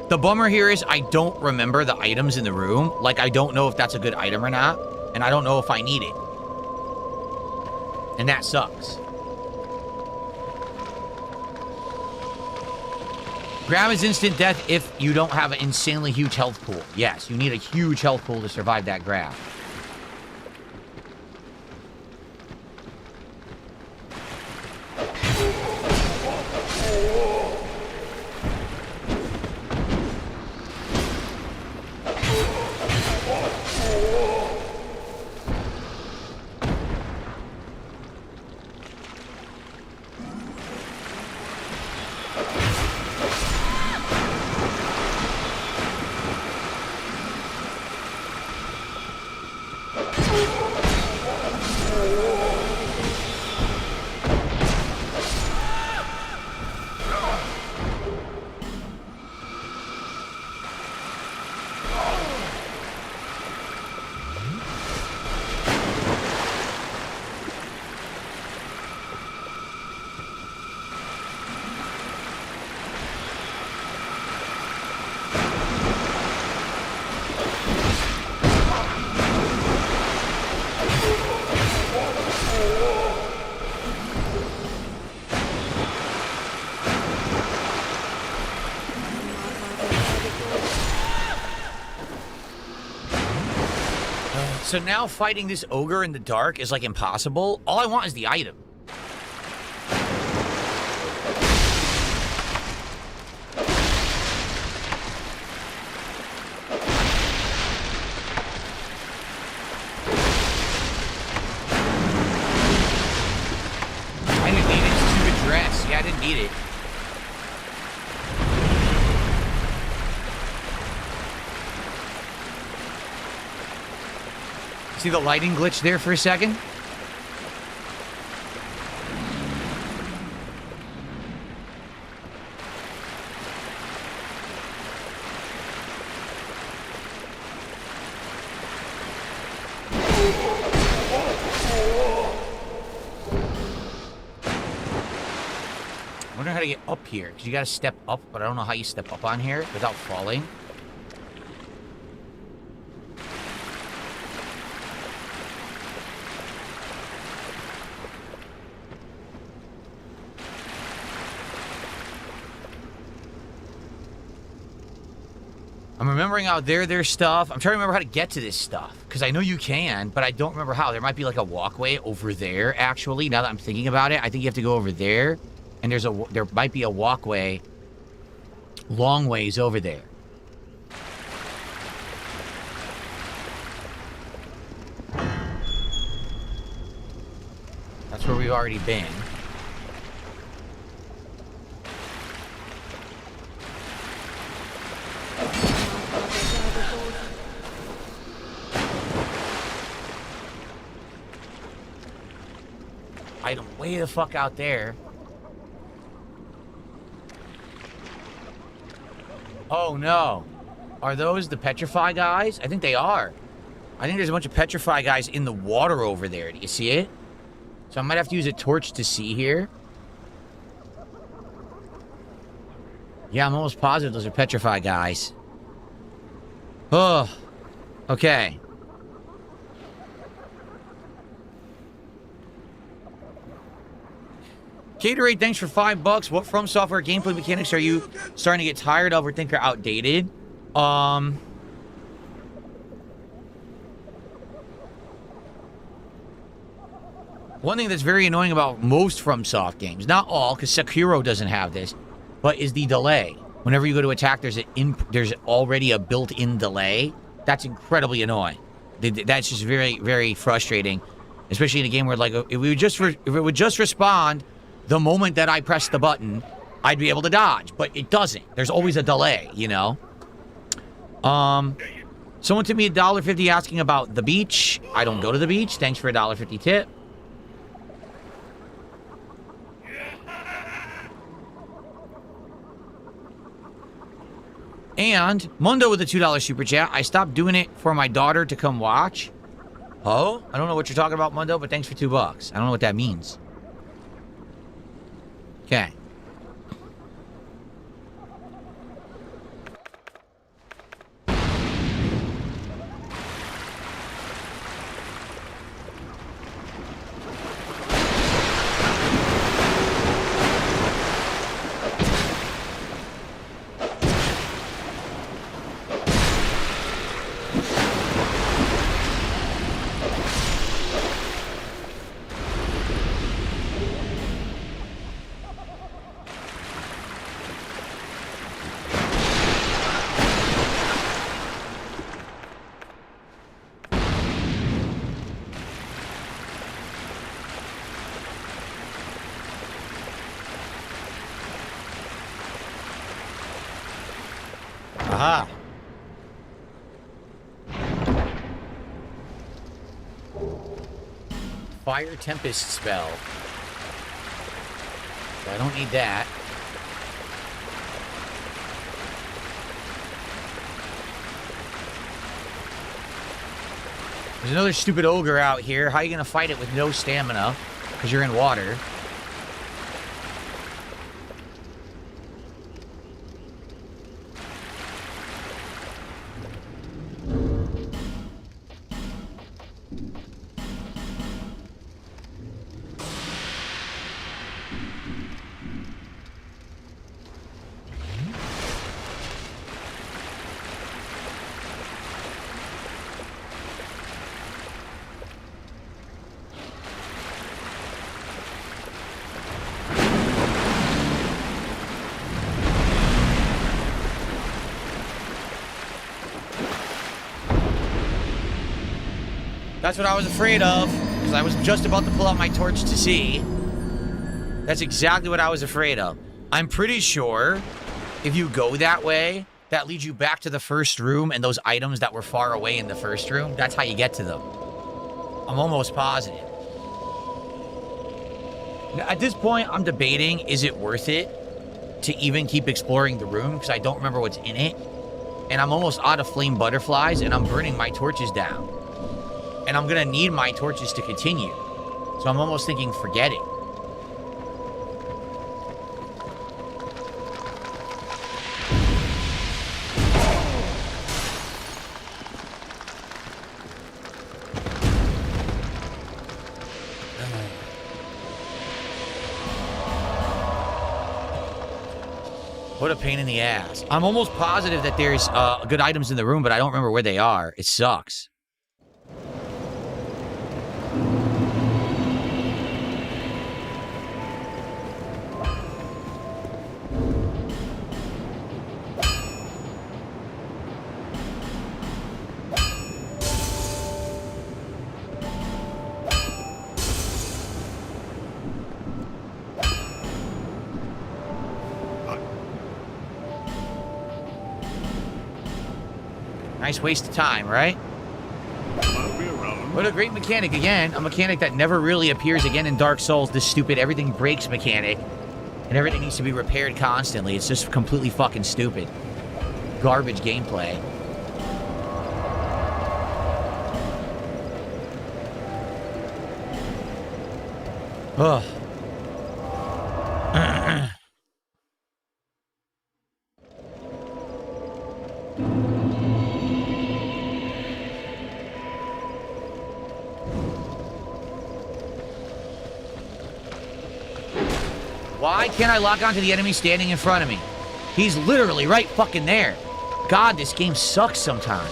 The bummer here is I don't remember the items in the room. Like, I don't know if that's a good item or not. And I don't know if I need it. And that sucks. Grab is instant death if you don't have an insanely huge health pool. Yes, you need a huge health pool to survive that grab. So now fighting this ogre in the dark is like impossible. All I want is the item. I didn't need it. It's too good dress. Yeah, I didn't need it. See the lighting glitch there for a second? I wonder how to get up here, because you gotta step up, but I don't know how you step up on here without falling. I'm remembering out there's stuff. I'm trying to remember how to get to this stuff, because I know you can, but I don't remember how. There might be like a walkway over there, actually, now that I'm thinking about it. I think you have to go over there, and there might be a walkway long ways over there. That's where we've already been. Item way the fuck out there. Oh no. Are those the petrify guys? I think they are. I think there's a bunch of petrify guys in the water over there. Do you see it? So I might have to use a torch to see here. Yeah, I'm almost positive those are petrify guys. Oh. Okay. Gatorade, thanks for $5. What From Software gameplay mechanics are you starting to get tired of or think are outdated? One thing that's very annoying about most FromSoft games, not all, because Sekiro doesn't have this, but is the delay. Whenever you go to attack, there's already a built-in delay. That's incredibly annoying. That's just very, very frustrating, especially in a game where, like, if it would just respond the moment that I press the button, I'd be able to dodge, but it doesn't. There's always a delay, you know? Someone tipped me $1.50 asking about the beach. I don't go to the beach. Thanks for a $1.50 tip. And Mundo with a $2 super chat. I stopped doing it for my daughter to come watch. Oh? I don't know what you're talking about, Mundo, but thanks for $2. I don't know what that means. Okay. Aha. Fire Tempest spell. So I don't need that. There's another stupid ogre out here. How are you going to fight it with no stamina? Because you're in water. That's what I was afraid of, because I was just about to pull out my torch to see. That's exactly what I was afraid of. I'm pretty sure if you go that way, that leads you back to the first room, and those items that were far away in the first room, that's how you get to them. I'm almost positive. At this point, I'm debating, is it worth it to even keep exploring the room? Because I don't remember what's in it. And I'm almost out of flame butterflies, and I'm burning my torches down. And I'm going to need my torches to continue. So I'm almost thinking, forget it. What a pain in the ass. I'm almost positive that there's good items in the room, but I don't remember where they are. It sucks. Nice waste of time, right? I'll be around. What a great mechanic again. A mechanic that never really appears again in Dark Souls. This stupid everything breaks mechanic. And everything needs to be repaired constantly. It's just completely fucking stupid. Garbage gameplay. Ugh. Why can't I lock onto the enemy standing in front of me? He's literally right fucking there. God, this game sucks sometimes.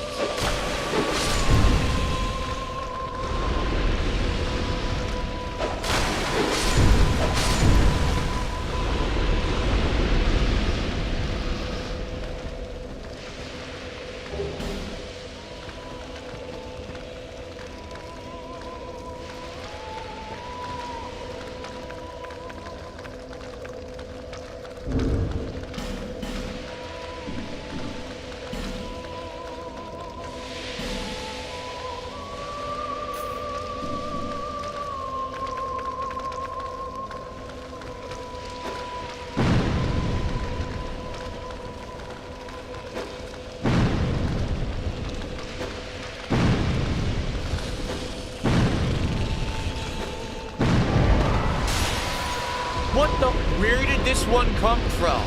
What the? Where did this one come from?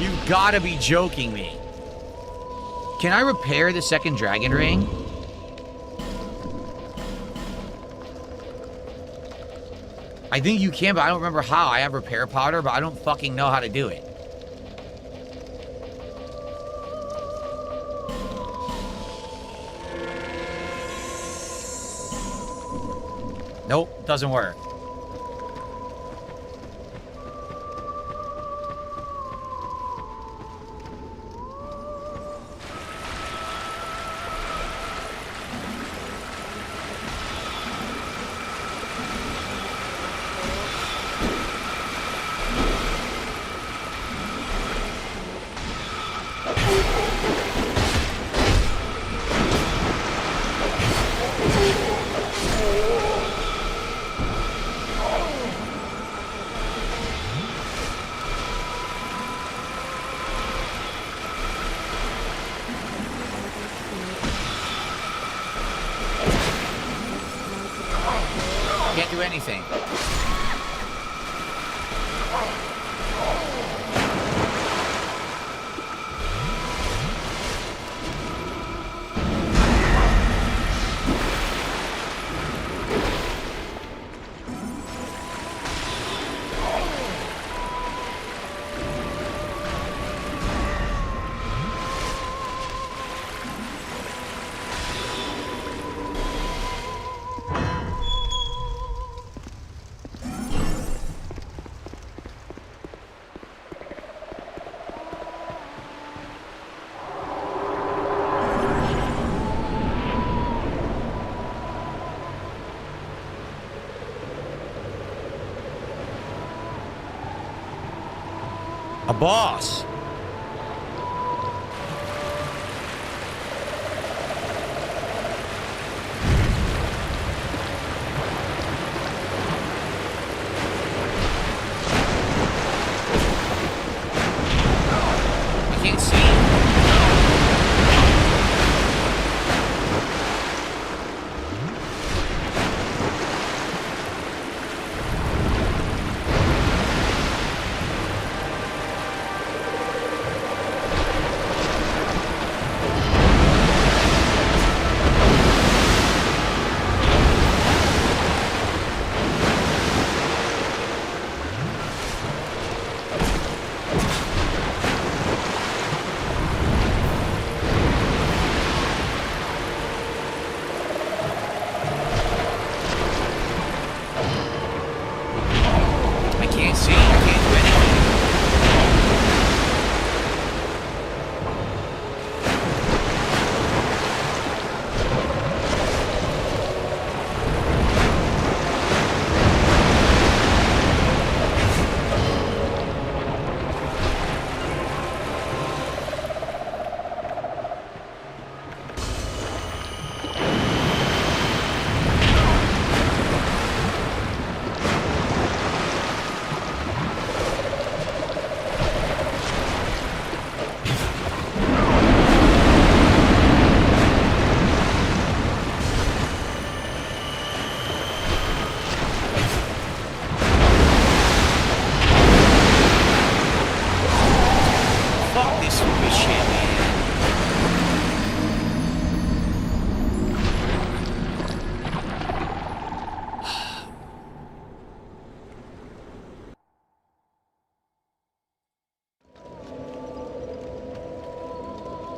You've gotta be joking me. Can I repair the second dragon ring? I think you can, but I don't remember how. I have repair powder, but I don't fucking know how to do it. Nope, doesn't work. Can't do anything. boss. I can't see.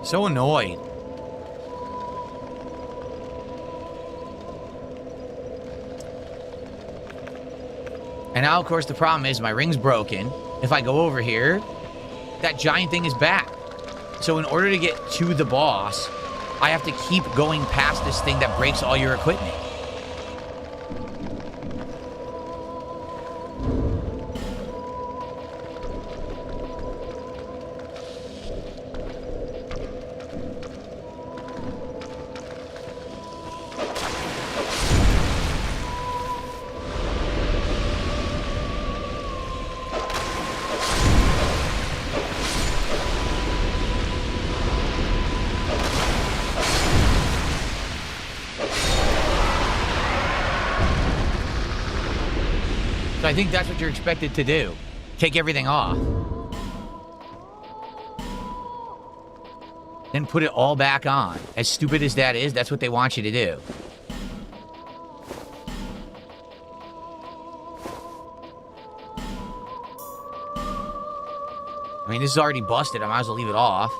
So annoyed. And now, of course, the problem is my ring's broken. If I go over here, that giant thing is back. So in order to get to the boss, I have to keep going past this thing that breaks all your equipment. So I think that's what you're expected to do. Take everything off. Then put it all back on. As stupid as that is, that's what they want you to do. I mean, this is already busted. I might as well leave it off.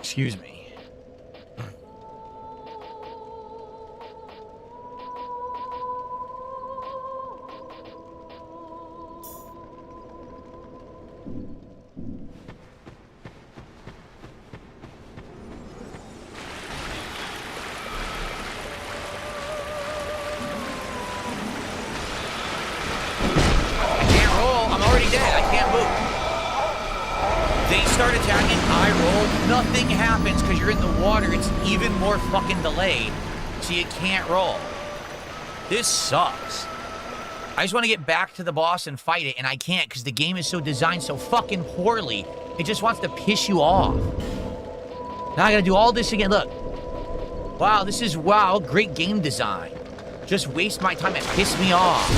Excuse me. I can't roll. I'm already dead. I can't move. They start attacking, I roll, nothing happens because you're in the water. It's even more fucking delayed, so you can't roll. This sucks. I just want to get back to the boss and fight it, and I can't because the game is so designed so fucking poorly. It just wants to piss you off. Now I gotta do all this again. Look. Wow, this is, wow, great game design. Just waste my time and piss me off.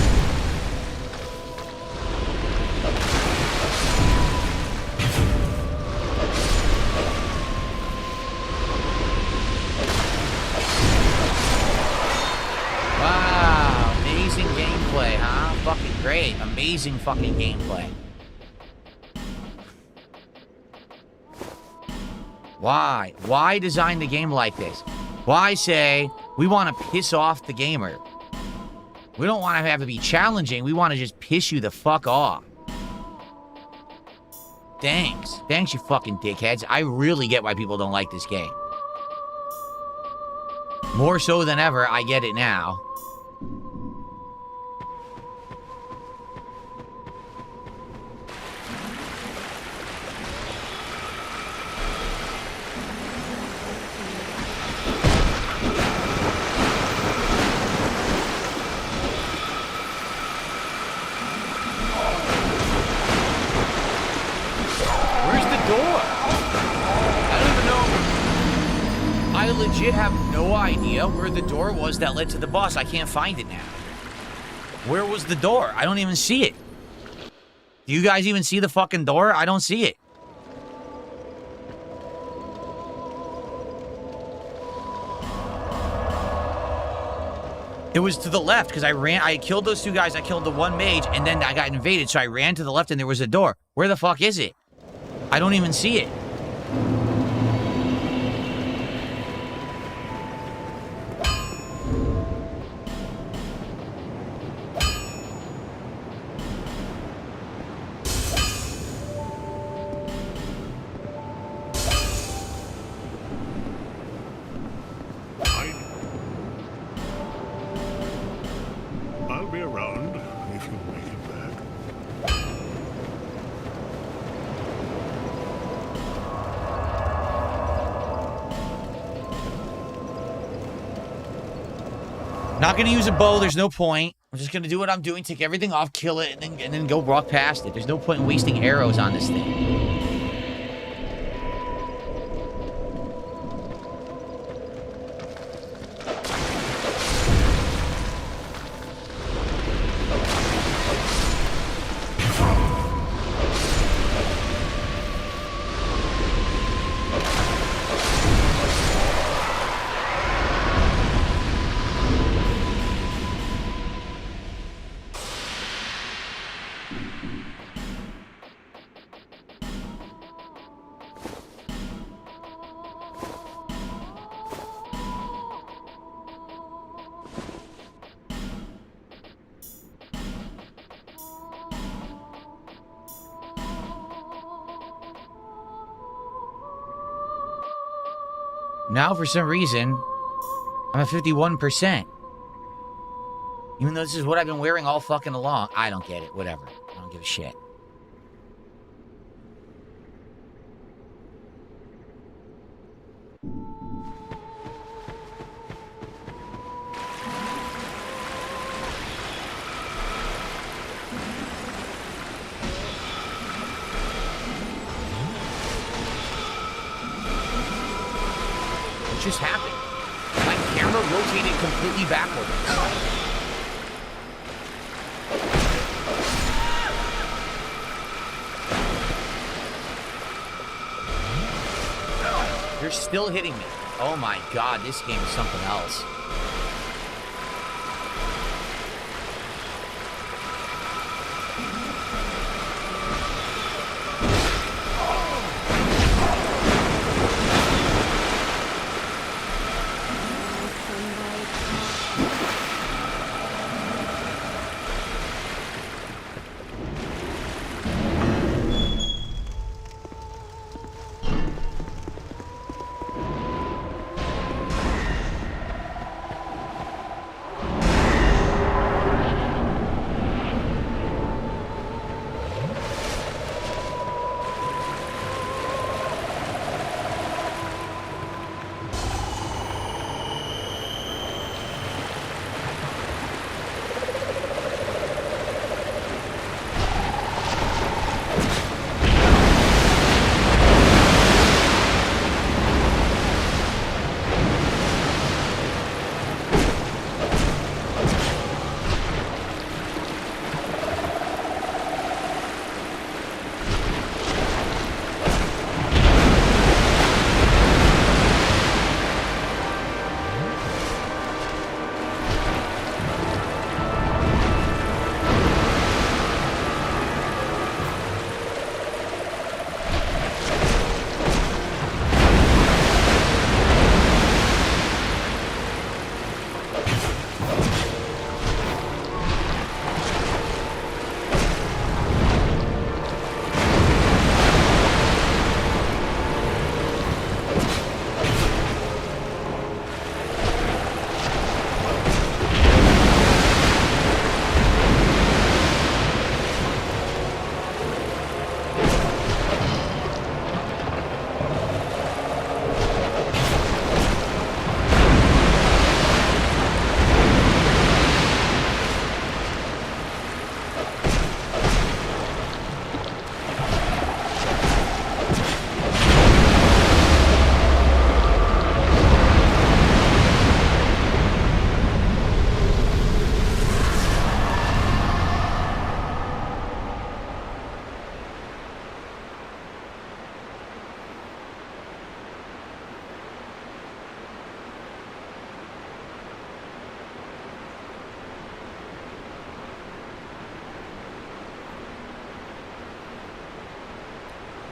Wow, amazing gameplay, huh? Fucking great. Amazing fucking gameplay. Why? Why design the game like this? Why say, we want to piss off the gamer? We don't want to have to be challenging. We want to just piss you the fuck off. Thanks. Thanks, you fucking dickheads. I really get why people don't like this game. More so than ever, I get it now. I legit have no idea where the door was that led to the boss. I can't find it now. Where was the door? I don't even see it. Do you guys even see the fucking door? I don't see it. It was to the left because I killed those two guys. I killed the one mage and then I got invaded. So I ran to the left and there was a door. Where the fuck is it? I don't even see it. I'll be around if you make it back. Not gonna use a bow, there's no point. I'm just gonna do what I'm doing, take everything off, kill it, and then go walk past it. There's no point in wasting arrows on this thing. Now, for some reason, I'm at 51%. Even though this is what I've been wearing all fucking along. I don't get it. Whatever. I don't give a shit. What just happened? My camera rotated completely backwards. You're still hitting me. Oh my god, this game is something else.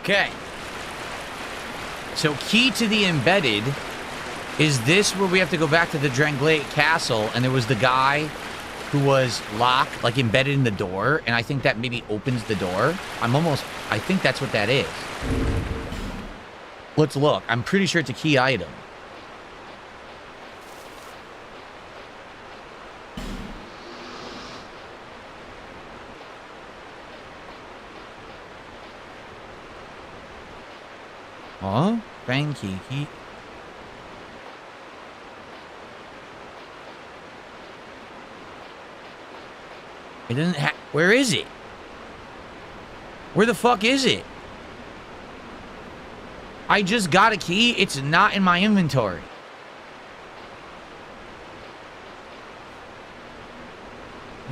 Okay. So key to the embedded, is this where we have to go back to the Dranglate Castle, and there was the guy who was locked, like embedded in the door, and I think that maybe opens the door? I think that's what that is. Let's look. I'm pretty sure it's a key item. Huh? Thank you. It doesn't have... Where is it? Where the fuck is it? I just got a key. It's not in my inventory.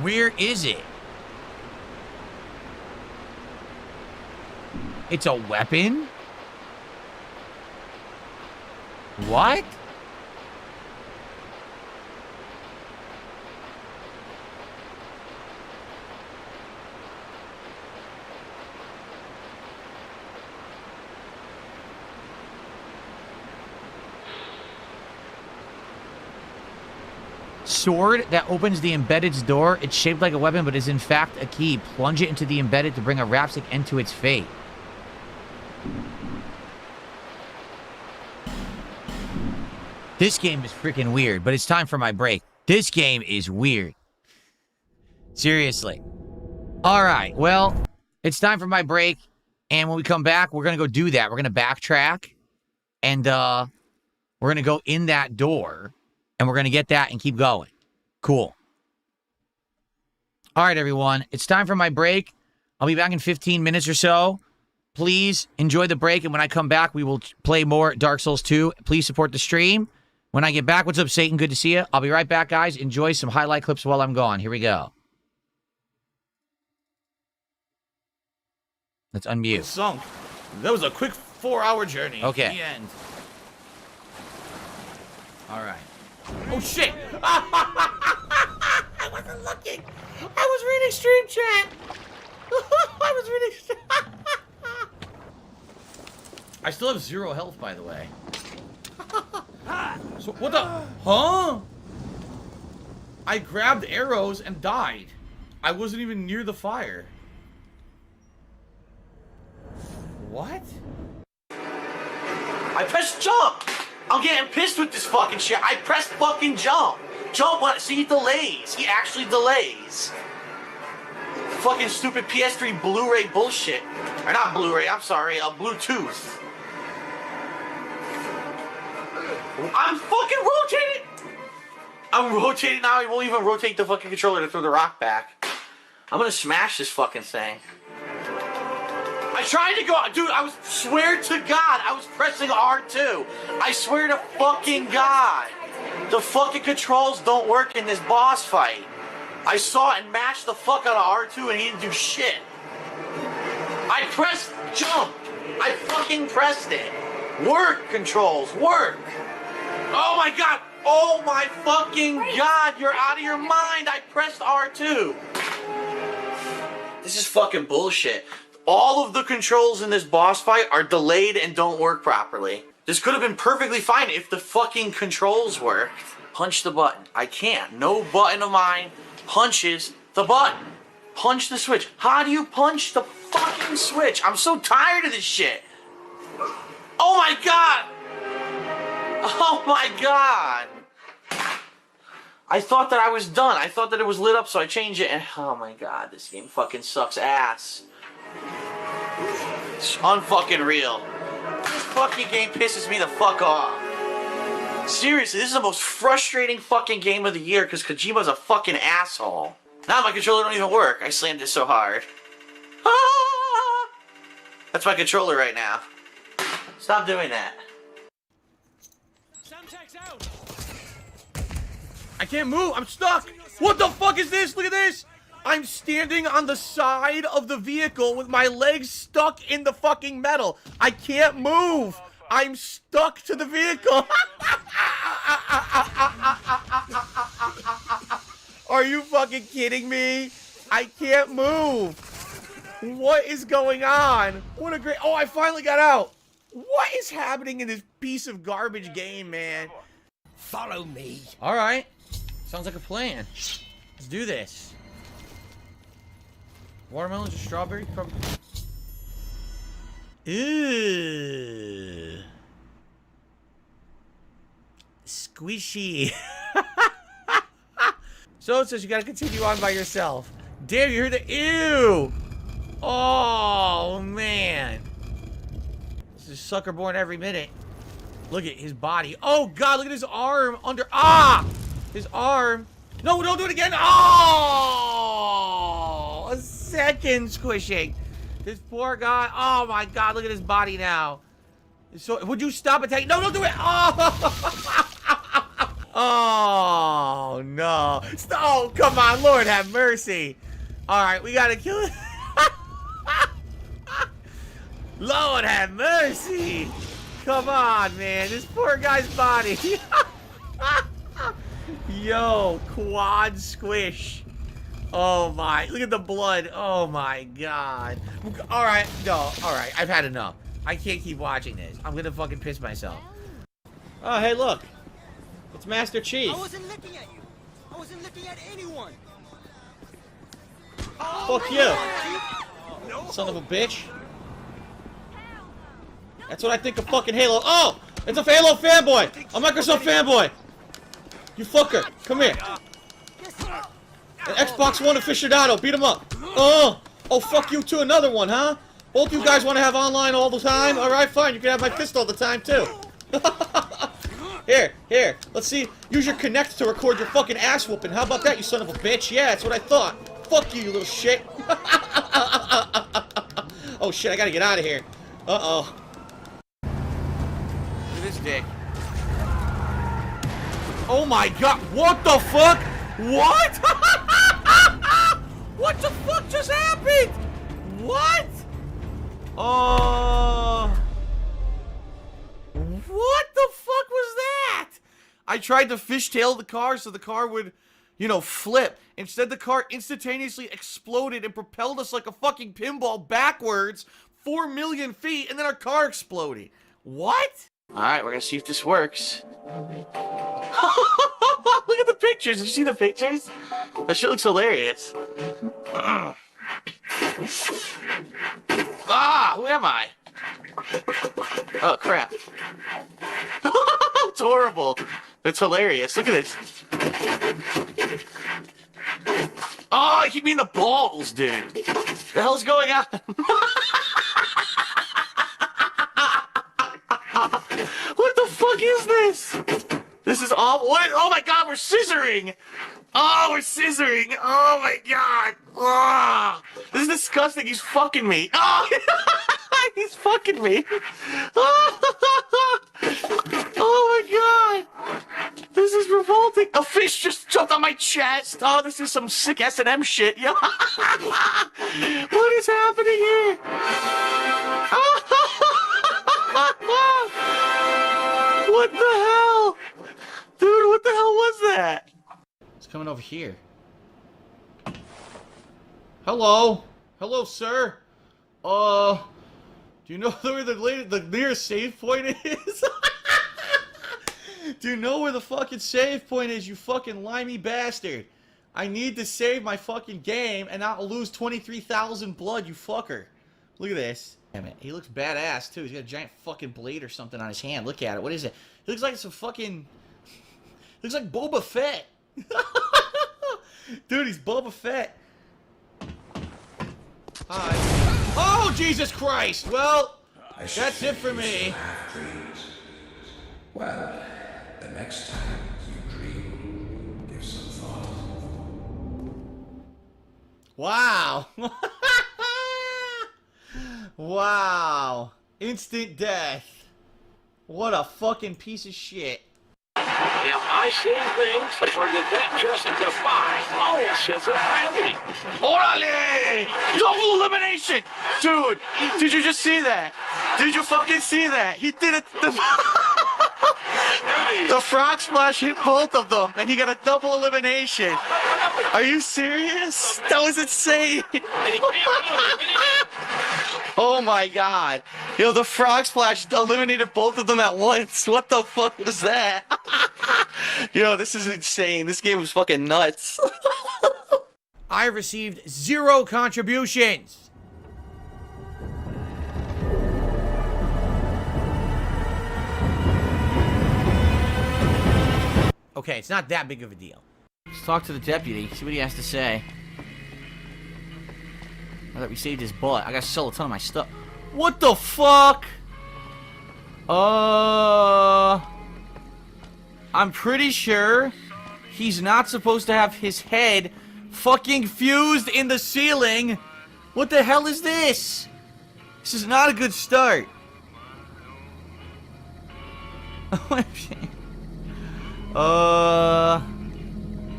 Where is it? It's a weapon? What? Sword that opens the embedded's door. It's shaped like a weapon, but is in fact a key. Plunge it into the embedded to bring a Rapsic end to its fate. This game is freaking weird, but it's time for my break. This game is weird. Seriously. All right, well, it's time for my break, and when we come back, we're going to go do that. We're going to backtrack, and we're going to go in that door, and we're going to get that and keep going. Cool. All right, everyone, it's time for my break. I'll be back in 15 minutes or so. Please enjoy the break, and when I come back, we will play more Dark Souls 2. Please support the stream. When I get back, what's up, Satan? Good to see you. I'll be right back, guys. Enjoy some highlight clips while I'm gone. Here we go. Let's unmute. Sunk. That was a quick 4-hour journey. Okay. The end. All right. Oh, shit. I wasn't looking. I was reading stream chat. I was reading... I still have 0 health, by the way. So, what the... Huh? I grabbed arrows and died. I wasn't even near the fire. What? I pressed jump! I'm getting pissed with this fucking shit. I pressed fucking jump. Jump, what? See, he delays. He actually delays. Fucking stupid PS3 Blu-ray bullshit. Or not Blu-ray, I'm sorry, Bluetooth. I'm fucking rotating! I'm rotating now, I won't even rotate the fucking controller to throw the rock back. I'm gonna smash this fucking thing. I tried to go, dude, swear to God, I was pressing R2. I swear to fucking God. The fucking controls don't work in this boss fight. I saw it and mashed the fuck out of R2 and he didn't do shit. I pressed jump. I fucking pressed it. Work, controls, work. Oh my God. Oh my fucking God. You're out of your mind. I pressed R2. This is fucking bullshit. All of the controls in this boss fight are delayed and don't work properly. This could have been perfectly fine if the fucking controls worked. Punch the button. I can't. No button of mine punches the button. Punch the switch. How do you punch the fucking switch? I'm so tired of this shit. Oh my God. Oh my God. I thought that I was done. I thought that it was lit up, so I changed it. And oh my God, this game fucking sucks ass. It's unfucking real. This fucking game pisses me the fuck off. Seriously, this is the most frustrating fucking game of the year because Kojima's a fucking asshole. Now my controller don't even work. I slammed it so hard. Ah! That's my controller right now. Stop doing that. I can't move. I'm stuck. What the fuck is this? Look at this. I'm standing on the side of the vehicle with my legs stuck in the fucking metal. I can't move. I'm stuck to the vehicle. Are you fucking kidding me? I can't move. What is going on? What a great... Oh, I finally got out. What is happening in this piece of garbage game, man? Follow me. All right. Sounds like a plan. Let's do this. Watermelons or strawberry? Probably. Ew. Squishy. So it says you gotta continue on by yourself. Damn, you heard the ew. Oh, man. This is sucker born every minute. Look at his body. Oh, God, look at his arm under... Ah! His arm. No, don't do it again. Oh! A second squishing. This poor guy. Oh, my God, look at his body now. So, would you stop attacking? No, don't do it. Oh! Oh, no. Oh, come on. Lord have mercy. All right, we got to kill it. Lord have mercy. Come on, man. This poor guy's body. Yo, quad squish. Oh, my. Look at the blood. Oh, my God. All right. No. All right. I've had enough. I can't keep watching this. I'm going to fucking piss myself. Oh, hey, look. It's Master Chief. I wasn't looking at you. I wasn't looking at anyone. Fuck you. Son of a bitch. That's what I think of fucking Halo. Oh! It's a Halo fanboy! A Microsoft fanboy! You fucker! Come here! An Xbox One aficionado! Beat him up! Oh! Oh, fuck you too! Another one, huh? Both you guys want to have online all the time? Alright, fine. You can have my fist all the time, too. Here. Let's see. Use your Kinect to record your fucking ass whooping. How about that, you son of a bitch? Yeah, that's what I thought. Fuck you, you little shit. Oh, shit. I gotta get out of here. Uh-oh. Look at this dick. Oh my God, what the fuck? What? What the fuck just happened? What? What the fuck was that? I tried to fishtail the car so the car would, you know, flip. Instead, the car instantaneously exploded and propelled us like a fucking pinball backwards 4 million feet, and then our car exploded. What? Alright, we're gonna see if this works. Look at the pictures. Did you see the pictures? That shit looks hilarious. Ah, who am I? Oh, crap. It's horrible. It's hilarious. Look at this. Oh, you mean the balls, dude. What the hell's going on? What the fuck is this? This is awful. What? Oh my God, we're scissoring. Oh, we're scissoring. Oh my God. Oh, this is disgusting. He's fucking me. Oh, he's fucking me. Oh my God. This is revolting. A fish just jumped on my chest. Oh, this is some sick S&M shit. Yo. What is happening here? What the hell? Dude, what the hell was that? It's coming over here. Hello? Hello, sir? Do you know where the nearest save point is? Do you know where the fucking save point is, you fucking limey bastard? I need to save my fucking game and not lose 23,000 blood, you fucker. Look at this. Damn it. He looks badass, too. He's got a giant fucking blade or something on his hand. Look at it. What is it? He looks like some fucking... Looks like Boba Fett. Dude, he's Boba Fett. Hi. Oh, Jesus Christ! Well, that's it for me. Well, the next time you dream, give some thought. Wow. Wow. Instant death. What a fucking piece of shit. Am I seeing things, or did that just defy all schizophrenia? Orale! Double elimination! Dude, did you just see that? Did you fucking see that? He did it. The frog splash hit both of them, and he got a double elimination. Are you serious? That was insane. Oh my god. Yo, the frog splash eliminated both of them at once. What the fuck was that? Yo, this is insane. This game was fucking nuts. I received 0 contributions. Okay, it's not that big of a deal. Let's talk to the deputy, see what he has to say. Now that we saved his butt, I gotta sell a ton of my stuff. What the fuck? I'm pretty sure he's not supposed to have his head fucking fused in the ceiling. What the hell is this? This is not a good start.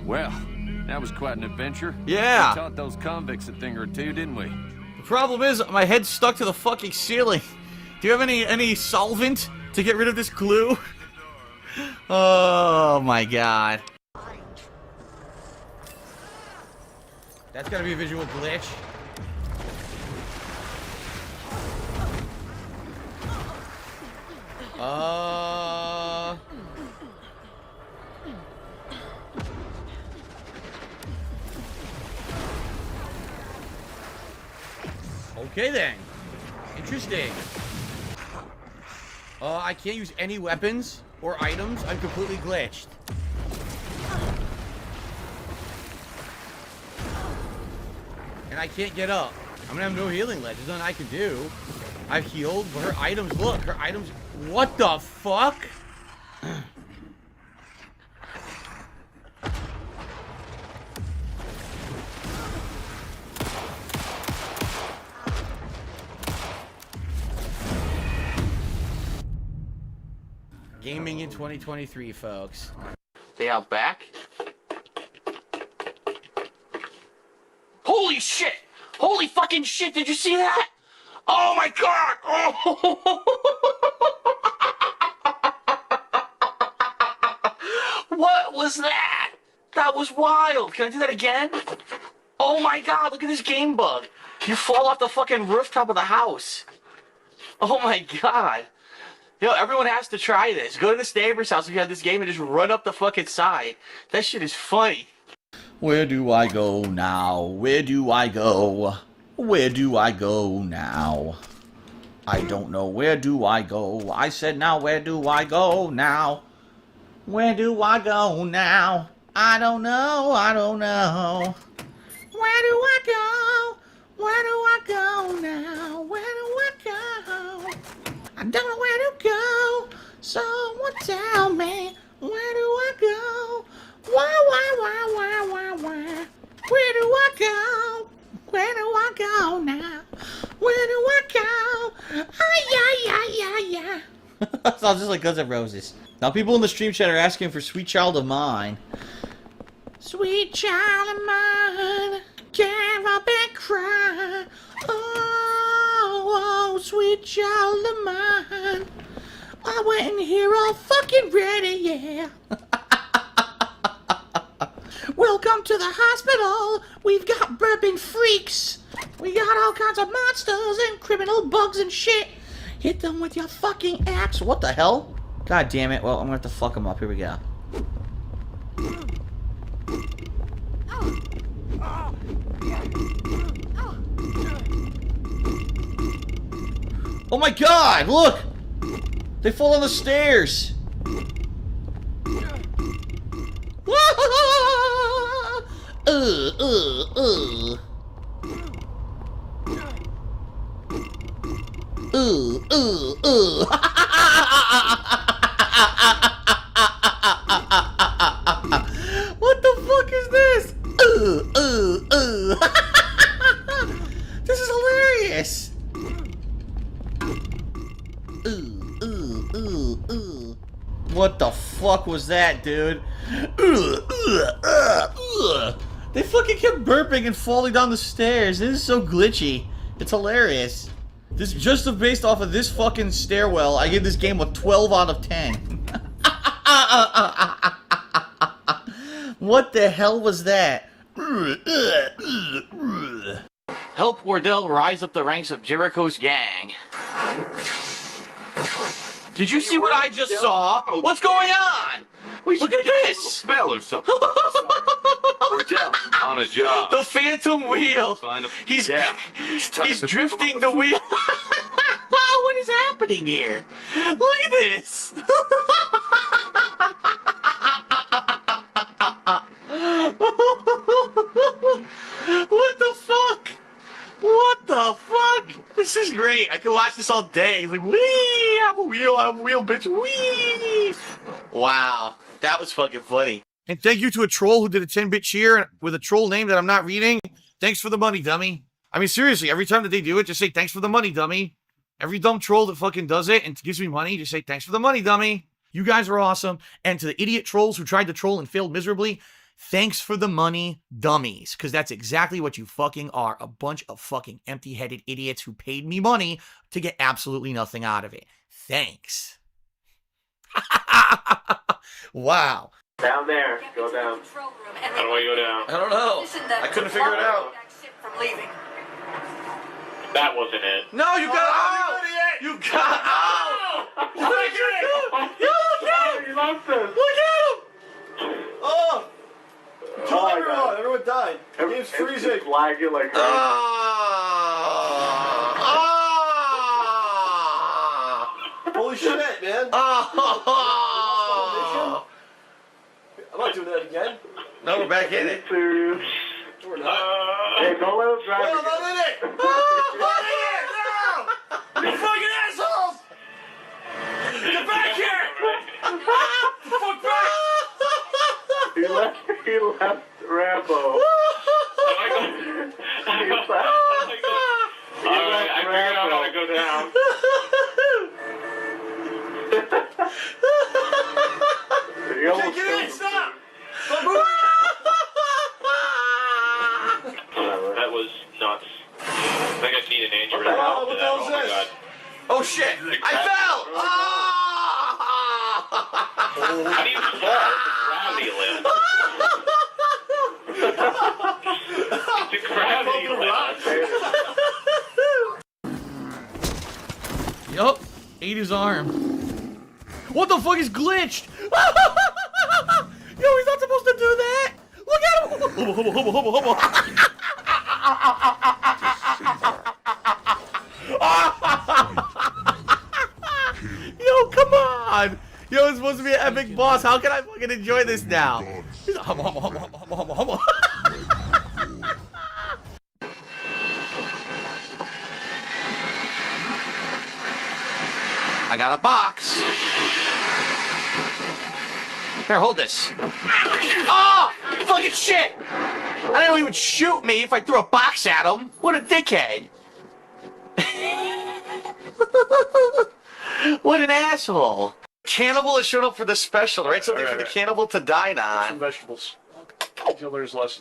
Well, that was quite an adventure. Yeah. We taught those convicts a thing or two, didn't we? The problem is, my head's stuck to the fucking ceiling. Do you have any solvent to get rid of this glue? Oh my god. That's gotta be a visual glitch. Okay then. Interesting. I can't use any weapons or items. I'm completely glitched. And I can't get up. I'm gonna have no healing ledge. There's nothing I can do. I've healed, but her items, look, her items. What the fuck? Gaming in 2023, folks. They out back? Holy shit! Holy fucking shit, did you see that? Oh my god! Oh. What was that? That was wild. Can I do that again? Oh my god, look at this game bug. You fall off the fucking rooftop of the house. Oh my god. Yo, everyone has to try this. Go to this neighbor's house if you have this game and just run up the fucking side. That shit is funny. Where do I go now? Where do I go? Where do I go now? I don't know. Where do I go? I said now, where do I go now? Where do I go now? I don't know. I don't know. Where do I go? Where do I go now? Where do I go? I don't know where to go. Someone tell me. Where do I go? Why? Where do I go? Where do I go now? Where do I go? Yeah. Sounds just like Guns N' Roses. Now people in the stream chat are asking for Sweet Child of Mine. Sweet child of mine, can't up and cry. Oh, sweet child of mine. I went in here all fucking ready, yeah. Welcome to the hospital. We've got burping freaks. We got all kinds of monsters and criminal bugs and shit. Hit them with your fucking axe. What the hell? God damn it. Well, I'm gonna have to fuck them up. Here we go. Oh my god, look! They fall on the stairs! What the fuck is this? This is hilarious! What the fuck was that, dude? They fucking kept burping and falling down the stairs. This is so glitchy. It's hilarious. This just based off of this fucking stairwell, I give this game a 12 out of 10. What the hell was that? Help Wardell rise up the ranks of Jericho's gang. Did you see what I just saw? What's going on? Look at this! Spell or something. Wardell, on a job. The Phantom Wheel. He's drifting the wheel. What is happening here? Look at this. What the fuck? What the fuck? This is great. I could watch this all day. Like, wee! I'm a wheel, bitch. Wee! Wow. That was fucking funny. And thank you to a troll who did a 10-bit cheer with a troll name that I'm not reading. Thanks for the money, dummy. I mean, seriously, every time that they do it, just say, thanks for the money, dummy. Every dumb troll that fucking does it and gives me money, just say, thanks for the money, dummy. You guys are awesome. And to the idiot trolls who tried to troll and failed miserably, thanks for the money, dummies. Because that's exactly what you fucking are. A bunch of fucking empty-headed idiots who paid me money to get absolutely nothing out of it. Thanks. Wow. Down there. Go down. How do I go down? I don't know. I couldn't figure it out. That wasn't it. No, you got out! You got out! Look at him! Yo, look at him! Look at him! Oh! Kill everyone! Everyone died. The game's freezing. Lagging like Holy shit, man. I'm not doing that again. No, we're back in it. serious. We're not. Hey, don't let him drive. No, not in it! Not in it! No! You fucking assholes! Get back here! Fuck back! He left Rambo. Alright, I figured out how to go down. You almost Get in! Stop! That was nuts. I think I need an aneurysm. What the hell? What the hell is Oh my this? god. Oh shit! I fell! How do you fall? It's a gravity limit. Yup. Ate his arm. What the fuck is glitched? Yo, he's not supposed to do that! Look at him! Hubba, hubba, hubba, hubba. Yo, come on! Yo, it's supposed to be an epic boss. How can I fucking enjoy this now? He's like, hubba, hubba, hubba, hubba, hubba, hubba. I got a box. Here, hold this. Oh! Fucking shit! I didn't know he would shoot me if I threw a box at him. What a dickhead. What an asshole. Cannibal has shown up for the special, right? Something for the cannibal to dine on. Some vegetables. Until there's less.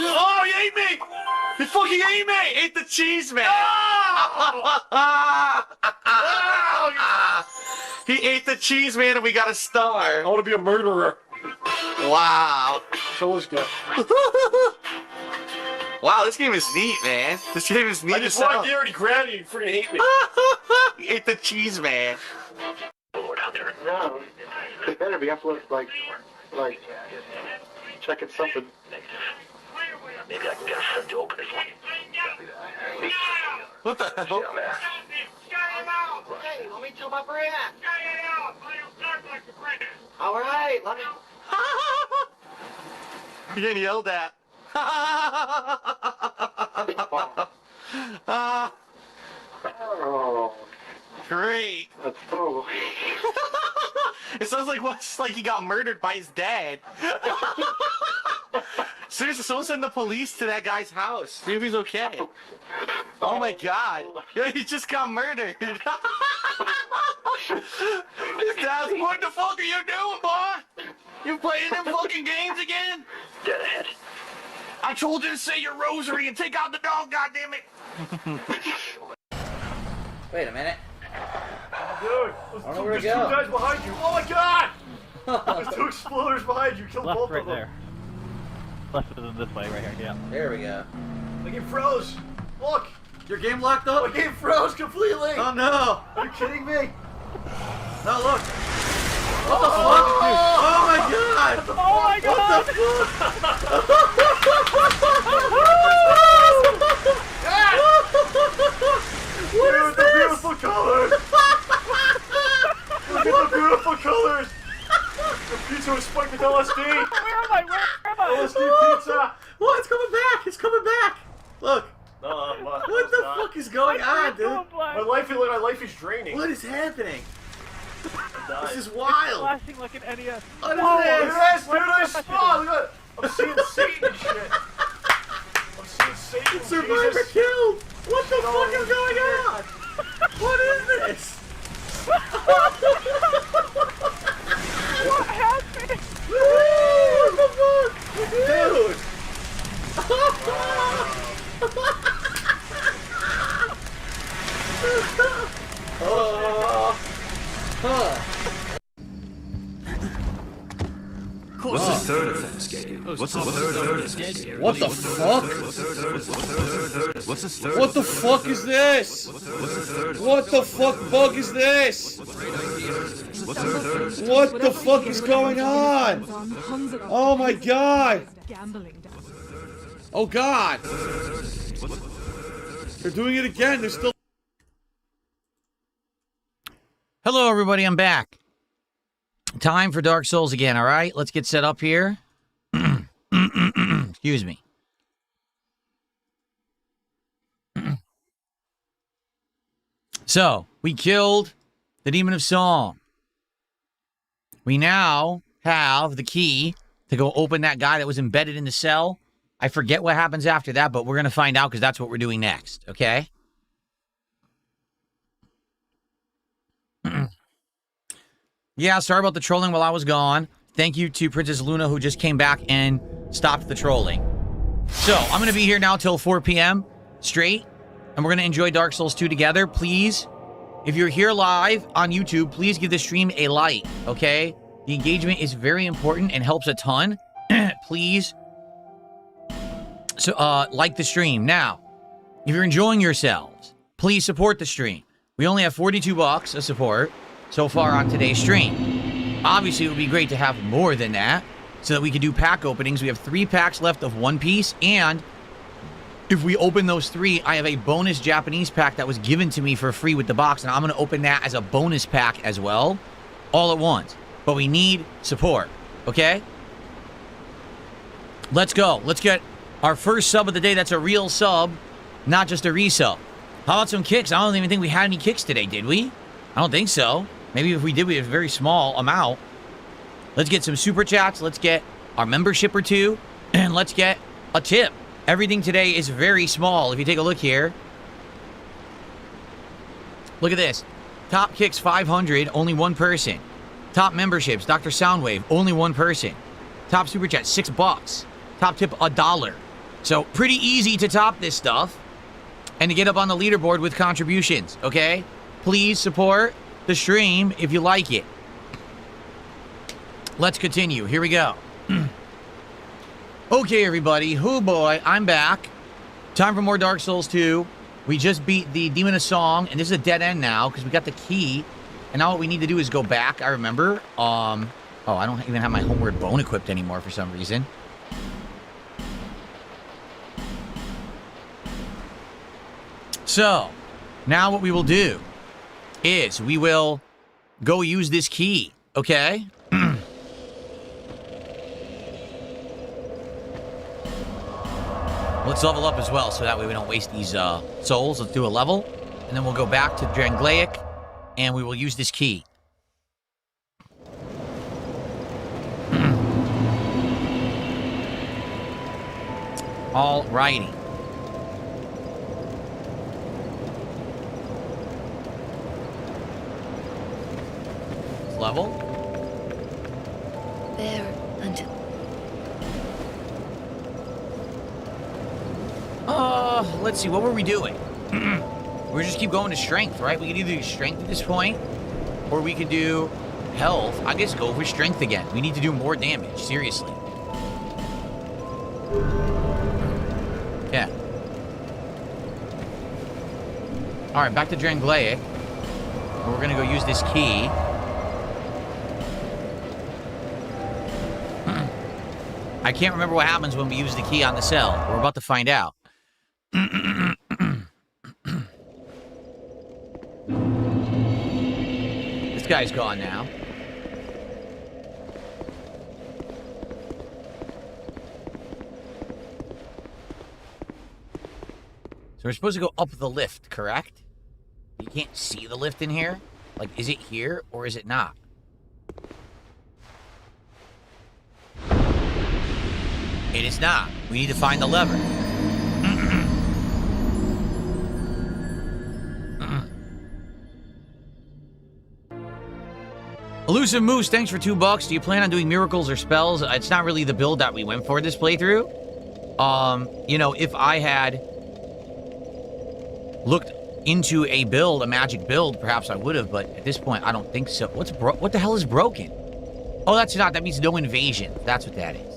Oh, he ate me! He fucking ate me! Ate the cheese, man! He ate the cheese, man, and we got a star. I want to be a murderer. Wow. So let's go. Wow, this game is neat, man. This game is neat. I just walked there and he grabbed you. You freaking hate me. He ate the cheese, man. No. It better be up like checking something. Maybe I can get a friend to open it for you. What the hell? Hey, let me tell my friend. All right, let me. You're getting yelled at. Oh, Great. that's so. It sounds like he got murdered by his dad. Seriously, someone send the police to that guy's house. See if he's okay. Oh my god. Yeah, he just got murdered. His dad's, what the fuck are you doing, boy? You playing them fucking games again? Dead ahead. I told you to say your rosary and take out the dog, goddammit. Wait a minute. Dude, there's two guys behind you. Oh my god! There's two exploders behind you. Killed both of them. Less than this way, right here. Yeah. There we go. My game froze. Look. Your game locked up? My game froze completely. Oh no. Are you kidding me? No, look. What the fuck? Oh my god. Oh my god. What is this? The beautiful colors. Look at the beautiful colors. The pizza was spiked with LSD. Where am I? LSD pizza. What? It's coming back. It's coming back. Look. What the fuck is going on, dude? My life is draining. What is happening? This is It's wild. flashing like an NES. What is Look this? at this, dude. I spawned. Look at I'm seeing Satan and shit. I'm seeing Satan. Survivor Jesus. killed. What the fuck is going on? What is this? What happened? What the fuck? Dude. What's the third offense, Gabe? What's the third offense, Gabe? What the fuck? What's the third? What the fuck is this? What the fuck bug is this? What the fuck is going on? Oh my god! Oh god! They're doing it again. They're still. Hello, everybody. I'm back. Time for Dark Souls again, all right? Let's get set up here. Excuse me. So, we killed the Demon of Song. We now have the key to go open that guy that was embedded in the cell. I forget what happens after that, but we're going to find out because that's what we're doing next, okay? Yeah, sorry about the trolling while I was gone. Thank you to Princess Luna who just came back and stopped the trolling. So, I'm going to be here now till 4 p.m. straight, and we're going to enjoy Dark Souls 2 together. Please, if you're here live on YouTube, please give the stream a like, okay? The engagement is very important and helps a ton. Please, like the stream. Now, if you're enjoying yourselves, please support the stream. We only have $42 of support so far on today's stream. Obviously, it would be great to have more than that so that we can do pack openings. We have 3 packs left of One Piece, and if we open those 3, I have a bonus Japanese pack that was given to me for free with the box, and I'm going to open that as a bonus pack as well, all at once. But we need support, okay? Let's go. Let's get our first sub of the day. That's a real sub, not just a resub. How about some kicks? I don't even think we had any kicks today, did we? I don't think so. Maybe if we did, we have a very small amount. Let's get some super chats. Let's get our membership or 2. And let's get a tip. Everything today is very small. If you take a look here. Look at this. Top kicks 500, only 1 person. Top memberships, Dr. Soundwave, only 1 person. Top super chat, $6. Top tip, $1. So pretty easy to top this stuff. And to get up on the leaderboard with contributions, okay? Please support the stream if you like it. Let's continue. Here we go. Okay, everybody. Oh, boy. I'm back. Time for more Dark Souls 2. We just beat the Demon of Song, and this is a dead end now because we got the key. And now what we need to do is go back. I remember. Oh, I don't even have my Homeward Bone equipped anymore for some reason. So, now what we will do is we will go use this key, okay? Let's level up as well so that way we don't waste these souls. Let's do a level, and then we'll go back to Drangleic, and we will use this key. Alrighty. Level. There until. Let's see. What were we doing? We just keep going to strength, right? We can either do strength at this point, or we could do health. I guess go for strength again. We need to do more damage. Seriously. Yeah. All right, back to Drangleic. We're going to go use this key. I can't remember what happens when we use the key on the cell. We're about to find out. This guy's gone now. So we're supposed to go up the lift, correct? You can't see the lift in here? Like, is it here or is it not? It is not. We need to find the lever. Elusive Moose, thanks for $2. Do you plan on doing miracles or spells? It's not really the build that we went for this playthrough. You know, if I had looked into a build, a magic build, perhaps I would have, but at this point, I don't think so. What the hell is broken? Oh, that's not. That means no invasion. That's what that is.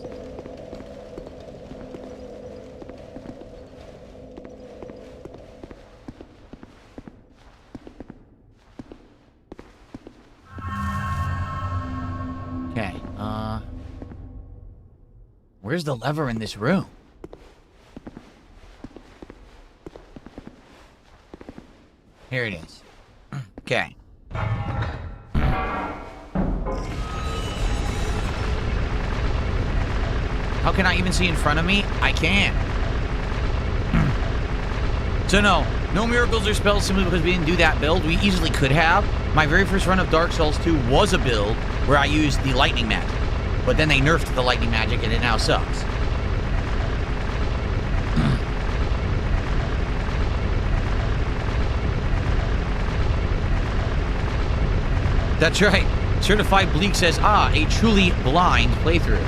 Okay, where's the lever in this room? Here it is. Okay. How can I even see in front of me? I can. So no miracles or spells simply because we didn't do that build. We easily could have. My very first run of Dark Souls 2 was a build where I used the lightning magic. But then they nerfed the lightning magic and it now sucks. That's right. Certified Bleak says, a truly blind playthrough.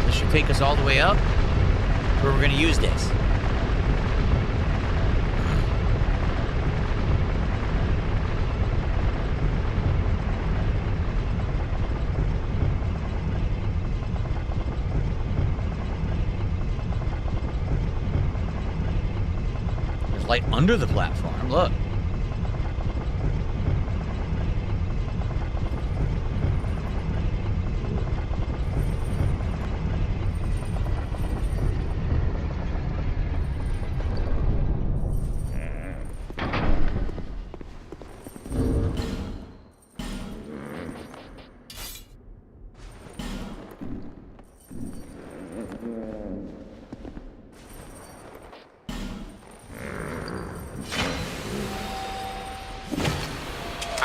This should take us all the way up where we're going to use this. Light under the platform. Look.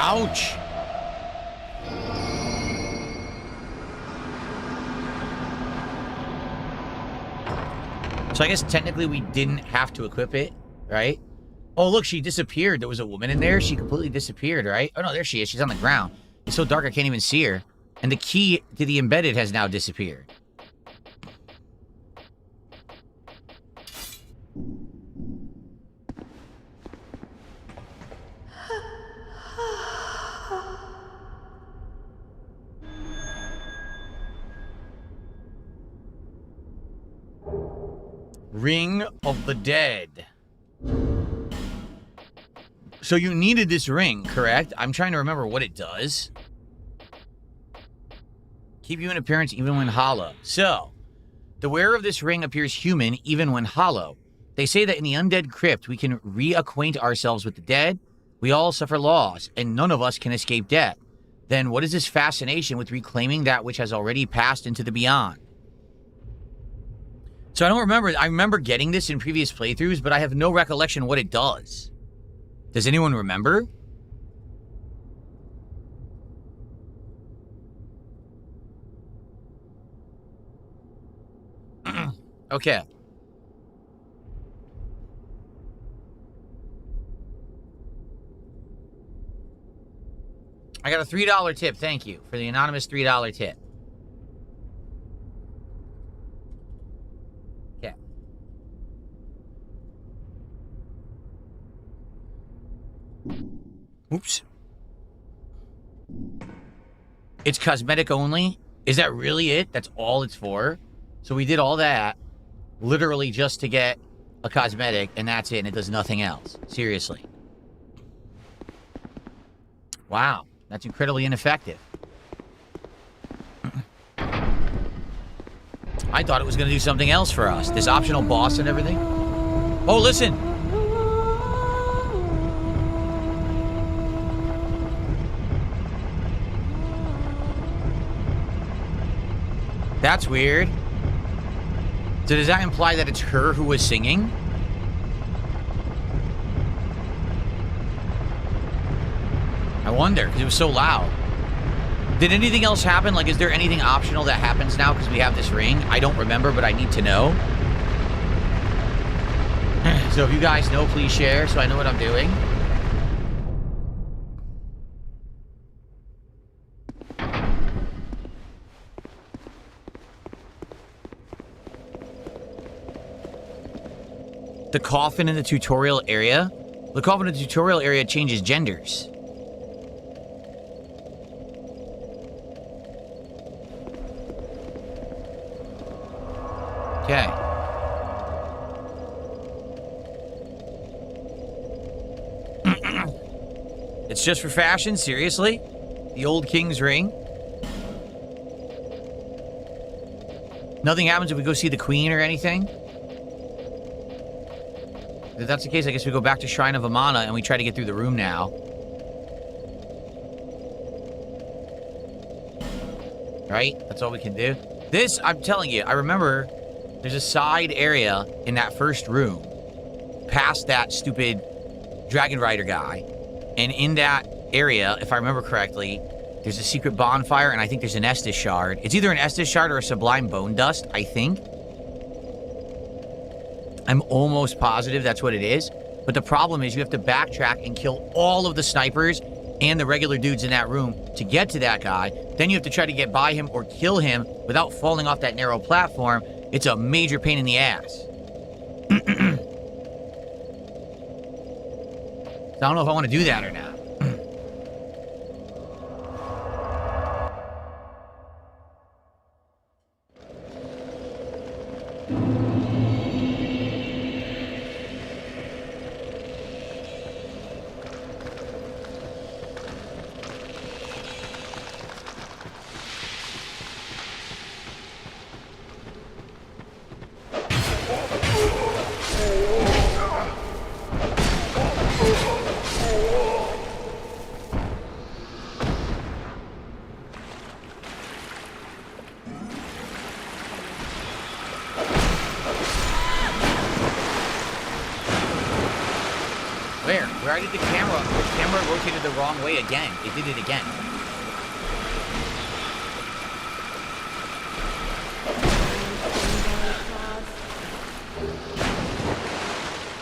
Ouch! So I guess technically we didn't have to equip it, right? Oh, look, she disappeared. There was a woman in there. She completely disappeared, right? Oh, no, there she is. She's on the ground. It's so dark I can't even see her. And the key to the embedded has now disappeared. Ring of the Dead. So you needed this ring, correct? I'm trying to remember what it does. Keep you in appearance even when hollow. So, the wearer of this ring appears human even when hollow. They say that in the undead crypt, we can reacquaint ourselves with the dead. We all suffer loss, and none of us can escape death. Then what is this fascination with reclaiming that which has already passed into the beyond? So I don't remember. I remember getting this in previous playthroughs, but I have no recollection what it does. Does anyone remember? Okay. I got a $3 tip. Thank you for the anonymous $3 tip. Okay. Oops. It's cosmetic only? Is that really it? That's all it's for? So we did all that literally just to get a cosmetic, and that's it, and it does nothing else. Seriously. Wow. That's incredibly ineffective. I thought it was going to do something else for us. This optional boss and everything. Oh, listen. That's weird. So does that imply that it's her who was singing? I wonder, because it was so loud. Did anything else happen? Like, is there anything optional that happens now because we have this ring? I don't remember, but I need to know. So if you guys know, please share so I know what I'm doing. The coffin in the tutorial area? The coffin in the tutorial area changes genders. Okay. It's just for fashion? Seriously? The old king's ring? Nothing happens if we go see the queen or anything? If that's the case, I guess we go back to Shrine of Amana and we try to get through the room now. Right? That's all we can do. This, I'm telling you, I remember there's a side area in that first room past that stupid Dragon Rider guy. And in that area, if I remember correctly, there's a secret bonfire and I think there's an Estus shard. It's either an Estus shard or a Sublime Bone Dust, I think. I'm almost positive that's what it is. But the problem is you have to backtrack and kill all of the snipers and the regular dudes in that room to get to that guy. Then you have to try to get by him or kill him without falling off that narrow platform. It's a major pain in the ass. So I don't know if I want to do that or not. Where I did the camera rotated the wrong way again. It did it again.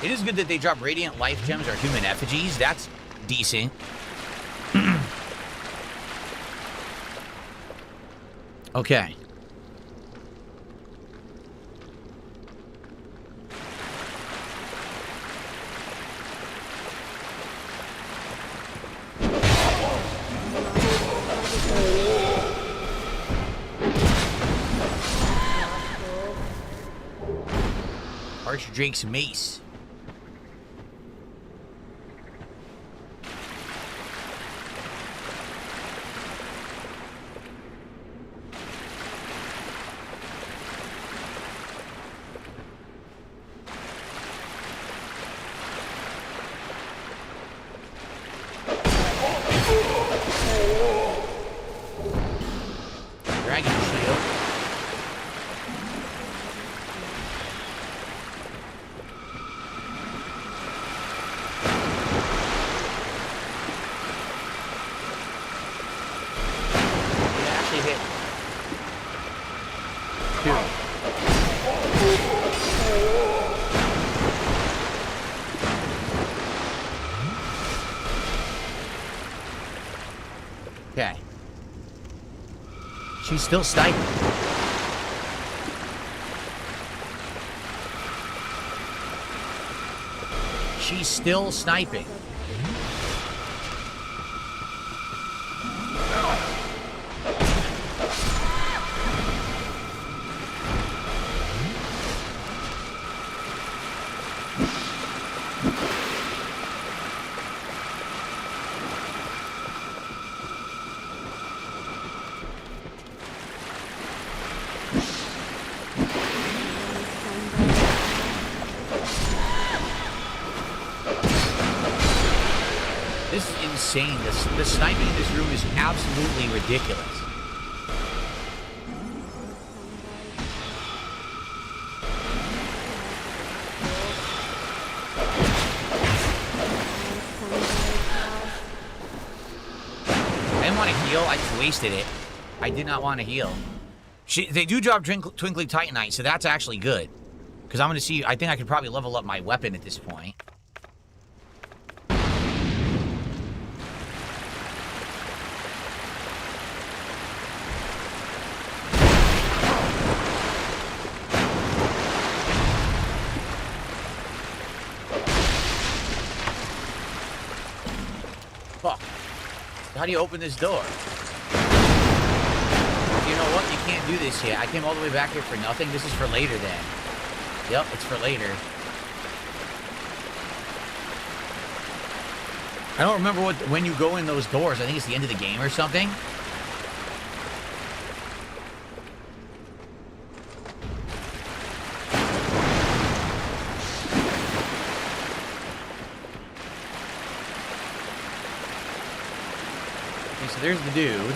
It is good that they drop radiant life gems or human effigies. That's decent. Okay. Archdrake's mace. Dragon shield. Okay. She's still sniping. She's still sniping. This is insane. The sniping in this room is absolutely ridiculous. I didn't want to heal. I just wasted it. I did not want to heal. They do drop Twinkling Titanite, so that's actually good. Because I'm going to see... I think I could probably level up my weapon at this point. Fuck. How do you open this door? You know what? You can't do this yet. I came all the way back here for nothing. This is for later then. Yep, it's for later. I don't remember when you go in those doors. I think it's the end of the game or something. Okay, so there's the dude.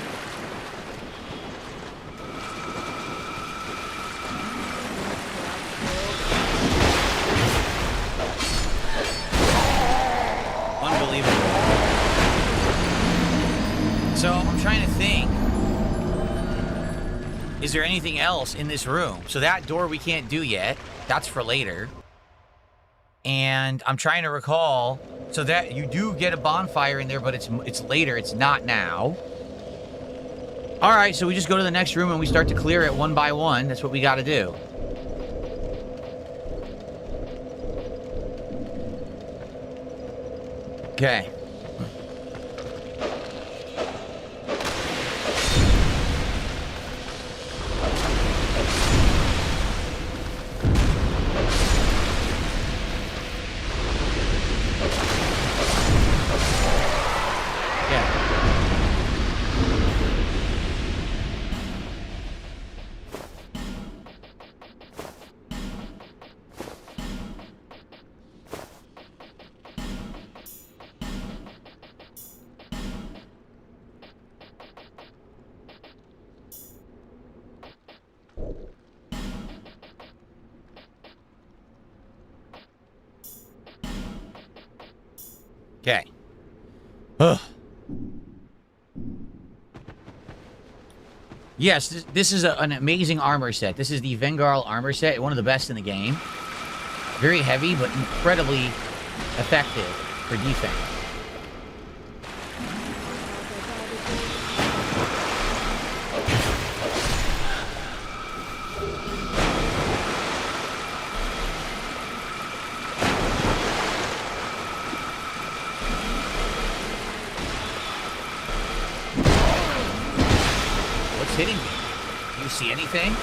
So, I'm trying to think. Is there anything else in this room? So that door we can't do yet. That's for later. And I'm trying to recall. So that you do get a bonfire in there, but it's later. It's not now. Alright, so we just go to the next room and we start to clear it one by one. That's what we gotta do. Okay. Okay. Ugh. Yes, this is an amazing armor set. This is the Vengarl armor set, one of the best in the game. Very heavy, but incredibly effective for defense. Hitting me. Do you see anything?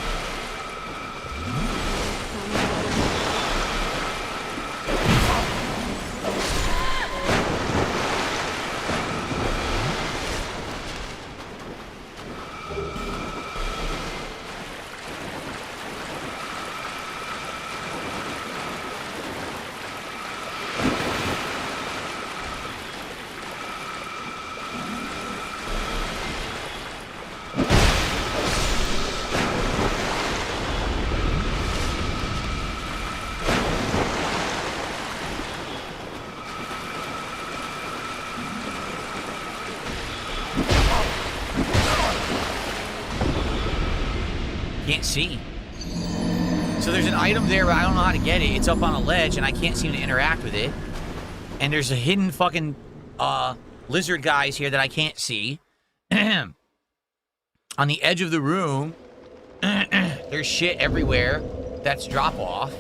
Can't see. So there's an item there, but I don't know how to get it. It's up on a ledge, and I can't seem to interact with it. And there's a hidden fucking lizard guys here that I can't see. On the edge of the room, there's shit everywhere. That's drop-off.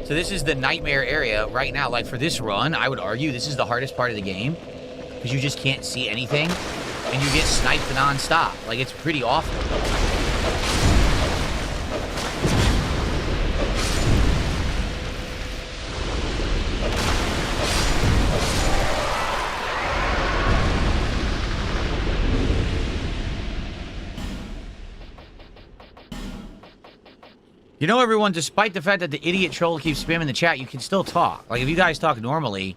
So this is the nightmare area right now. Like, for this run, I would argue this is the hardest part of the game. Because you just can't see anything. And you get sniped non-stop. Like, it's pretty awful. You know, everyone, despite the fact that the idiot troll keeps spamming the chat, you can still talk. Like, if you guys talk normally,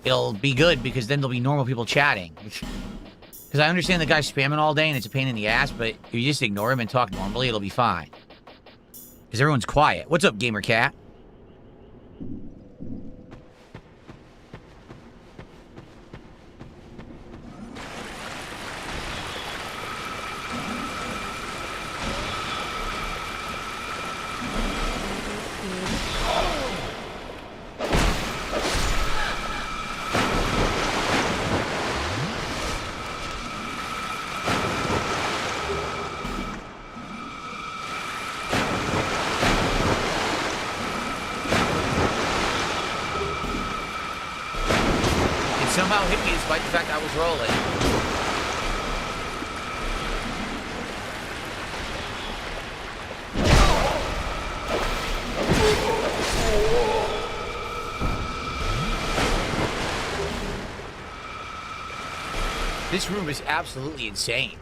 it'll be good because then there'll be normal people chatting. Because I understand the guy's spamming all day and it's a pain in the ass, but if you just ignore him and talk normally, it'll be fine. Because everyone's quiet. What's up, Gamer Cat? Somehow hit me despite the fact I was rolling. This room is absolutely insane.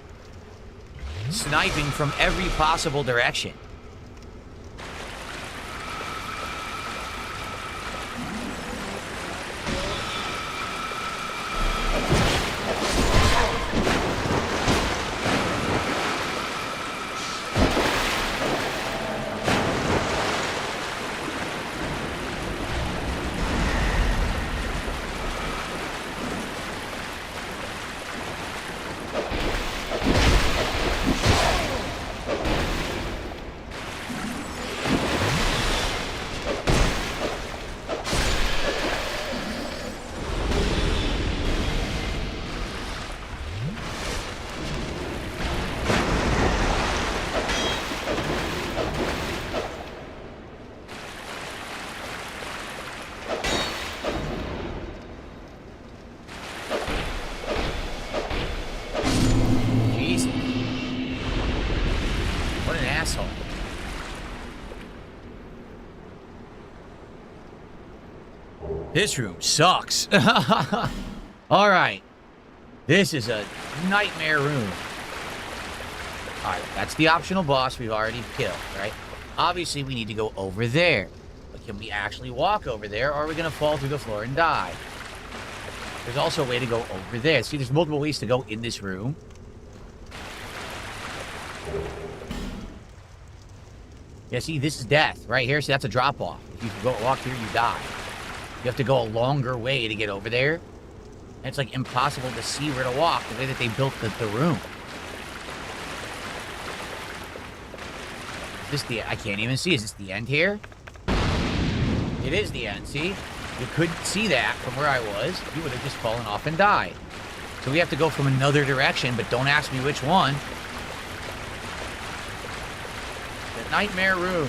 Sniping from every possible direction. This room sucks. All right. This is a nightmare room. All right, that's the optional boss we've already killed, right? Obviously, we need to go over there. But can we actually walk over there, or are we going to fall through the floor and die? There's also a way to go over there. See, there's multiple ways to go in this room. Yeah, see, this is death right here. See, that's a drop-off. If you go walk here, you die. You have to go a longer way to get over there. And it's, like, impossible to see where to walk the way that they built the room. Is this the... I can't even see. Is this the end here? It is the end, see? You couldn't see that from where I was. You would have just fallen off and died. So we have to go from another direction, but don't ask me which one. The nightmare room.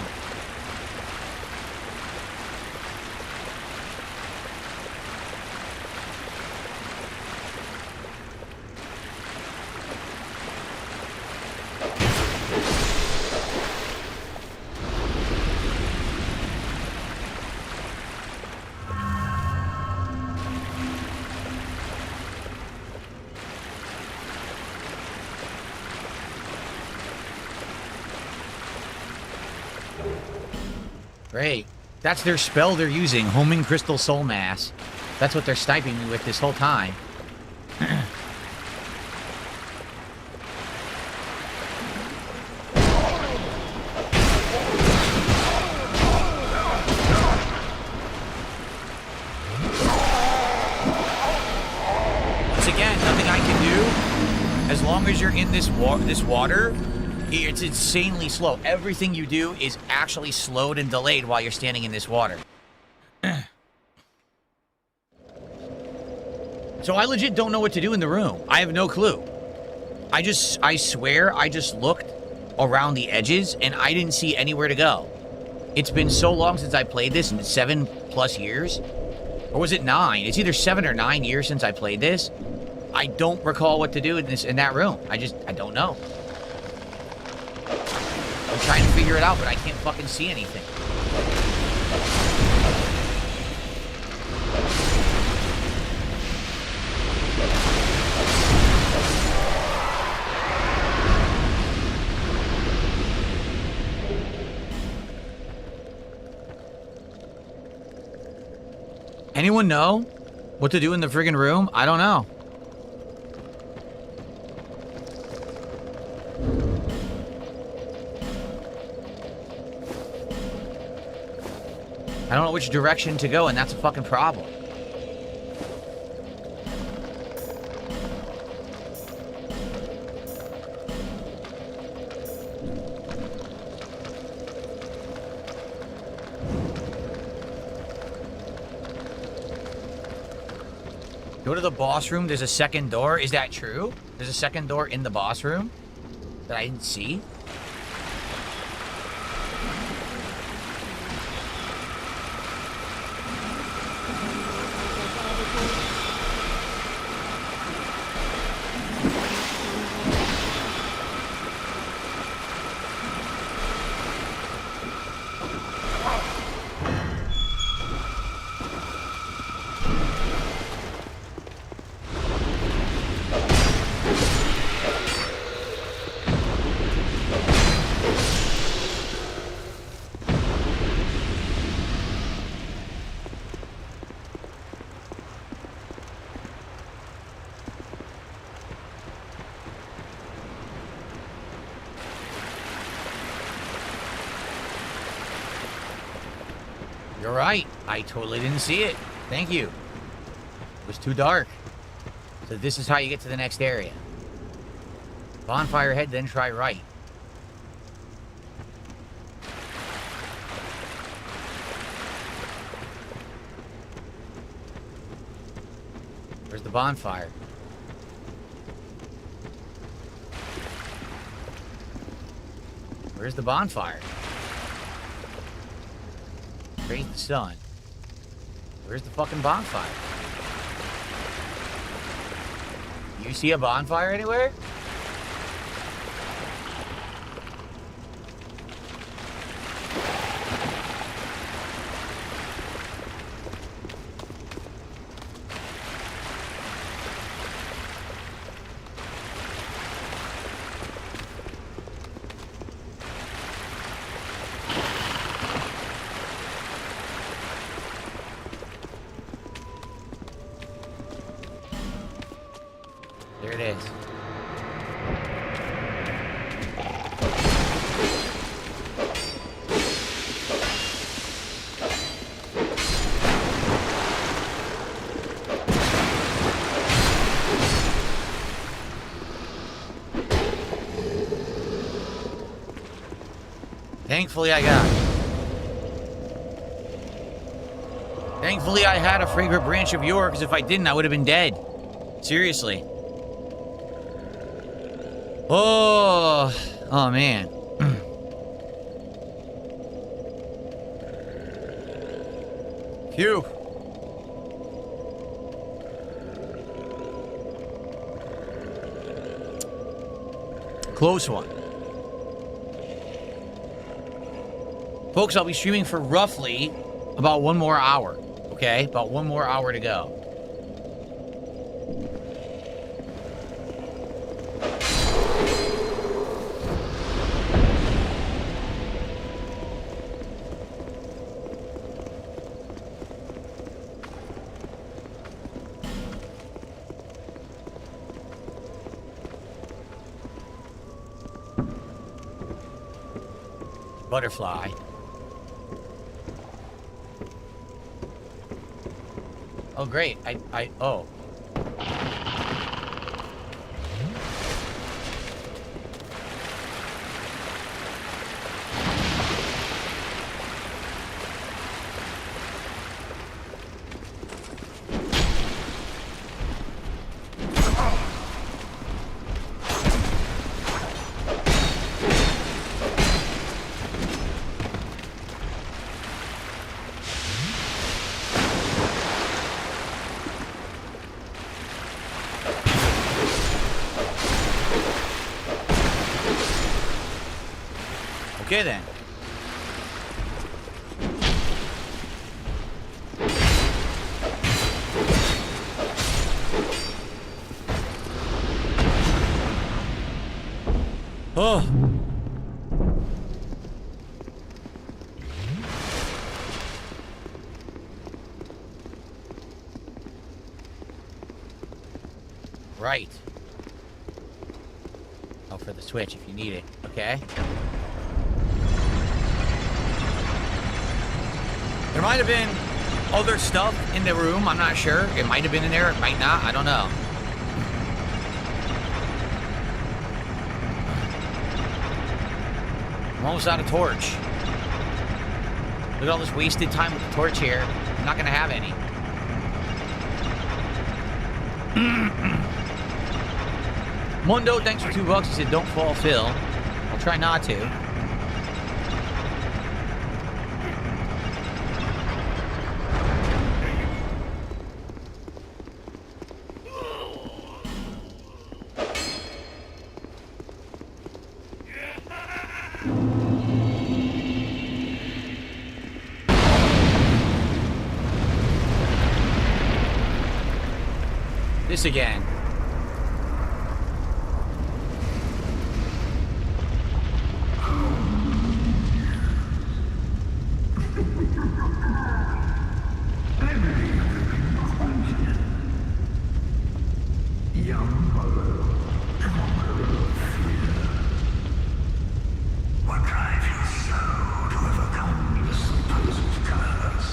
Great. That's their spell they're using, Homing Crystal Soul Mass. That's what they're sniping me with this whole time. Once again, nothing I can do. As long as you're in this water, it's insanely slow. Everything you do is actually slowed and delayed while you're standing in this water. So I legit don't know what to do in the room. I have no clue. I swear, I just looked around the edges and I didn't see anywhere to go. It's been so long since I played this, in 7+ years. Or was it 9? It's either 7 or 9 years since I played this. I don't recall what to do in that room. I don't know. I'm trying to figure it out, but I can't fucking see anything. Anyone know What to do in the friggin' room? I don't know. I don't know which direction to go, and that's a fucking problem. Go to the boss room. There's a second door. Is that true? There's a second door in the boss room that I didn't see. You're right. I totally didn't see it. Thank you. It was too dark. So this is how you get to the next area. Bonfire head, then try right. Where's the bonfire? Where's the bonfire? Praise the sun. Where's the fucking bonfire? You see a bonfire anywhere? There it is. Thankfully, I got it. Thankfully, I had a fragrant branch of yore, because if I didn't, I would have been dead. Seriously. Oh man. Phew. Close one. Folks, I'll be streaming for roughly about 1 more hour. Okay? About 1 more hour to go. Butterfly. Oh, great. Oh. Okay, then. Oh. Right. Oh, for the switch if you need it. Okay. There might have been other stuff in the room. I'm not sure. It might have been in there. It might not. I don't know. I'm almost out of torch. Look at all this wasted time with the torch here. I'm not going to have any. Mundo, thanks for $2. He said, don't fall, Phil. I'll try not to. This again. What drives your soul to overcome the supposed curse?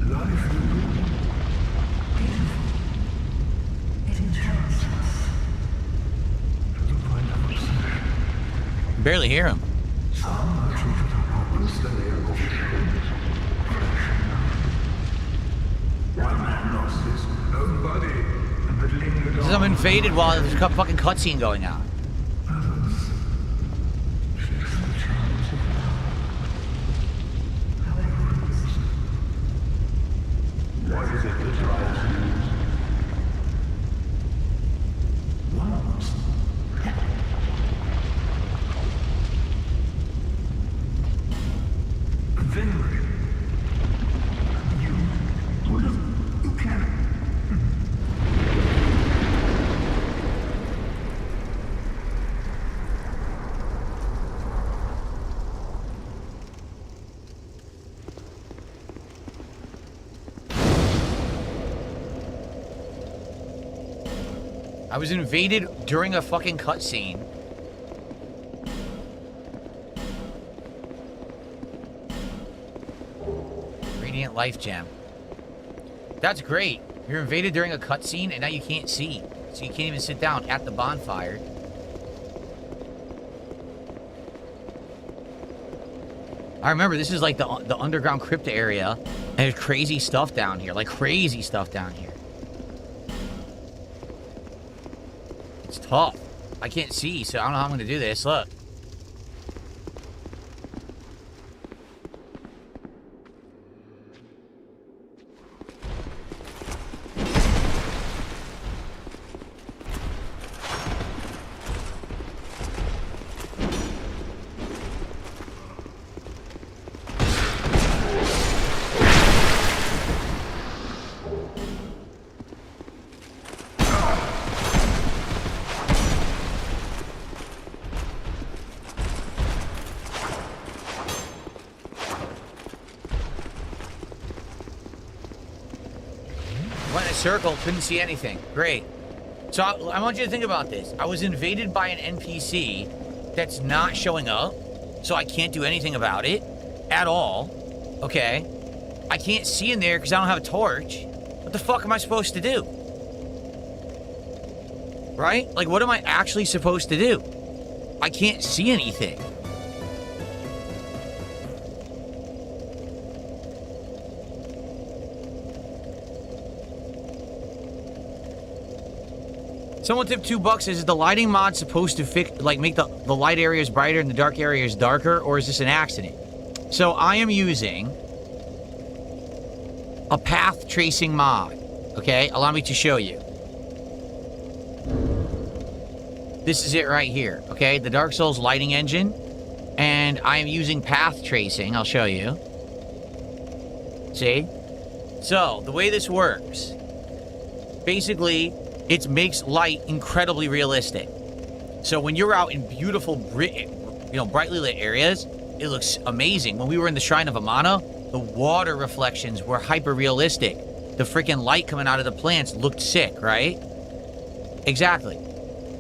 Life it enchants us to the point of obsession. Barely hear him. Some are treated hopeless than they are ashamed. One man lost his own body and lingered This is I'm invaded while there's a fucking cutscene going on. What is it that drives you? Once. Venerate. You can. I was invaded during a fucking cutscene. Radiant Life Gem. That's great. You're invaded during a cutscene and now you can't see. So you can't even sit down at the bonfire. I remember this is like the underground crypta area. And there's crazy stuff down here. Like crazy stuff down here. It's tough. I can't see, so I don't know how I'm going to do this. Look. Went in a circle, couldn't see anything. Great. So I want you to think about this. I was invaded by an NPC that's not showing up, so I can't do anything about it at all. Okay. I can't see in there because I don't have a torch. What the fuck am I supposed to do? Right? Like, what am I actually supposed to do? I can't see anything. Someone tipped $2. Is the lighting mod supposed to make the light areas brighter and the dark areas darker, or is this an accident? So I am using a path tracing mod. Okay, allow me to show you. This is it right here. Okay, the Dark Souls lighting engine, and I am using path tracing. I'll show you. See? So the way this works, basically, it makes light incredibly realistic. So when you're out in beautiful, brightly lit areas, it looks amazing. When we were in the Shrine of Amana, the water reflections were hyper realistic. the freaking light coming out of the plants looked sick, right? Exactly.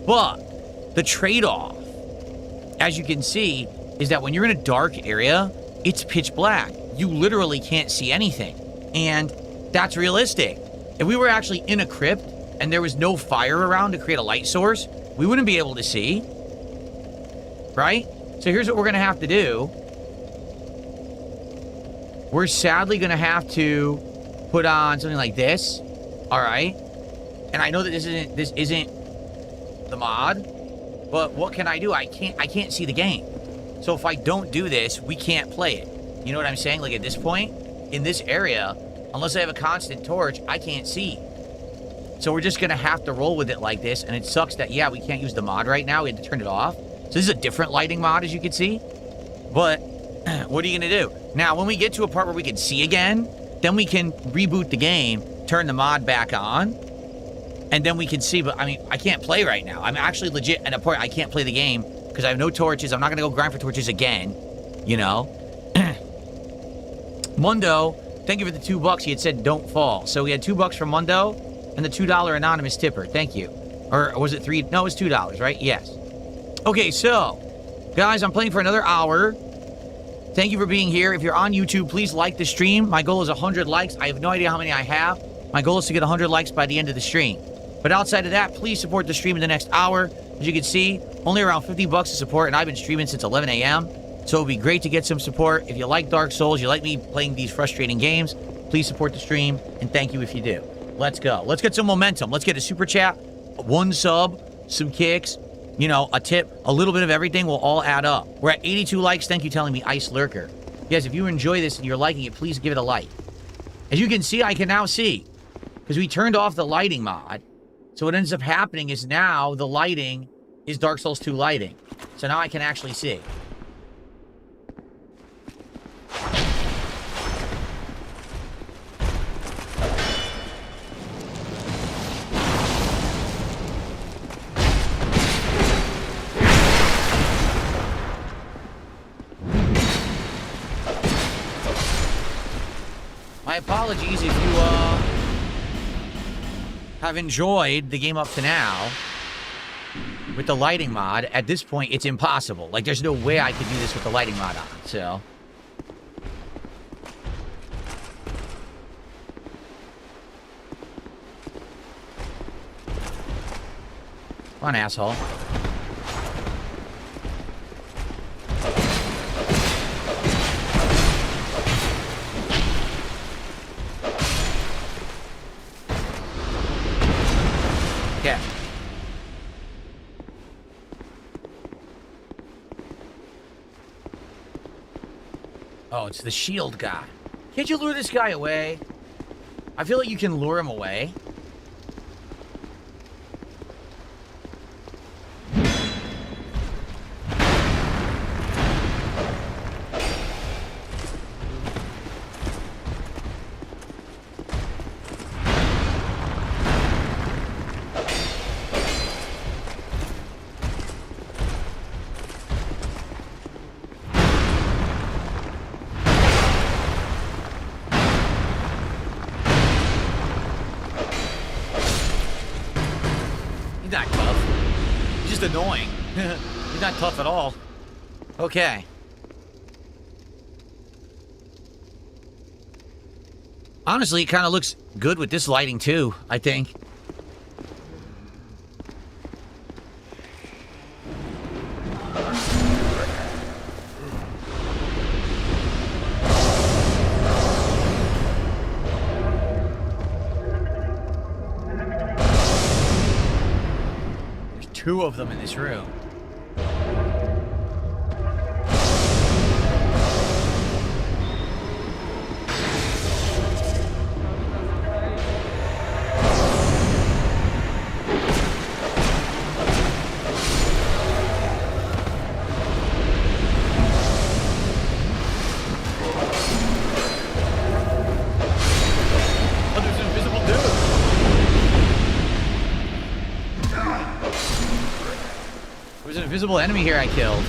But the trade-off, as you can see, is that when you're in a dark area, it's pitch black. You literally can't see anything. And that's realistic. If we were actually in a crypt and there was no fire around to create a light source, we wouldn't be able to see. Right? So here's what we're going to have to do. We're sadly going to have to put on something like this. All right? And I know that this isn't the mod, but what can I do? I can't see the game. So if I don't do this, we can't play it. You know what I'm saying? Like at this point, in this area, unless I have a constant torch, I can't see. So we're just going to have to roll with it like this. And it sucks that, yeah, we can't use the mod right now. We had to turn it off. So this is a different lighting mod, as you can see. But what are you going to do? Now, when we get to a part where we can see again, then we can reboot the game, turn the mod back on, and then we can see. But, I mean, I can't play right now. I'm actually legit at a point I can't play the game because I have no torches. I'm not going to go grind for torches again, you know. Mundo, thank you for the $2. He had said don't fall. So we had $2 from Mundo and the $2 anonymous tipper. Thank you. Or was it $3? No, it was $2, right? Yes. Okay, so, guys, I'm playing for another hour. Thank you for being here. If you're on YouTube, please like the stream. My goal is 100 likes. I have no idea how many I have. My goal is to get 100 likes by the end of the stream. But outside of that, please support the stream in the next hour. As you can see, only around $50 to support, and I've been streaming since 11 a.m. So it would be great to get some support. If you like Dark Souls, you like me playing these frustrating games, please support the stream, and thank you if you do. Let's go. Let's get some momentum. Let's get a super chat, one sub, some kicks, you know, a tip, a little bit of everything will all add up. We're at 82 likes. Thank you telling me, Ice Lurker. Guys, if you enjoy this and you're liking it, please give it a like. As you can see, I can now see, because we turned off the lighting mod. So what ends up happening is now the lighting is Dark Souls 2 lighting. So now I can actually see. My apologies if you have enjoyed the game up to now with the lighting mod. At this point, it's impossible. Like, there's no way I could do this with the lighting mod on, so. Come on, asshole. Okay. Oh, it's the shield guy. Can't you lure this guy away? I feel like you can lure him away. He's not tough. He's just annoying. He's not tough at all. Okay. Honestly, it kind of looks good with this lighting too, I think. There's two of them in this room. There's an invisible enemy here I killed.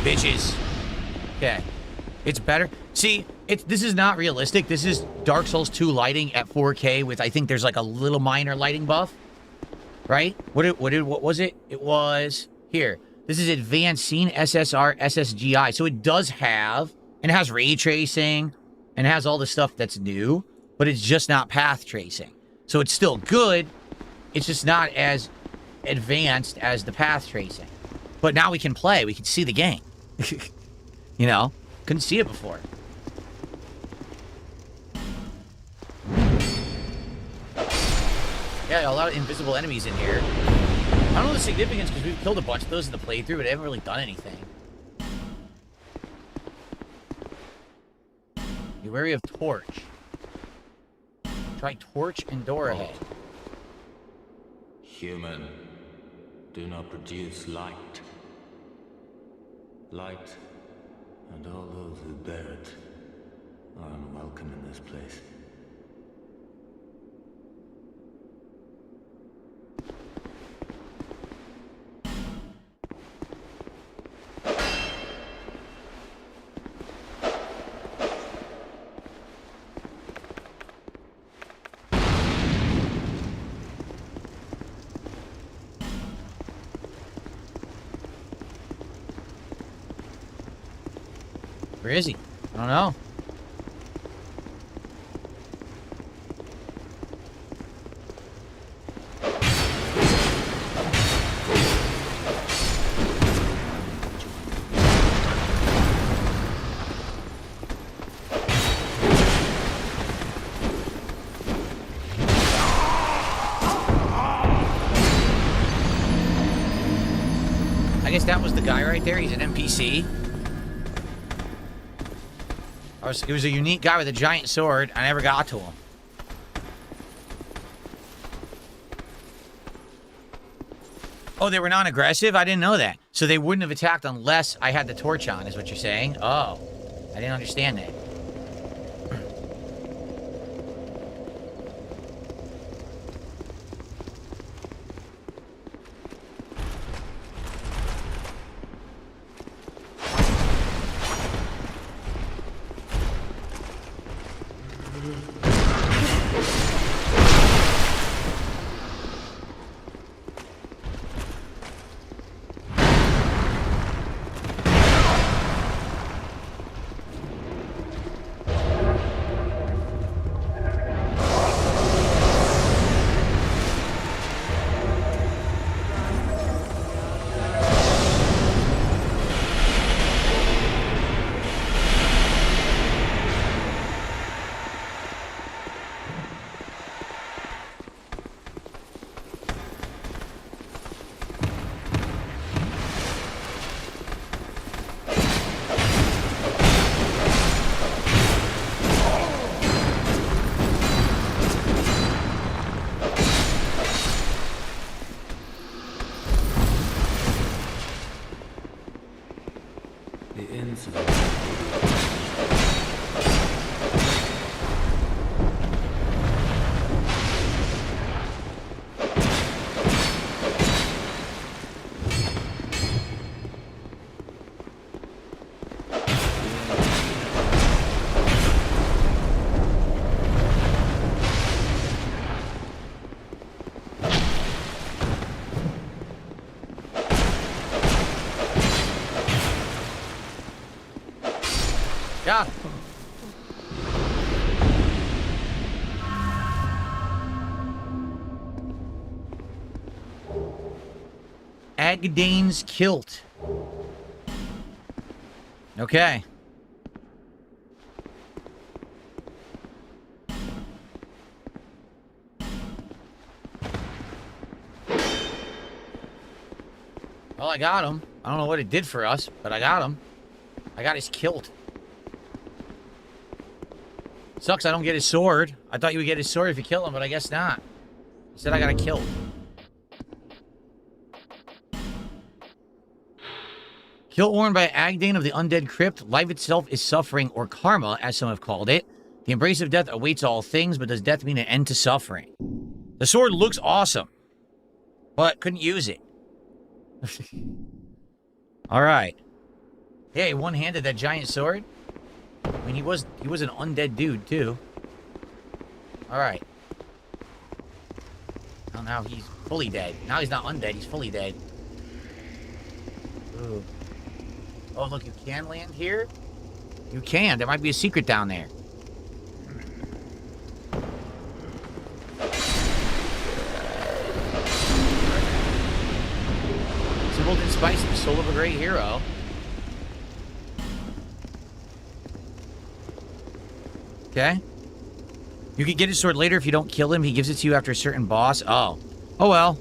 bitches. Okay. It's better. See, this is not realistic. This is Dark Souls 2 lighting at 4K with, I think there's like a little minor lighting buff. Right? What was it? It was here. This is advanced scene SSR SSGI. So it does have, and it has ray tracing, and it has all the stuff that's new, but it's just not path tracing. So it's still good. It's just not as advanced as the path tracing. But now we can play. We can see the game. You know? Couldn't see it before. Yeah, a lot of invisible enemies in here. I don't know the significance because we've killed a bunch of those in the playthrough, but they haven't really done anything. Be wary of torch. Try torch and door ahead. Human, do not produce light. Light, and all those who bear it, are unwelcome in this place. Where is he? I don't know. I guess that was the guy right there. He's an NPC. He was a unique guy with a giant sword. I never got to him. Oh, they were non-aggressive? I didn't know that. So they wouldn't have attacked unless I had the torch on, is what you're saying? Oh, I didn't understand that. Yeah. Agdane's kilt. Okay. Well, I got him. I don't know what it did for us, but I got him. I got his kilt. Sucks I don't get his sword. I thought you would get his sword if you kill him, but I guess not. Instead, I got a kilt. Kilt worn by Agdane of the Undead Crypt. Life itself is suffering, or karma, as some have called it. The embrace of death awaits all things, but does death mean an end to suffering? The sword looks awesome, but couldn't use it. All right. Yeah, he one-handed that giant sword. I mean, he was an undead dude, too. Alright. Oh, now he's fully dead. Now he's not undead, he's fully dead. Ooh. Oh, look, you can land here? You can. There might be a secret down there. Simple and spicy, the soul of a great hero. Okay. You can get his sword later if you don't kill him. He gives it to you after a certain boss. Oh. Oh, well.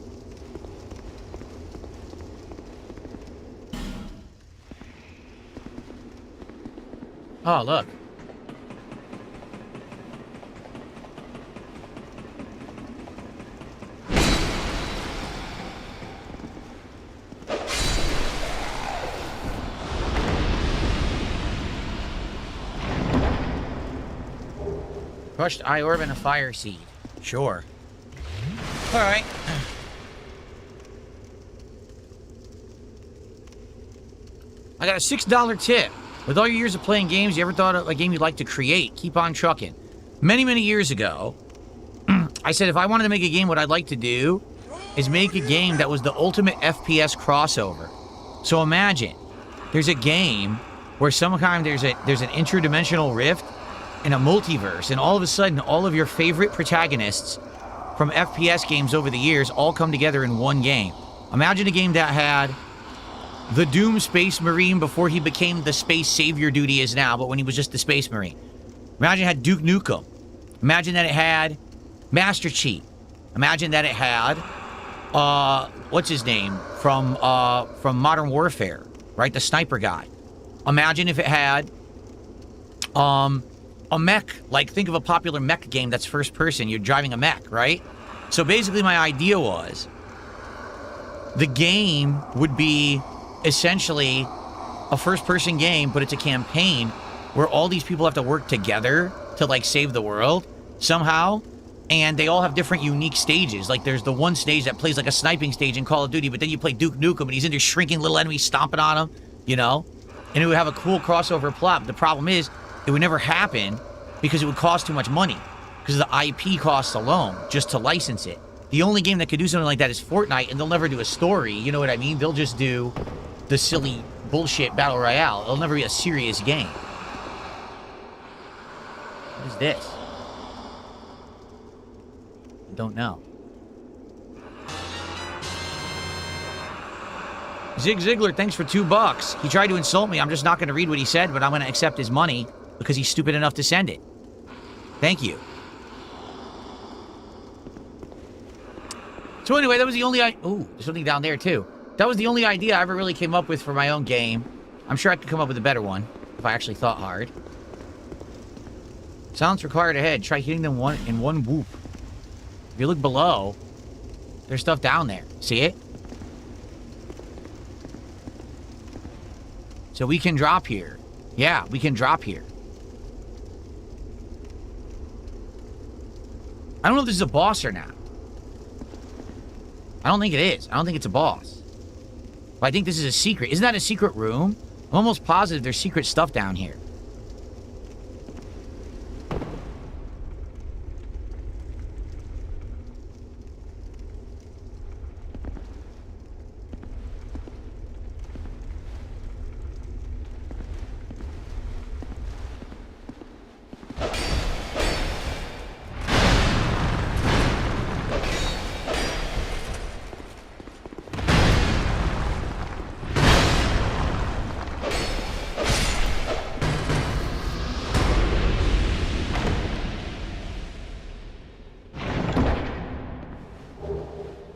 Oh, look. Crushed eye orb and a fire seed. Sure. Alright. I got a $6 tip. With all your years of playing games, you ever thought of a game you'd like to create? Keep on trucking. Many, many years ago, I said if I wanted to make a game, what I'd like to do is make a game that was the ultimate FPS crossover. So imagine, there's a game where sometime there's an interdimensional rift in a multiverse, and all of a sudden, all of your favorite protagonists from FPS games over the years all come together in one game. Imagine a game that had the Doom Space Marine before he became the space savior dude he is now, but when he was just the Space Marine. Imagine it had Duke Nukem. Imagine that it had Master Chief. Imagine that it had, what's his name? From Modern Warfare, right? The sniper guy. Imagine if it had, a mech. Like, think of a popular mech game that's first person. You're driving a mech, right? So basically my idea was the game would be essentially a first-person game, but it's a campaign where all these people have to work together to, like, save the world somehow, and they all have different unique stages. Like, there's the one stage that plays like a sniping stage in Call of Duty, but then you play Duke Nukem, and he's into shrinking little enemies, stomping on them, you know? And it would have a cool crossover plot, but the problem is, it would never happen because it would cost too much money, because of the IP costs alone, just to license it. The only game that could do something like that is Fortnite, and they'll never do a story, you know what I mean? They'll just do the silly bullshit battle royale. It'll never be a serious game. What is this? I don't know. Zig Ziglar, thanks for $2. He tried to insult me. I'm just not going to read what he said, but I'm going to accept his money because he's stupid enough to send it. Thank you. So anyway, that was the only... Ooh, there's something down there, too. That was the only idea I ever really came up with for my own game. I'm sure I could come up with a better one if I actually thought hard. Silence required ahead. Try hitting them in one whoop. If you look below, there's stuff down there. See it? So we can drop here. Yeah, we can drop here. I don't know if this is a boss or not. I don't think it is. I don't think it's a boss. But I think this is a secret. Isn't that a secret room? I'm almost positive there's secret stuff down here.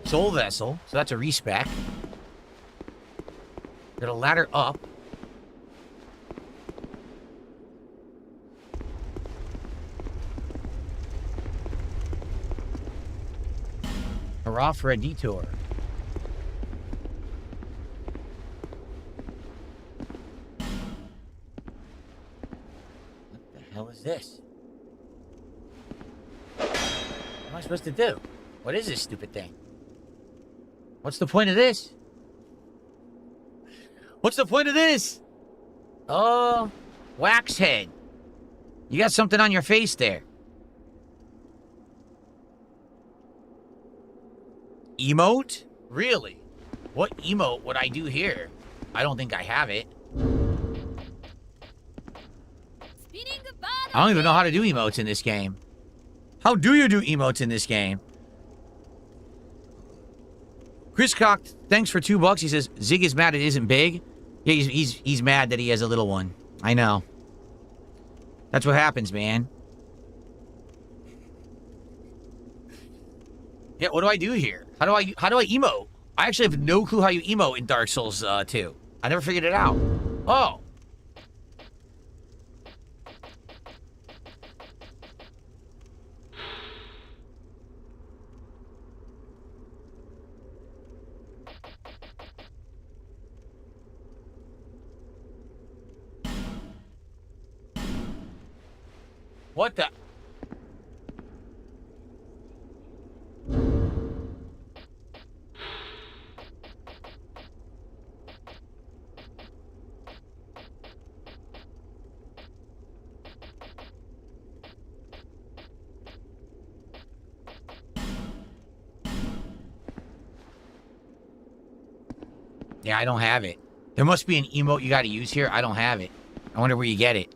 Soul Vessel, so that's a respec. Got a ladder up. Hurrah for a detour. What the hell is this? What am I supposed to do? What is this stupid thing? What's the point of this? What's the point of this? Oh, Waxhead. You got something on your face there. Emote? Really? What emote would I do here? I don't think I have it. I don't even know how to do emotes in this game. How do you do emotes in this game? Chris Cock, thanks for $2. He says, Zig is mad it isn't big. Yeah, he's mad that he has a little one. I know. That's what happens, man. Yeah, what do I do here? How do I emote? I actually have no clue how you emote in Dark Souls 2. I never figured it out. Oh. What the? Yeah, I don't have it. There must be an emote you got to use here. I don't have it. I wonder where you get it.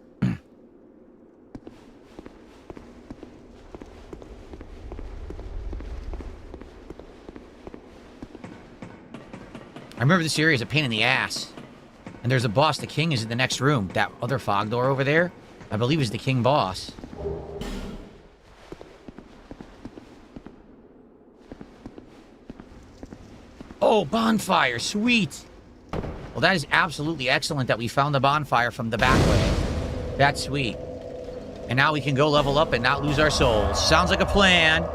I remember this area is a pain in the ass. And there's a boss. The king is in the next room. That other fog door over there, I believe, is the king boss. Oh, bonfire. Sweet. Well, that is absolutely excellent that we found the bonfire from the back way. That's sweet. And now we can go level up and not lose our souls. Sounds like a plan.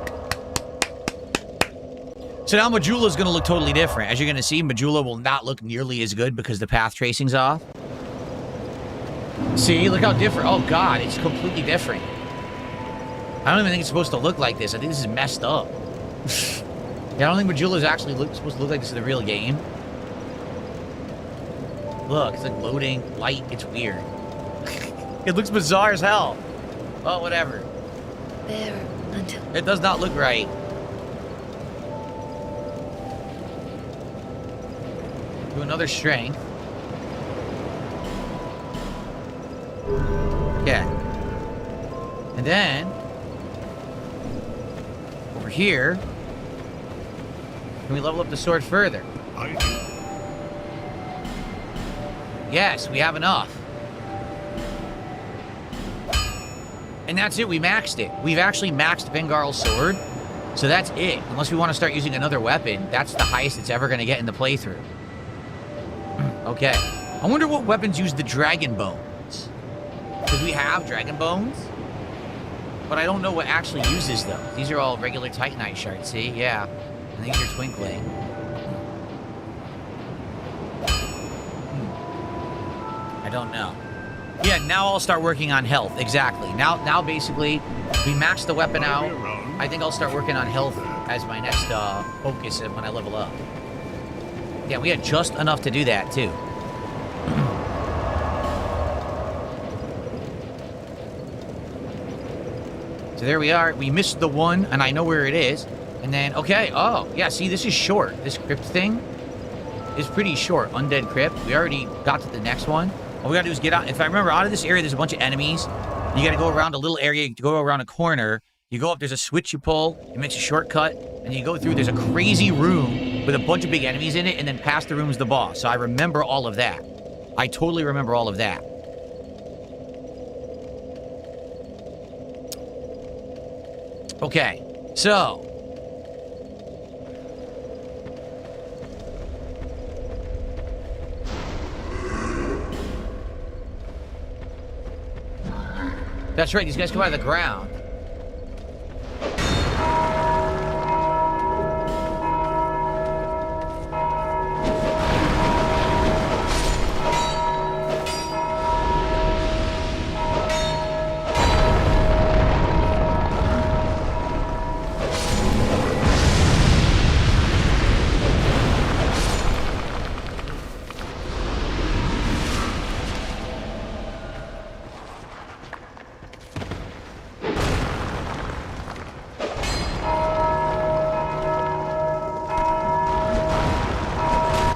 So now Majula is going to look totally different. As you're going to see, Majula will not look nearly as good because the path tracing's off. See, look how different. Oh, God, it's completely different. I don't even think it's supposed to look like this. I think this is messed up. Yeah, I don't think Majula is actually supposed to look like this in the real game. Look, it's like loading light. It's weird. It looks bizarre as hell. Oh, whatever. There until... It does not look right. Do another strength. Yeah. And then over here, can we level up the sword further? Yes, we have enough. And that's it, we maxed it. We've actually maxed Bengarl's sword. So that's it. Unless we want to start using another weapon, that's the highest it's ever going to get in the playthrough. Okay. I wonder what weapons use the dragon bones. Because we have dragon bones. But I don't know what actually uses them. These are all regular Titanite shards, see? Yeah. And these are twinkling. I don't know. Yeah, now I'll start working on health. Exactly. Now basically, we maxed the weapon out. I think I'll start working on health as my next focus when I level up. Yeah, we had just enough to do that, too. So there we are. We missed the one, and I know where it is. And then, okay. Oh, yeah, see, this is short. This crypt thing is pretty short. Undead crypt. We already got to the next one. All we gotta do is get out. If I remember, out of this area, there's a bunch of enemies. You gotta go around a little area, you go around a corner. You go up, there's a switch you pull. It makes a shortcut. And you go through, there's a crazy room with a bunch of big enemies in it. And then past the room is the boss. So I remember all of that. I totally remember all of that. Okay, so... That's right, these guys come out of the ground.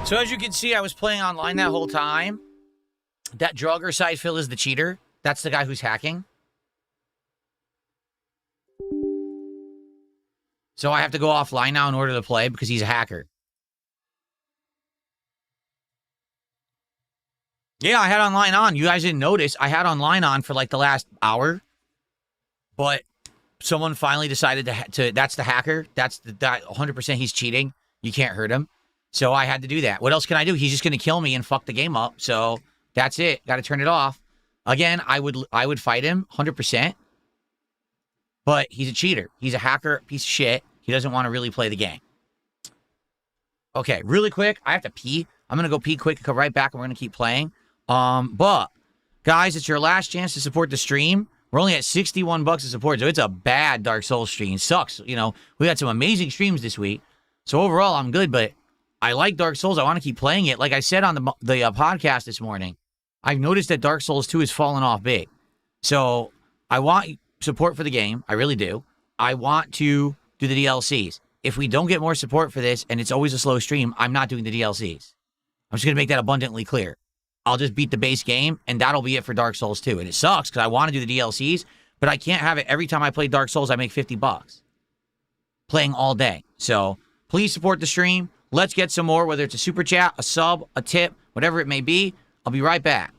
So as you can see, I was playing online that whole time. That Draugr side fill is the cheater. That's the guy who's hacking. So I have to go offline now in order to play because he's a hacker. Yeah, I had online on. You guys didn't notice. I had online on for like the last hour. But someone finally decided to that's the hacker. That's the 100% he's cheating. You can't hurt him. So I had to do that. What else can I do? He's just going to kill me and fuck the game up. So that's it. Got to turn it off. Again, I would fight him 100%. But he's a cheater. He's a hacker, piece of shit. He doesn't want to really play the game. Okay, really quick. I have to pee. I'm going to go pee quick and come right back and we're going to keep playing. But guys, it's your last chance to support the stream. We're only at 61 bucks to support, so it's a bad Dark Souls stream. Sucks. You know, we had some amazing streams this week. So overall, I'm good, but I like Dark Souls. I want to keep playing it. Like I said on the podcast this morning, I've noticed that Dark Souls 2 has fallen off big. So I want support for the game. I really do. I want to do the DLCs. If we don't get more support for this, and it's always a slow stream, I'm not doing the DLCs. I'm just going to make that abundantly clear. I'll just beat the base game, and that'll be it for Dark Souls 2. And it sucks, because I want to do the DLCs, but I can't have it every time I play Dark Souls, I make 50 bucks. Playing all day. So, please support the stream. Let's get some more, whether it's a super chat, a sub, a tip, whatever it may be. I'll be right back.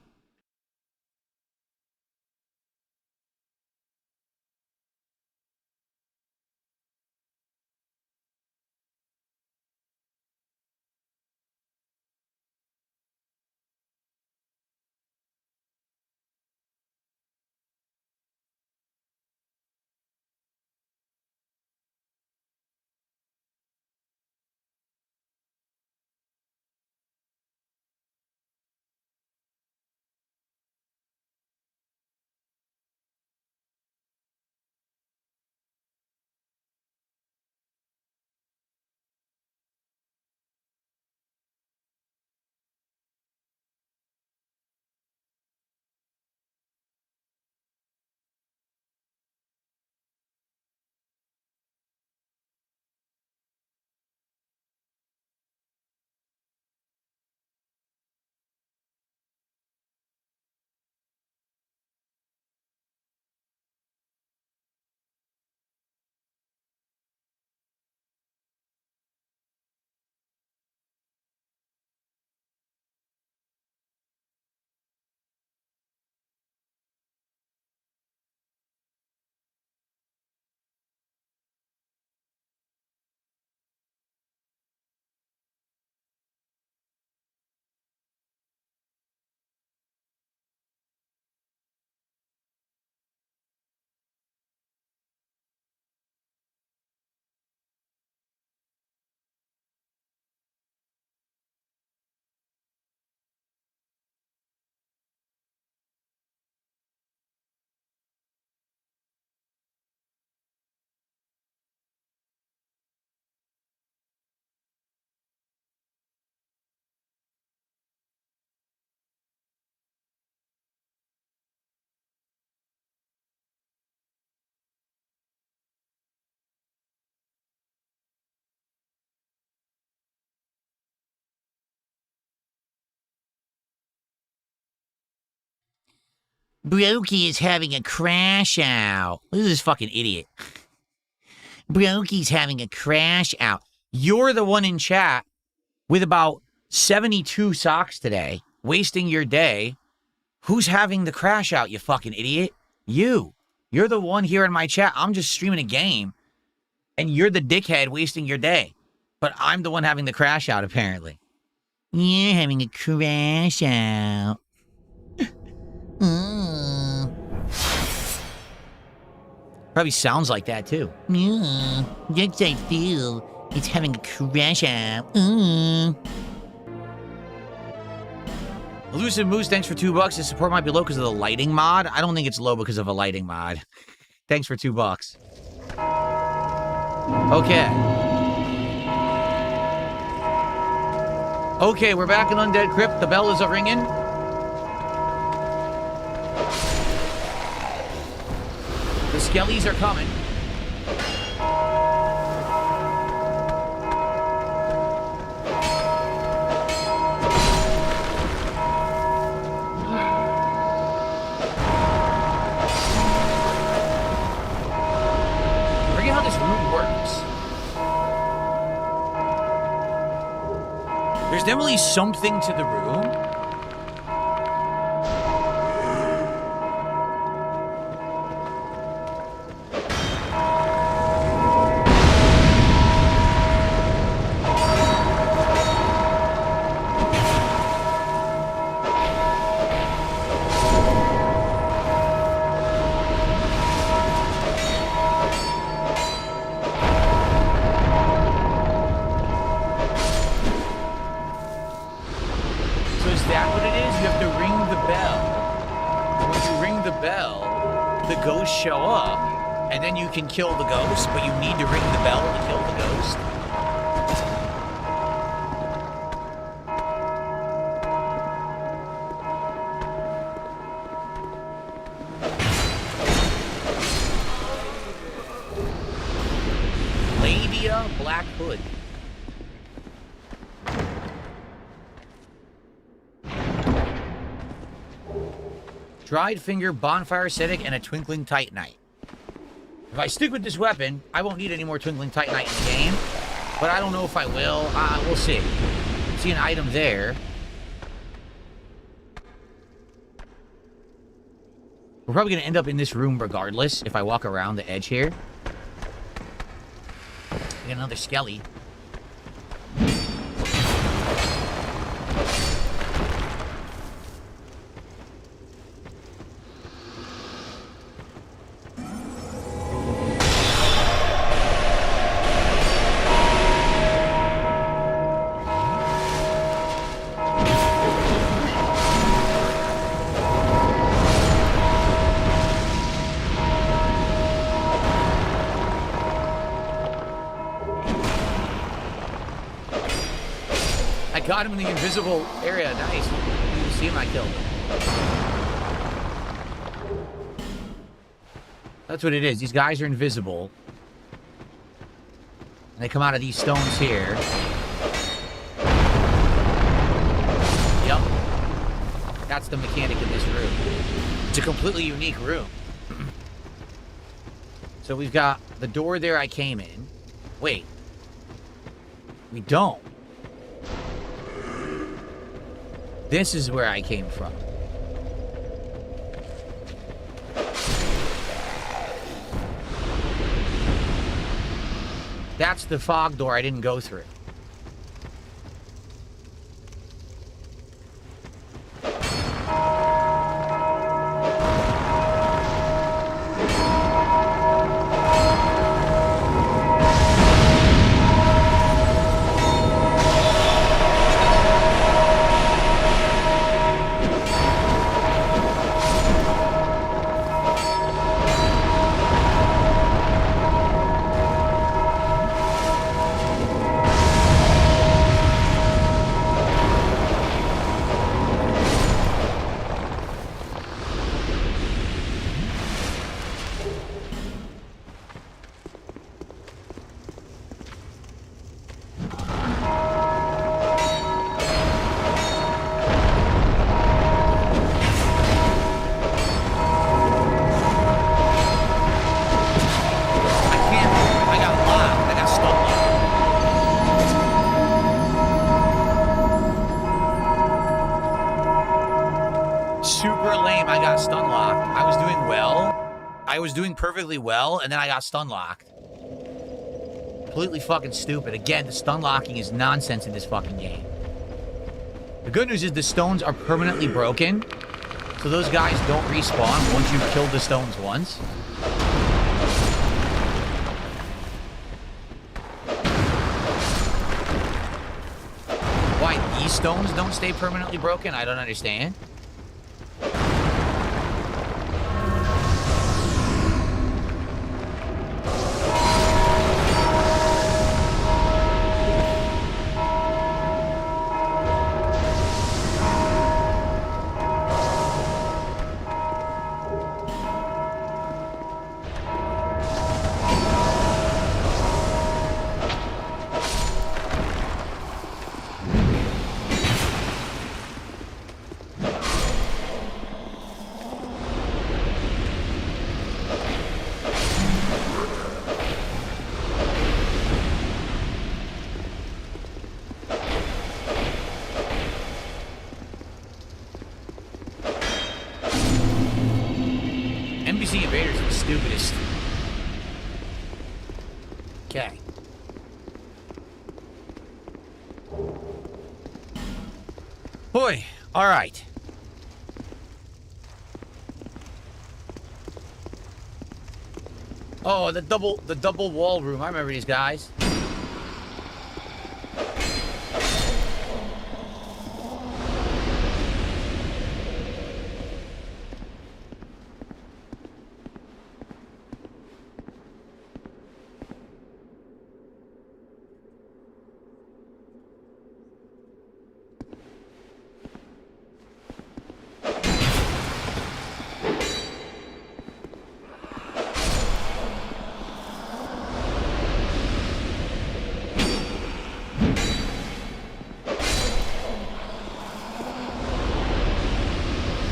Brokey is having a crash out. Look at this fucking idiot. Brokey's having a crash out. You're the one in chat with about 72 socks today, wasting your day. Who's having the crash out, you fucking idiot? You. You're the one here in my chat. I'm just streaming a game, and you're the dickhead wasting your day. But I'm the one having the crash out, apparently. You're having a crash out. Probably sounds like that too. Yes, I feel it's having a crash out. Elusive Moose, thanks for $2. His support might be low because of the lighting mod. I don't think it's low because of a lighting mod. Thanks for $2. Okay. Okay, we're back in Undead Crypt. The bell is a-ringing. The skellies are coming. There's definitely something to the room. Show up, and then you can kill the ghost, but you need to ring the bell to kill the ghost. Labia Black Hood. Dried Finger, Bonfire Acidic, and a Twinkling Titanite. If I stick with this weapon, I won't need any more Twinkling Titanite in the game. But I don't know if I will. We'll see. See an item there. We're probably going to end up in this room regardless if I walk around the edge here. Get another skelly. Got him in the invisible area. Nice. You can see him, I killed him. That's what it is. These guys are invisible. And they come out of these stones here. Yep. That's the mechanic in this room. It's a completely unique room. So we've got the door there I came in. Wait. We don't. This is where I came from. That's the fog door I didn't go through. I was doing perfectly well, and then I got stun locked. Completely fucking stupid. Again, the stun locking is nonsense in this fucking game. The good news is the stones are permanently broken, so those guys don't respawn once you've killed the stones once. Why these stones don't stay permanently broken, I don't understand. stupidest. Okay. Boy, all right. Oh, the double wall room. I remember these guys.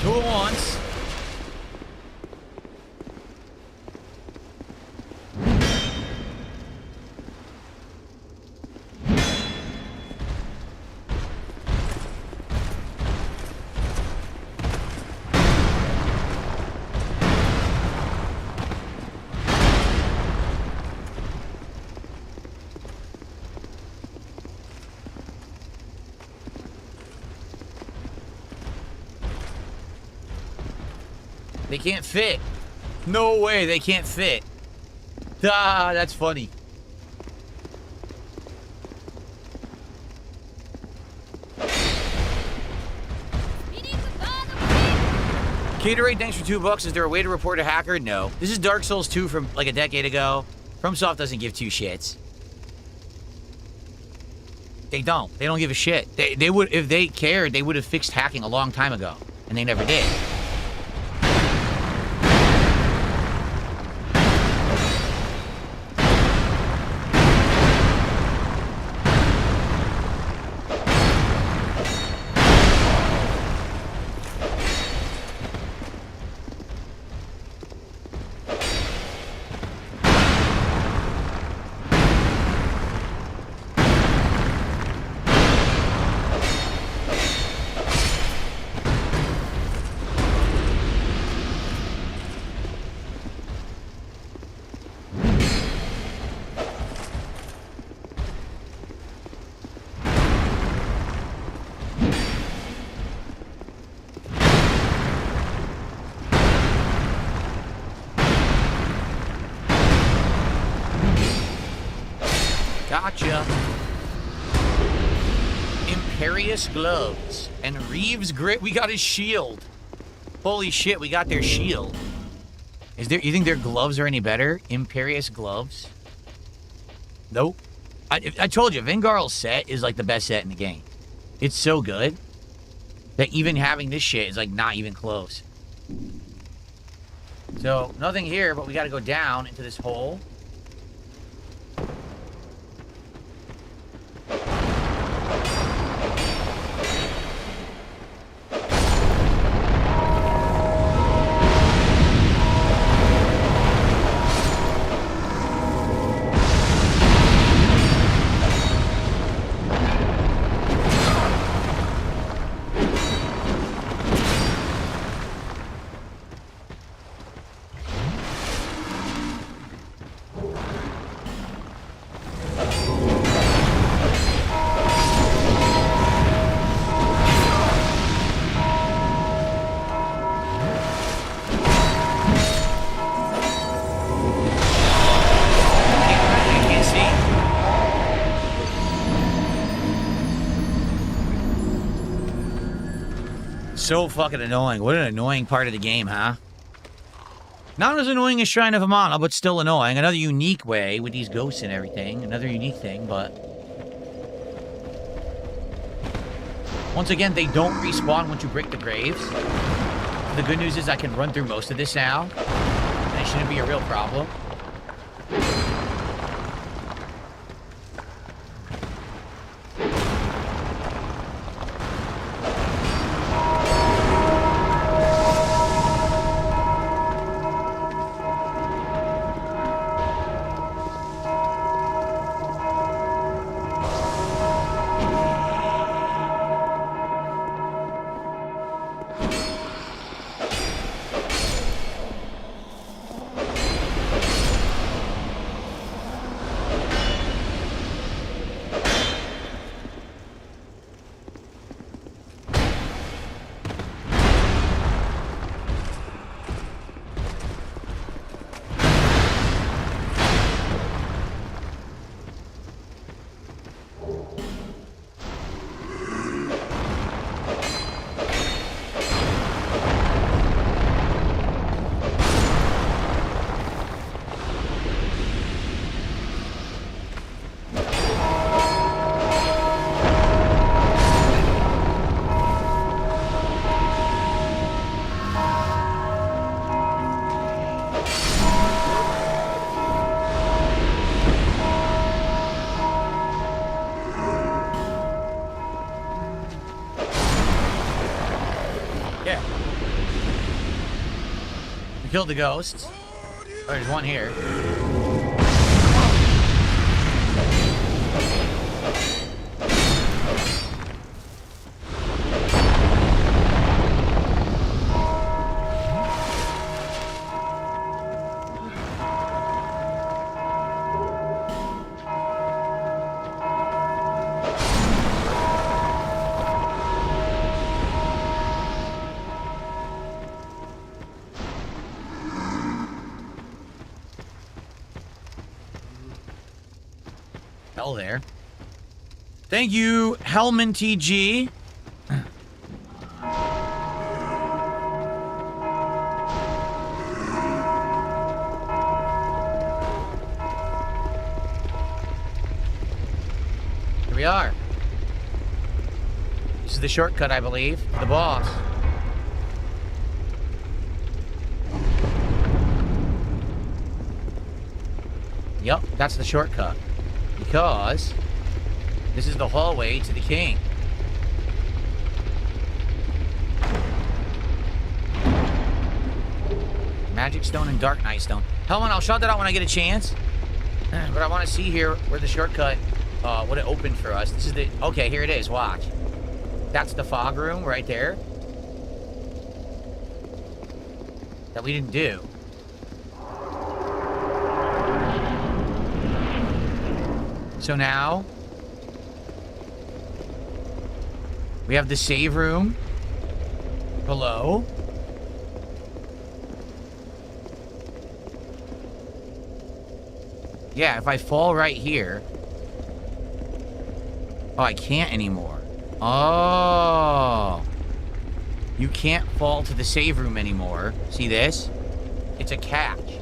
Two at once. They can't fit. No way, they can't fit. Ah, that's funny. Gatorade, thanks for $2. Is there a way to report a hacker? No. This is Dark Souls 2 from like a decade ago. FromSoft doesn't give two shits. They don't. They don't give a shit. They would, if they cared, they would have fixed hacking a long time ago. And they never did. Gotcha. Imperious gloves and Reeves grit. We got his shield. Holy shit, we got their shield. Is there? You think their gloves are any better? Imperious gloves? Nope. I told you, Vingarl's set is like the best set in the game. It's so good that even having this shit is like not even close. So nothing here, but we got to go down into this hole. So fucking annoying. What an annoying part of the game, huh? Not as annoying as Shrine of Amana, but still annoying. Another unique way with these ghosts and everything. Another unique thing, but... once again, they don't respawn once you break the graves. The good news is I can run through most of this now. And it shouldn't be a real problem. Yeah. We killed the ghosts. Oh, there's one here. Hell there. Thank you, Hellman TG. Here we are. This is the shortcut, I believe, to the boss. Yep, that's the shortcut. Because this is the hallway to the king. Magic stone and dark night stone. Hellman, I'll shout that out when I get a chance. But I want to see here where the shortcut, what it opened for us. This is the, okay, here it is, watch. That's the fog room right there. That we didn't do. So now, we have the save room below. Yeah, if I fall right here. Oh, I can't anymore. Oh. You can't fall to the save room anymore. See this? It's a catch.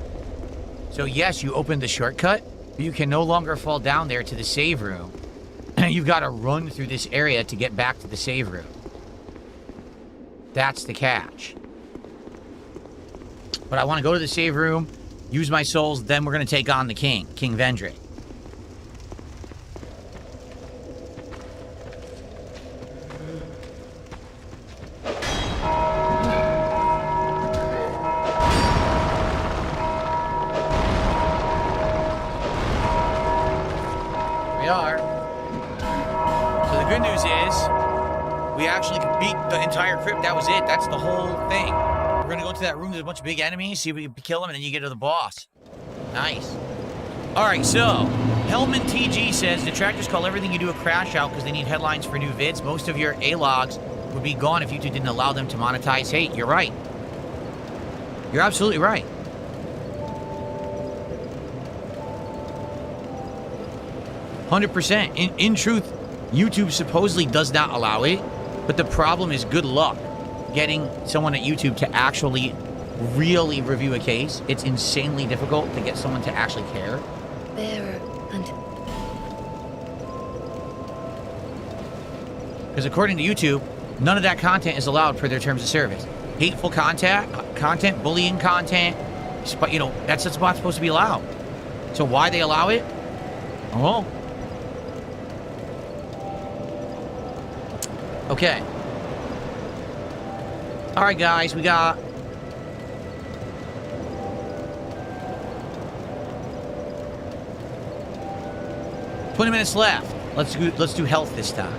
So yes, you opened the shortcut. You can no longer fall down there to the save room. You've got to run through this area to get back to the save room. That's the catch. But I want to go to the save room, use my souls, then we're going to take on the king, King Vendrick. That was it. That's the whole thing. We're gonna go into that room. There's a bunch of big enemies. See if we can kill them, and then you get to the boss. Nice. All right, so Hellman TG says detractors call everything you do a crash out because they need headlines for new vids. Most of your A-logs would be gone if YouTube didn't allow them to monetize. Hey, you're right. You're absolutely right. %. In truth, YouTube supposedly does not allow it. But the problem is good luck getting someone at YouTube to actually really review a case. It's insanely difficult to get someone to actually care. Bearer and... Because according to YouTube, none of that content is allowed per their terms of service. Hateful content, bullying content, you know, that's not supposed to be allowed. So why they allow it? Oh. Okay. All right, guys, we got... $20 minutes left. Let's do health this time.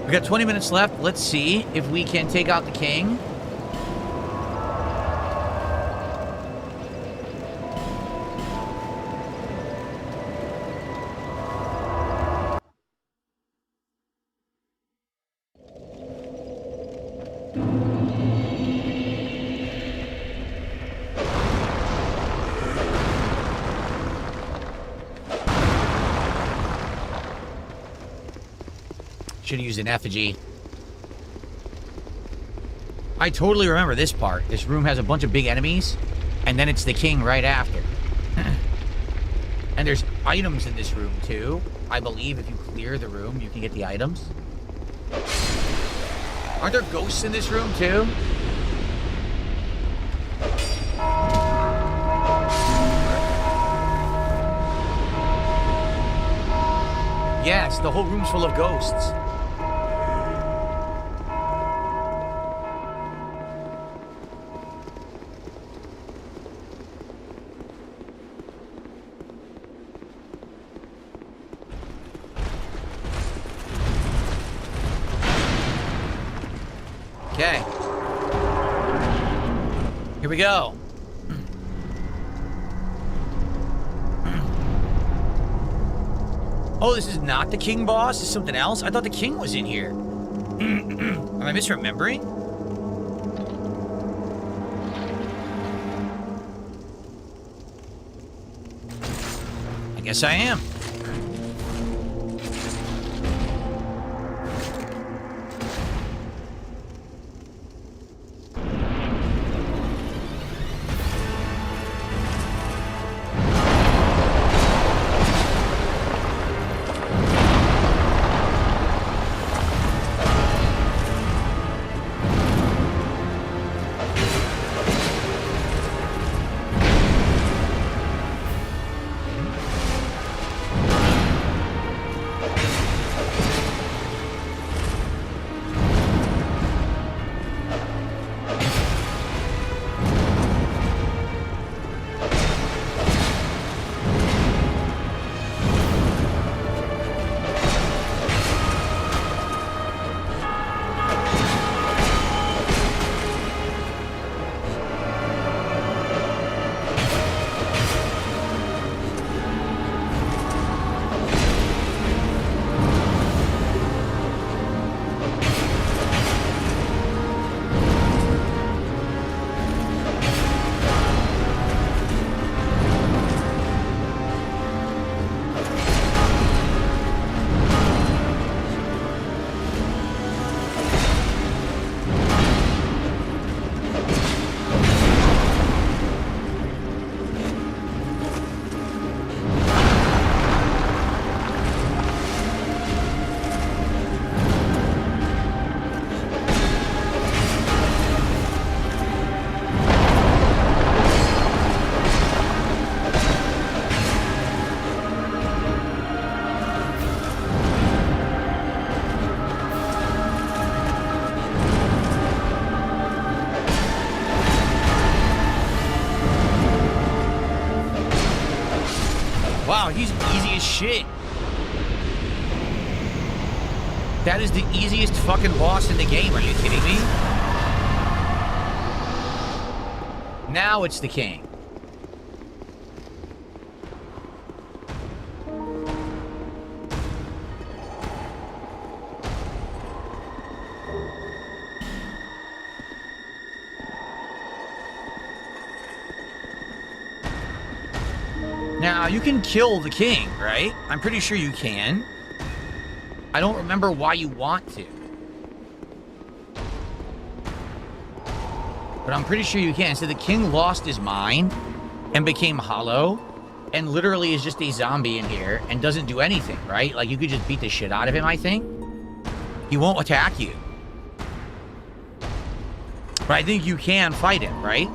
We got 20 minutes left. Let's see if we can take out the king. Should have used an effigy. I totally remember this part. This room has a bunch of big enemies, and then it's the king right after. And there's items in this room, too. I believe if you clear the room, you can get the items. Aren't there ghosts in this room, too? Yes, the whole room's full of ghosts. Okay. Here we go. Oh, this is not the king boss? This is something else? I thought the king was in here. Am I misremembering? I guess I am. Wow, he's easy as shit. That is the easiest fucking boss in the game. Are you kidding me? Now it's the king. Now, you can kill the king, right? I'm pretty sure you can. I don't remember why you want to. But I'm pretty sure you can. So the king lost his mind and became hollow and literally is just a zombie in here and doesn't do anything, right? Like, you could just beat the shit out of him, I think. He won't attack you. But I think you can fight him, right?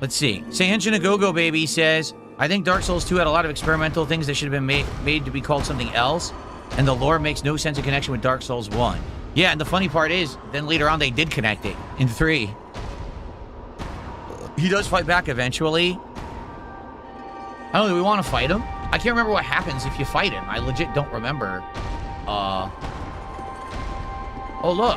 Let's see. Sayanshin Agogo Baby says, I think Dark Souls 2 had a lot of experimental things that should have been made to be called something else, and the lore makes no sense in connection with Dark Souls 1. Yeah, and the funny part is, then later on they did connect it in 3. He does fight back eventually. I don't know, do we want to fight him? I can't remember what happens if you fight him. I legit don't remember. Oh, look.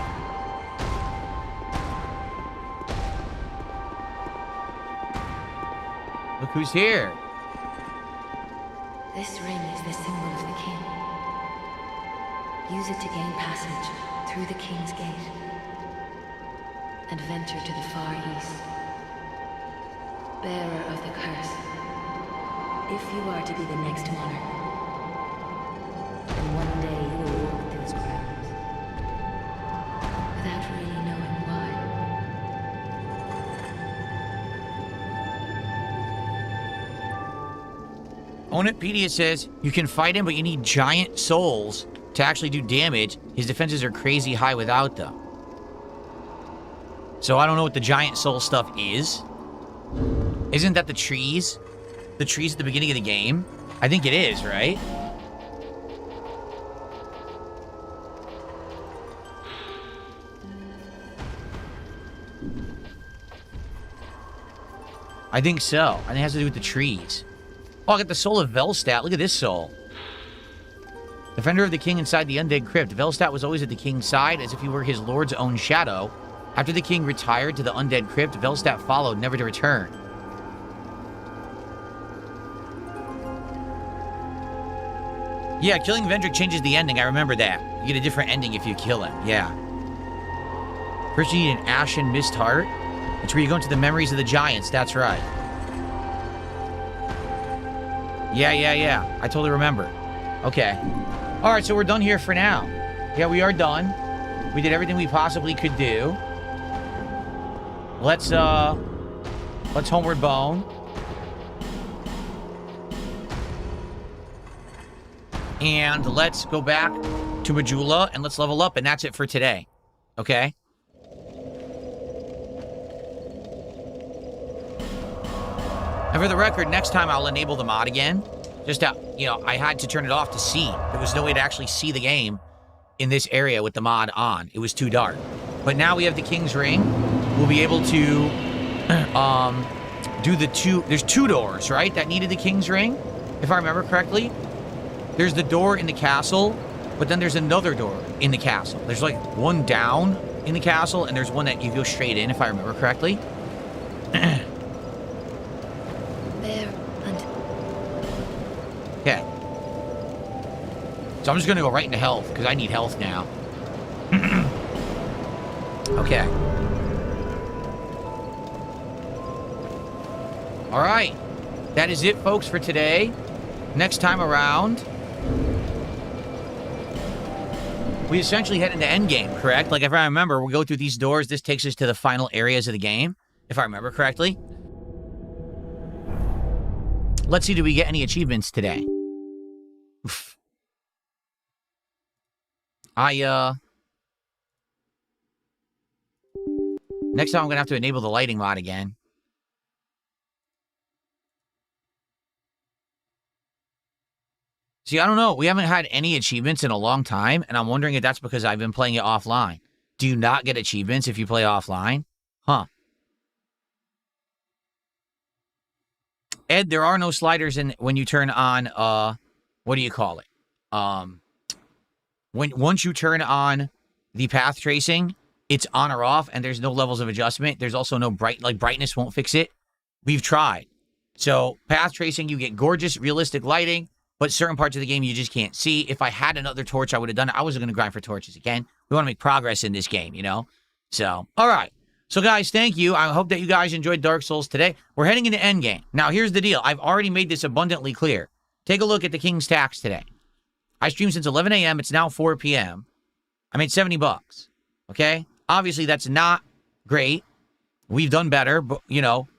Look who's here. This ring is the symbol of the king. Use it to gain passage through the king's gate and venture to the far east. Bearer of the curse, if you are to be the next monarch, then one day you will walk those grounds without really knowing why. Onitpedia says, you can fight him, but you need giant souls to actually do damage. His defenses are crazy high without them. So I don't know what the giant soul stuff is. Isn't that the trees? The trees at the beginning of the game? I think it is, right? I think so. I think it has to do with the trees. Oh, I got the soul of Velstadt. Look at this soul. Defender of the king inside the undead crypt. Velstadt was always at the king's side, as if he were his lord's own shadow. After the king retired to the undead crypt, Velstadt followed, never to return. Yeah, killing Vendrick changes the ending. I remember that. You get a different ending if you kill him. Yeah. First, you need an ashen mist heart. It's where you go into the memories of the giants. That's right. Yeah. I totally remember. Okay. All right, so we're done here for now. Yeah, we are done. We did everything we possibly could do. Let's homeward bone. And let's go back to Majula and let's level up, and that's it for today. Okay? And for the record, next time I'll enable the mod again. Just to, I had to turn it off to see. There was no way to actually see the game in this area with the mod on. It was too dark. But now we have the King's Ring. We'll be able to do the two... There's 2 doors, right, that needed the King's Ring, if I remember correctly. There's the door in the castle, but then there's another door in the castle. There's like one down in the castle, and there's one that you go straight in, if I remember correctly. There and... Okay. So I'm just going to go right into health, because I need health now. Okay. All right. That is it, folks, for today. Next time around, we essentially head into endgame, correct? Like, if I remember, we go through these doors. This takes us to the final areas of the game, if I remember correctly. Let's see, do we get any achievements today? Oof. Next time I'm going to have to enable the lighting mod again. See, I don't know. We haven't had any achievements in a long time, and I'm wondering if that's because I've been playing it offline. Do you not get achievements if you play offline? Huh. Ed, there are no sliders in when you turn on, what do you call it? Once you turn on the path tracing, it's on or off, and there's no levels of adjustment. There's also no brightness won't fix it. We've tried. So, path tracing, you get gorgeous, realistic lighting, but certain parts of the game you just can't see. If I had another torch, I would have done it. I wasn't going to grind for torches again. We want to make progress in this game, So, all right. So, guys, thank you. I hope that you guys enjoyed Dark Souls today. We're heading into endgame. Now, here's the deal. I've already made this abundantly clear. Take a look at the King's Tax today. I streamed since 11 a.m. It's now 4 p.m. I made $70. Okay? Obviously, that's not great. We've done better, but,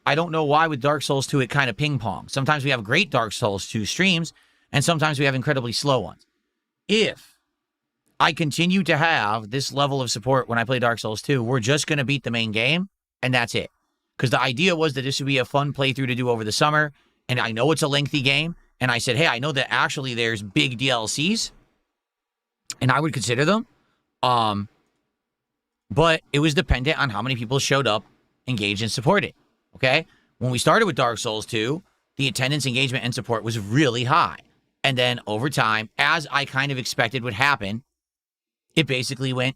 I don't know why with Dark Souls 2 it kind of ping-pong. Sometimes we have great Dark Souls 2 streams, and sometimes we have incredibly slow ones. If I continue to have this level of support when I play Dark Souls 2, we're just going to beat the main game, and that's it. Because the idea was that this would be a fun playthrough to do over the summer, and I know it's a lengthy game, and I said, hey, I know that actually there's big DLCs, and I would consider them, but it was dependent on how many people showed up, engaged, and supported, okay? When we started with Dark Souls 2, the attendance, engagement, and support was really high. And then over time, as I kind of expected would happen, it basically went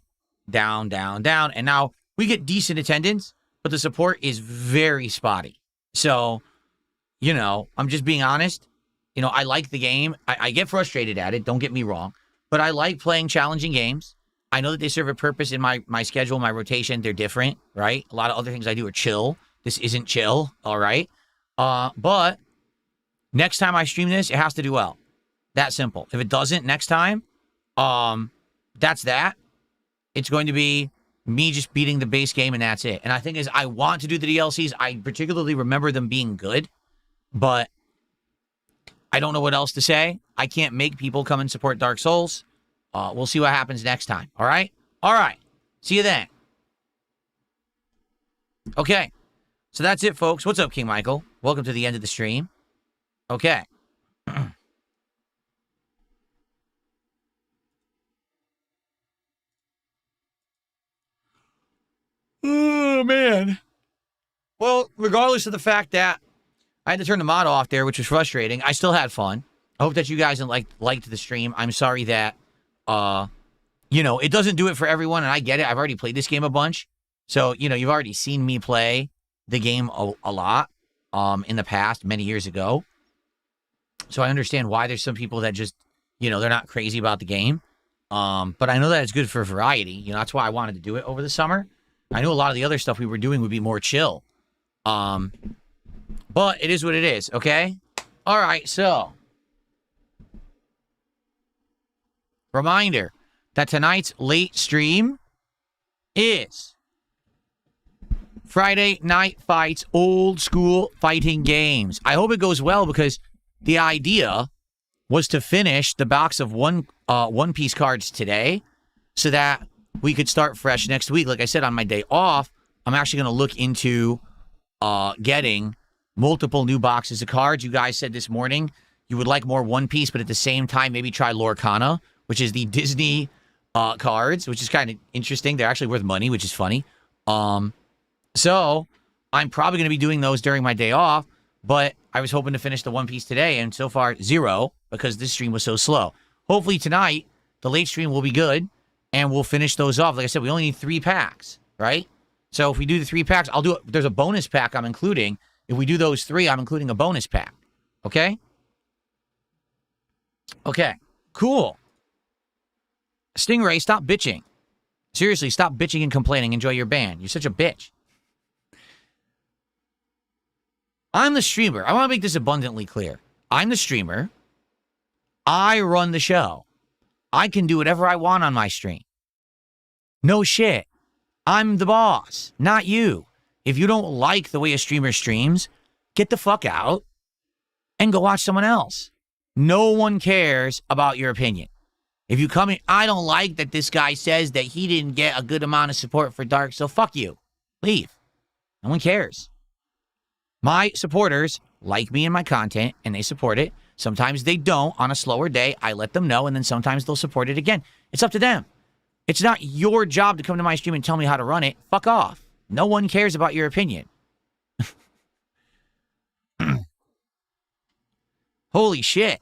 down, down, down. And now we get decent attendance, but the support is very spotty. So, I'm just being honest. I like the game. I get frustrated at it, don't get me wrong. But I like playing challenging games. I know that they serve a purpose in my schedule, my rotation. They're different, right? A lot of other things I do are chill. This isn't chill, all right? But next time I stream this, it has to do well. That simple. If it doesn't next time, that's that. It's going to be me just beating the base game, and that's it. And I think I want to do the DLCs. I particularly remember them being good, but I don't know what else to say. I can't make people come and support Dark Souls. We'll see what happens next time. All right? All right. See you then. Okay. So that's it, folks. What's up, King Michael? Welcome to the end of the stream. Okay. Oh, man. Well, regardless of the fact that I had to turn the mod off there, which was frustrating, I still had fun. I hope that you guys liked the stream. I'm sorry that, it doesn't do it for everyone, and I get it. I've already played this game a bunch. So, you've already seen me play the game a lot in the past, many years ago. So I understand why there's some people that just, they're not crazy about the game. But I know that it's good for variety. That's why I wanted to do it over the summer. I knew a lot of the other stuff we were doing would be more chill. But it is what it is, okay? All right, so. Reminder that tonight's late stream is Friday Night Fights old school fighting games. I hope it goes well because the idea was to finish the box of One Piece cards today so that we could start fresh next week. Like I said, on my day off, I'm actually going to look into getting multiple new boxes of cards. You guys said this morning you would like more One Piece, but at the same time, maybe try Lorcana, which is the Disney cards, which is kind of interesting. They're actually worth money, which is funny. So I'm probably going to be doing those during my day off, but I was hoping to finish the One Piece today, and so far, 0, because this stream was so slow. Hopefully tonight, the late stream will be good, and we'll finish those off. Like I said, we only need 3 packs, right? So if we do the 3 packs, I'll do it. There's a bonus pack I'm including. If we do those 3, I'm including a bonus pack. Okay? Okay. Cool. Stingray, stop bitching. Seriously, stop bitching and complaining. Enjoy your band. You're such a bitch. I'm the streamer. I want to make this abundantly clear. I'm the streamer. I run the show. I can do whatever I want on my stream. No shit. I'm the boss, not you. If you don't like the way a streamer streams, get the fuck out and go watch someone else. No one cares about your opinion. If you come in, I don't like that this guy says that he didn't get a good amount of support for Dark, so fuck you. Leave. No one cares. My supporters like me and my content, and they support it. Sometimes they don't. On a slower day, I let them know, and then sometimes they'll support it again. It's up to them. It's not your job to come to my stream and tell me how to run it. Fuck off. No one cares about your opinion. Holy shit.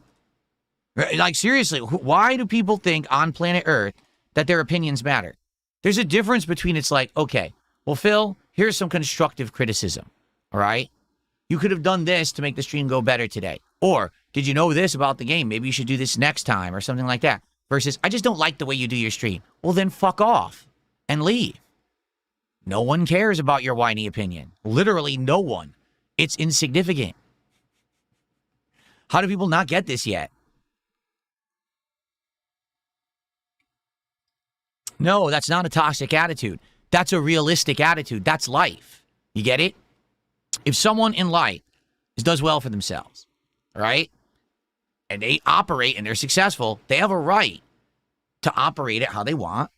Like, seriously, why do people think on planet Earth that their opinions matter? There's a difference between it's like, okay, well, Phil, here's some constructive criticism, all right? You could have done this to make the stream go better today. Or, did you know this about the game? Maybe you should do this next time or something like that. Versus, I just don't like the way you do your stream. Well, then fuck off and leave. No one cares about your whiny opinion. Literally no one. It's insignificant. How do people not get this yet? No, that's not a toxic attitude. That's a realistic attitude. That's life. You get it? If someone in life does well for themselves, right? And they operate and they're successful, they have a right to operate it how they want,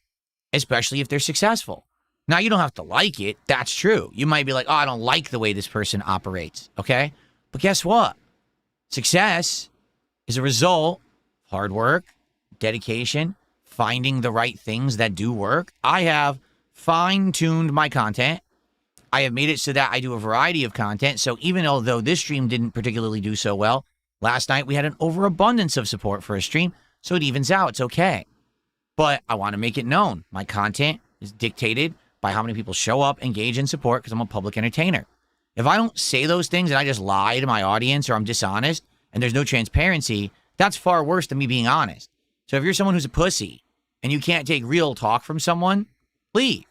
especially if they're successful. Now, you don't have to like it. That's true. You might be like, oh, I don't like the way this person operates, okay? But guess what? Success is a result of hard work, dedication, finding the right things that do work. I have fine-tuned my content. I have made it so that I do a variety of content. So even although this stream didn't particularly do so well, last night we had an overabundance of support for a stream, so it evens out. It's okay. But I want to make it known. My content is dictated by how many people show up, engage, and support because I'm a public entertainer. If I don't say those things and I just lie to my audience or I'm dishonest and there's no transparency, that's far worse than me being honest. So if you're someone who's a pussy and you can't take real talk from someone, leave.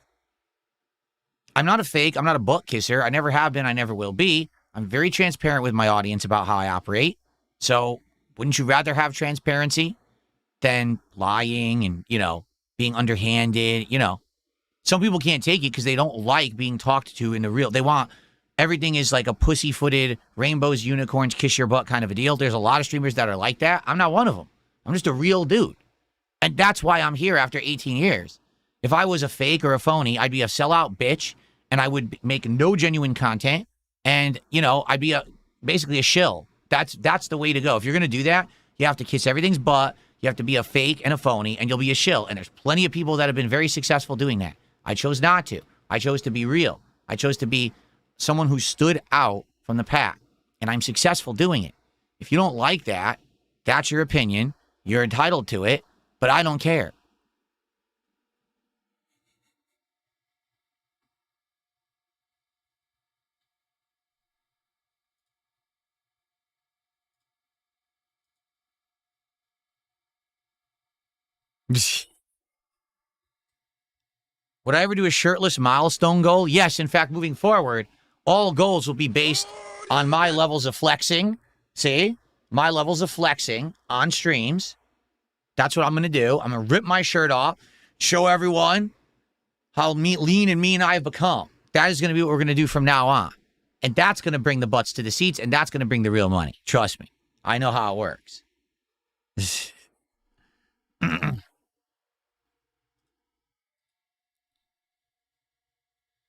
I'm not a fake. I'm not a butt kisser. I never have been. I never will be. I'm very transparent with my audience about how I operate. So wouldn't you rather have transparency than lying and, being underhanded? Some people can't take it because they don't like being talked to in the real. They want everything is like a pussy-footed, rainbows, unicorns, kiss your butt kind of a deal. There's a lot of streamers that are like that. I'm not one of them. I'm just a real dude. And that's why I'm here after 18 years. If I was a fake or a phony, I'd be a sellout bitch, and I would make no genuine content, and, I'd be basically a shill. That's the way to go. If you're going to do that, you have to kiss everything's butt, you have to be a fake and a phony, and you'll be a shill. And there's plenty of people that have been very successful doing that. I chose not to. I chose to be real. I chose to be someone who stood out from the pack, and I'm successful doing it. If you don't like that, That's your opinion. You're entitled to it, but I don't care. Would I ever do a shirtless milestone goal? Yes. In fact, moving forward, all goals will be based on my levels of flexing. See? My levels of flexing on streams. That's what I'm going to do. I'm going to rip my shirt off, show everyone how lean and mean I've become. That is going to be what we're going to do from now on. And that's going to bring the butts to the seats, and that's going to bring the real money. Trust me. I know how it works.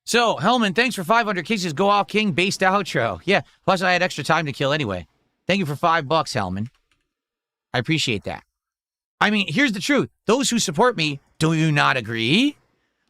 So, Hellman, thanks for 500 kisses. Go off, King. Based outro. Yeah, plus I had extra time to kill anyway. Thank you for $5, Hellman. I appreciate that. I mean, here's the truth. Those who support me, do you not agree?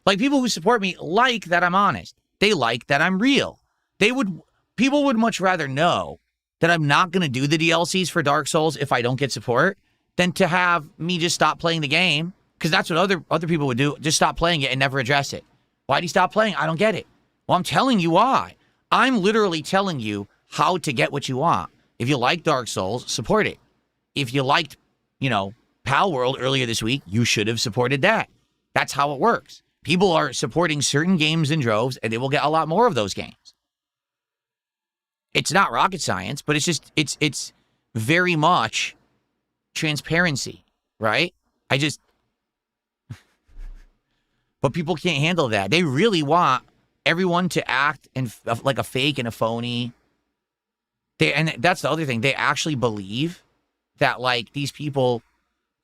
Like, people who support me like that I'm honest. They like that I'm real. People would much rather know that I'm not going to do the DLCs for Dark Souls if I don't get support than to have me just stop playing the game. Because that's what other people would do. Just stop playing it and never address it. Why'd he stop playing? I don't get it. Well, I'm telling you why. I'm literally telling you how to get what you want. If you like Dark Souls, support it. If you liked, Pal World earlier this week, you should have supported that. That's how it works. People are supporting certain games in droves, and they will get a lot more of those games. It's not rocket science, but it's very much transparency, right? But people can't handle that. They really want everyone to act like a fake and a phony. And that's the other thing. They actually believe that, like, these people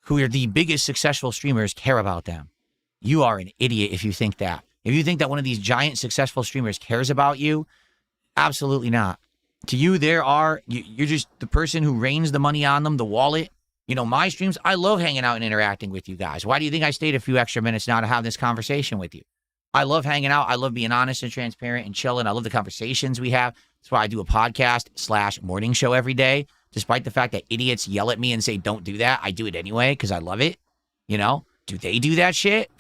who are the biggest successful streamers care about them. You are an idiot if you think that. If you think that one of these giant successful streamers cares about you, absolutely not. To you, you're just the person who rains the money on them, the wallet. My streams, I love hanging out and interacting with you guys. Why do you think I stayed a few extra minutes now to have this conversation with you? I love hanging out. I love being honest and transparent and chilling. I love the conversations we have. That's why I do a podcast / morning show every day. Despite the fact that idiots yell at me and say, don't do that, I do it anyway because I love it. Do they do that shit?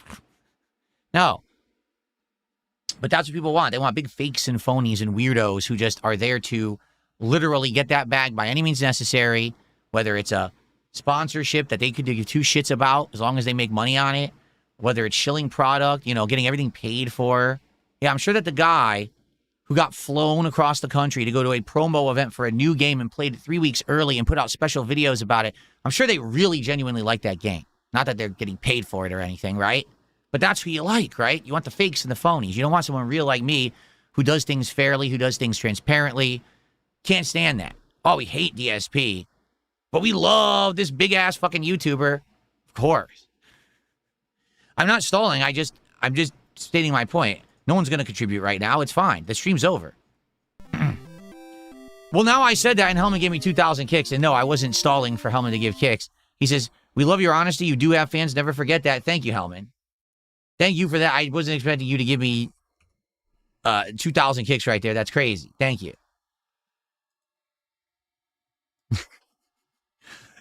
No. But that's what people want. They want big fakes and phonies and weirdos who just are there to literally get that bag by any means necessary, whether it's a sponsorship that they could give two shits about as long as they make money on it, whether it's shilling product, getting everything paid for. Yeah, I'm sure that the guy who got flown across the country to go to a promo event for a new game and played it 3 weeks early and put out special videos about it, I'm sure they really genuinely like that game. Not that they're getting paid for it or anything, right? But that's who you like, right? You want the fakes and the phonies. You don't want someone real like me who does things fairly, who does things transparently. Can't stand that. Oh, we hate DSP. But we love this big-ass fucking YouTuber. Of course. I'm not stalling. I'm just stating my point. No one's going to contribute right now. It's fine. The stream's over. Well, now I said that, and Hellman gave me 2,000 kicks. And no, I wasn't stalling for Hellman to give kicks. He says, we love your honesty. You do have fans. Never forget that. Thank you, Hellman. Thank you for that. I wasn't expecting you to give me 2,000 kicks right there. That's crazy. Thank you.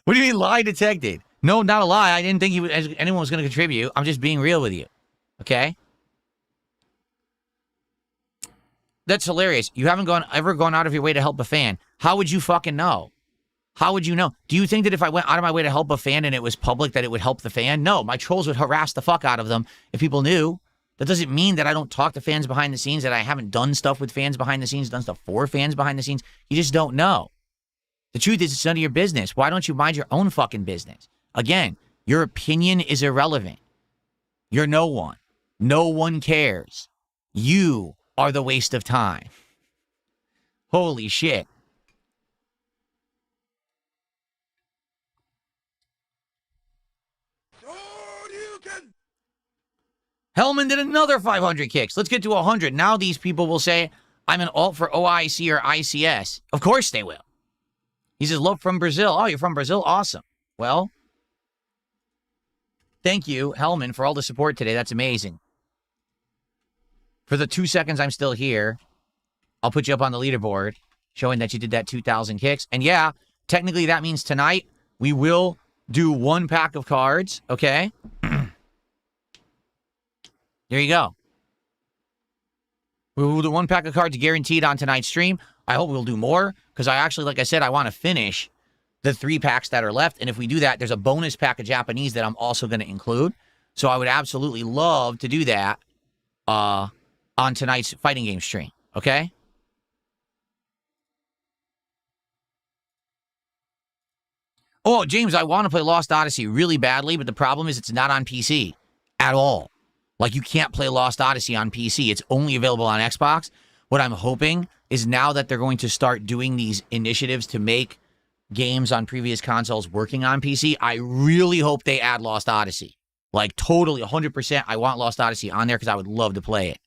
What do you mean lie detected? No, not a lie. I didn't think anyone was going to contribute. I'm just being real with you. Okay? That's hilarious. You haven't ever gone out of your way to help a fan. How would you fucking know? How would you know? Do you think that if I went out of my way to help a fan and it was public that it would help the fan? No, my trolls would harass the fuck out of them if people knew. That doesn't mean that I don't talk to fans behind the scenes, that I haven't done stuff with fans behind the scenes, done stuff for fans behind the scenes. You just don't know. The truth is, it's none of your business. Why don't you mind your own fucking business? Again, your opinion is irrelevant. You're no one. No one cares. You are the waste of time. Holy shit. Hellman did another 500 kicks. Let's get to 100. Now these people will say, I'm an alt for OIC or ICS. Of course they will. He says, love from Brazil. Oh, you're from Brazil? Awesome. Well, thank you, Hellman, for all the support today. That's amazing. For the 2 seconds I'm still here, I'll put you up on the leaderboard, showing that you did that 2,000 kicks. And yeah, technically that means tonight We will do 1 pack of cards, okay? There you go. We will do 1 pack of cards guaranteed on tonight's stream. I hope we'll do more, because I actually, like I said, I want to finish the 3 packs that are left. And if we do that, there's a bonus pack of Japanese that I'm also going to include. So I would absolutely love to do that on tonight's fighting game stream, okay? Oh, James, I want to play Lost Odyssey really badly, but the problem is it's not on PC at all. Like, you can't play Lost Odyssey on PC. It's only available on Xbox. What I'm hoping is now that they're going to start doing these initiatives to make games on previous consoles working on PC, I really hope they add Lost Odyssey. Like, totally, 100%, I want Lost Odyssey on there because I would love to play it.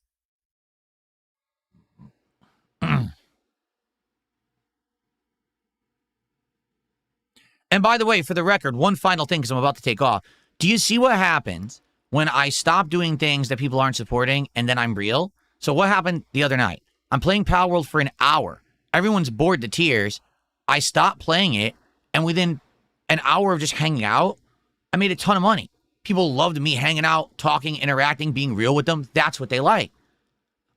And by the way, for the record, one final thing, because I'm about to take off. Do you see what happens when I stop doing things that people aren't supporting and then I'm real? So what happened the other night? I'm playing Pal World for an hour. Everyone's bored to tears. I stopped playing it, and within an hour of just hanging out, I made a ton of money. People loved me hanging out, talking, interacting, being real with them. That's what they like.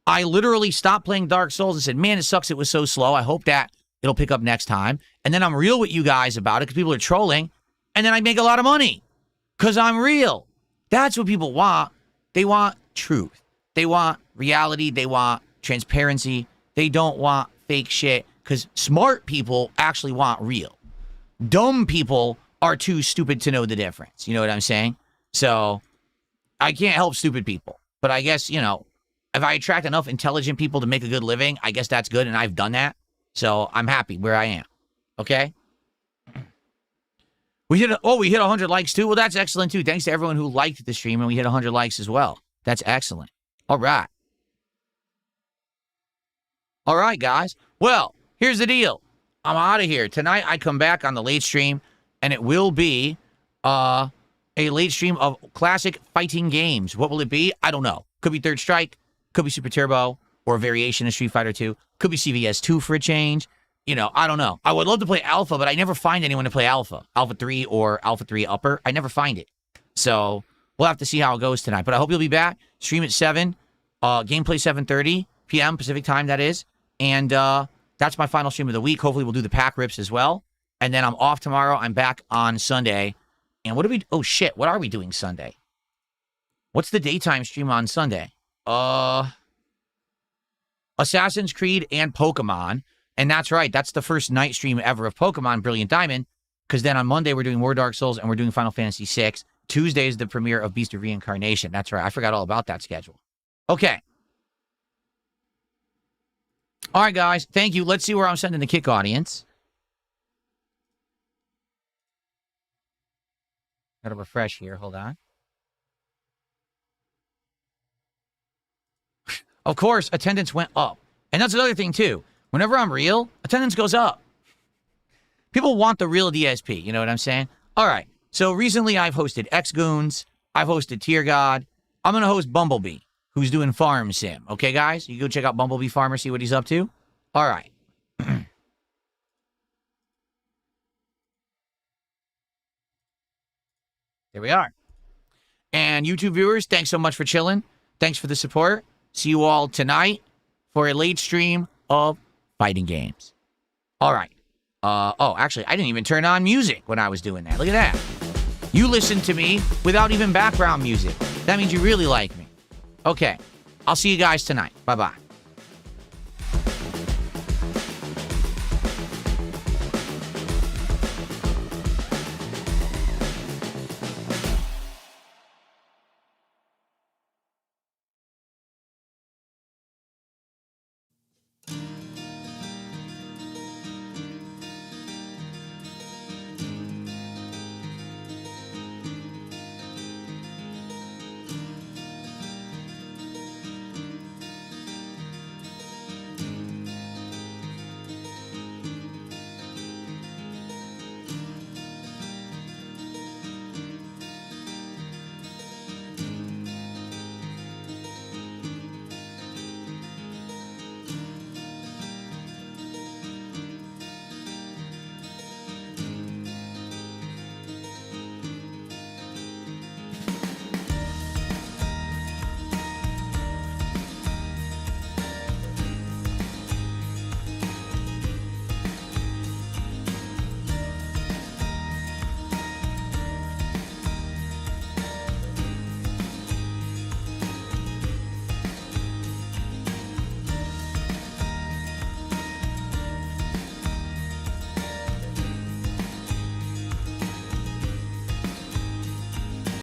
I literally stopped playing Dark Souls and said, man, it sucks it was so slow. I hope that it'll pick up next time. And then I'm real with you guys about it because people are trolling. And then I make a lot of money because I'm real. That's what people want. They want truth. They want reality. They want transparency. They don't want fake shit because smart people actually want real. Dumb people are too stupid to know the difference. You know what I'm saying? So I can't help stupid people. But I guess, you know, if I attract enough intelligent people to make a good living, I guess that's good. And I've done that. So I'm happy where I am. Okay? We hit 100 likes too. Well, that's excellent too. Thanks to everyone who liked the stream, and we hit 100 likes as well. That's excellent. All right. All right, guys. Well, here's the deal. I'm out of here. Tonight I come back on the late stream, and it will be a late stream of classic fighting games. What will it be? I don't know. Could be Third Strike, could be Super Turbo, or a variation of Street Fighter 2. Could be CVS 2 for a change. You know, I don't know. I would love to play Alpha, but I never find anyone to play Alpha. Alpha 3 or Alpha 3 Upper. I never find it. So we'll have to see how it goes tonight. But I hope you'll be back. Stream at 7. Gameplay 7:30 p.m. Pacific time, that is. And that's my final stream of the week. Hopefully we'll do the pack rips as well. And then I'm off tomorrow. I'm back on Sunday. And what do we... Oh, shit. What are we doing Sunday? What's the daytime stream on Sunday? Assassin's Creed and Pokemon. And that's right. That's the first night stream ever of Pokemon Brilliant Diamond. Because then on Monday, we're doing more Dark Souls and we're doing Final Fantasy VI. Tuesday is the premiere of Beast of Reincarnation. That's right. I forgot all about that schedule. Okay. All right, guys. Thank you. Let's see where I'm sending the kick audience. Got to refresh here. Hold on. Of course, attendance went up. And that's another thing, too. Whenever I'm real, attendance goes up. People want the real DSP. You know what I'm saying? All right. So recently, I've hosted X-Goons. I've hosted Tier God. I'm going to host Bumblebee, who's doing Farm Sim. Okay, guys? You go check out Bumblebee Farmer, see what he's up to. All right. There we are. And YouTube viewers, thanks so much for chilling. Thanks for the support. See you all tonight for a late stream of fighting games. All right. Oh, actually, I didn't even turn on music when I was doing that. Look at that. You listened to me without even background music. That means you really like me. Okay. I'll see you guys tonight. Bye-bye.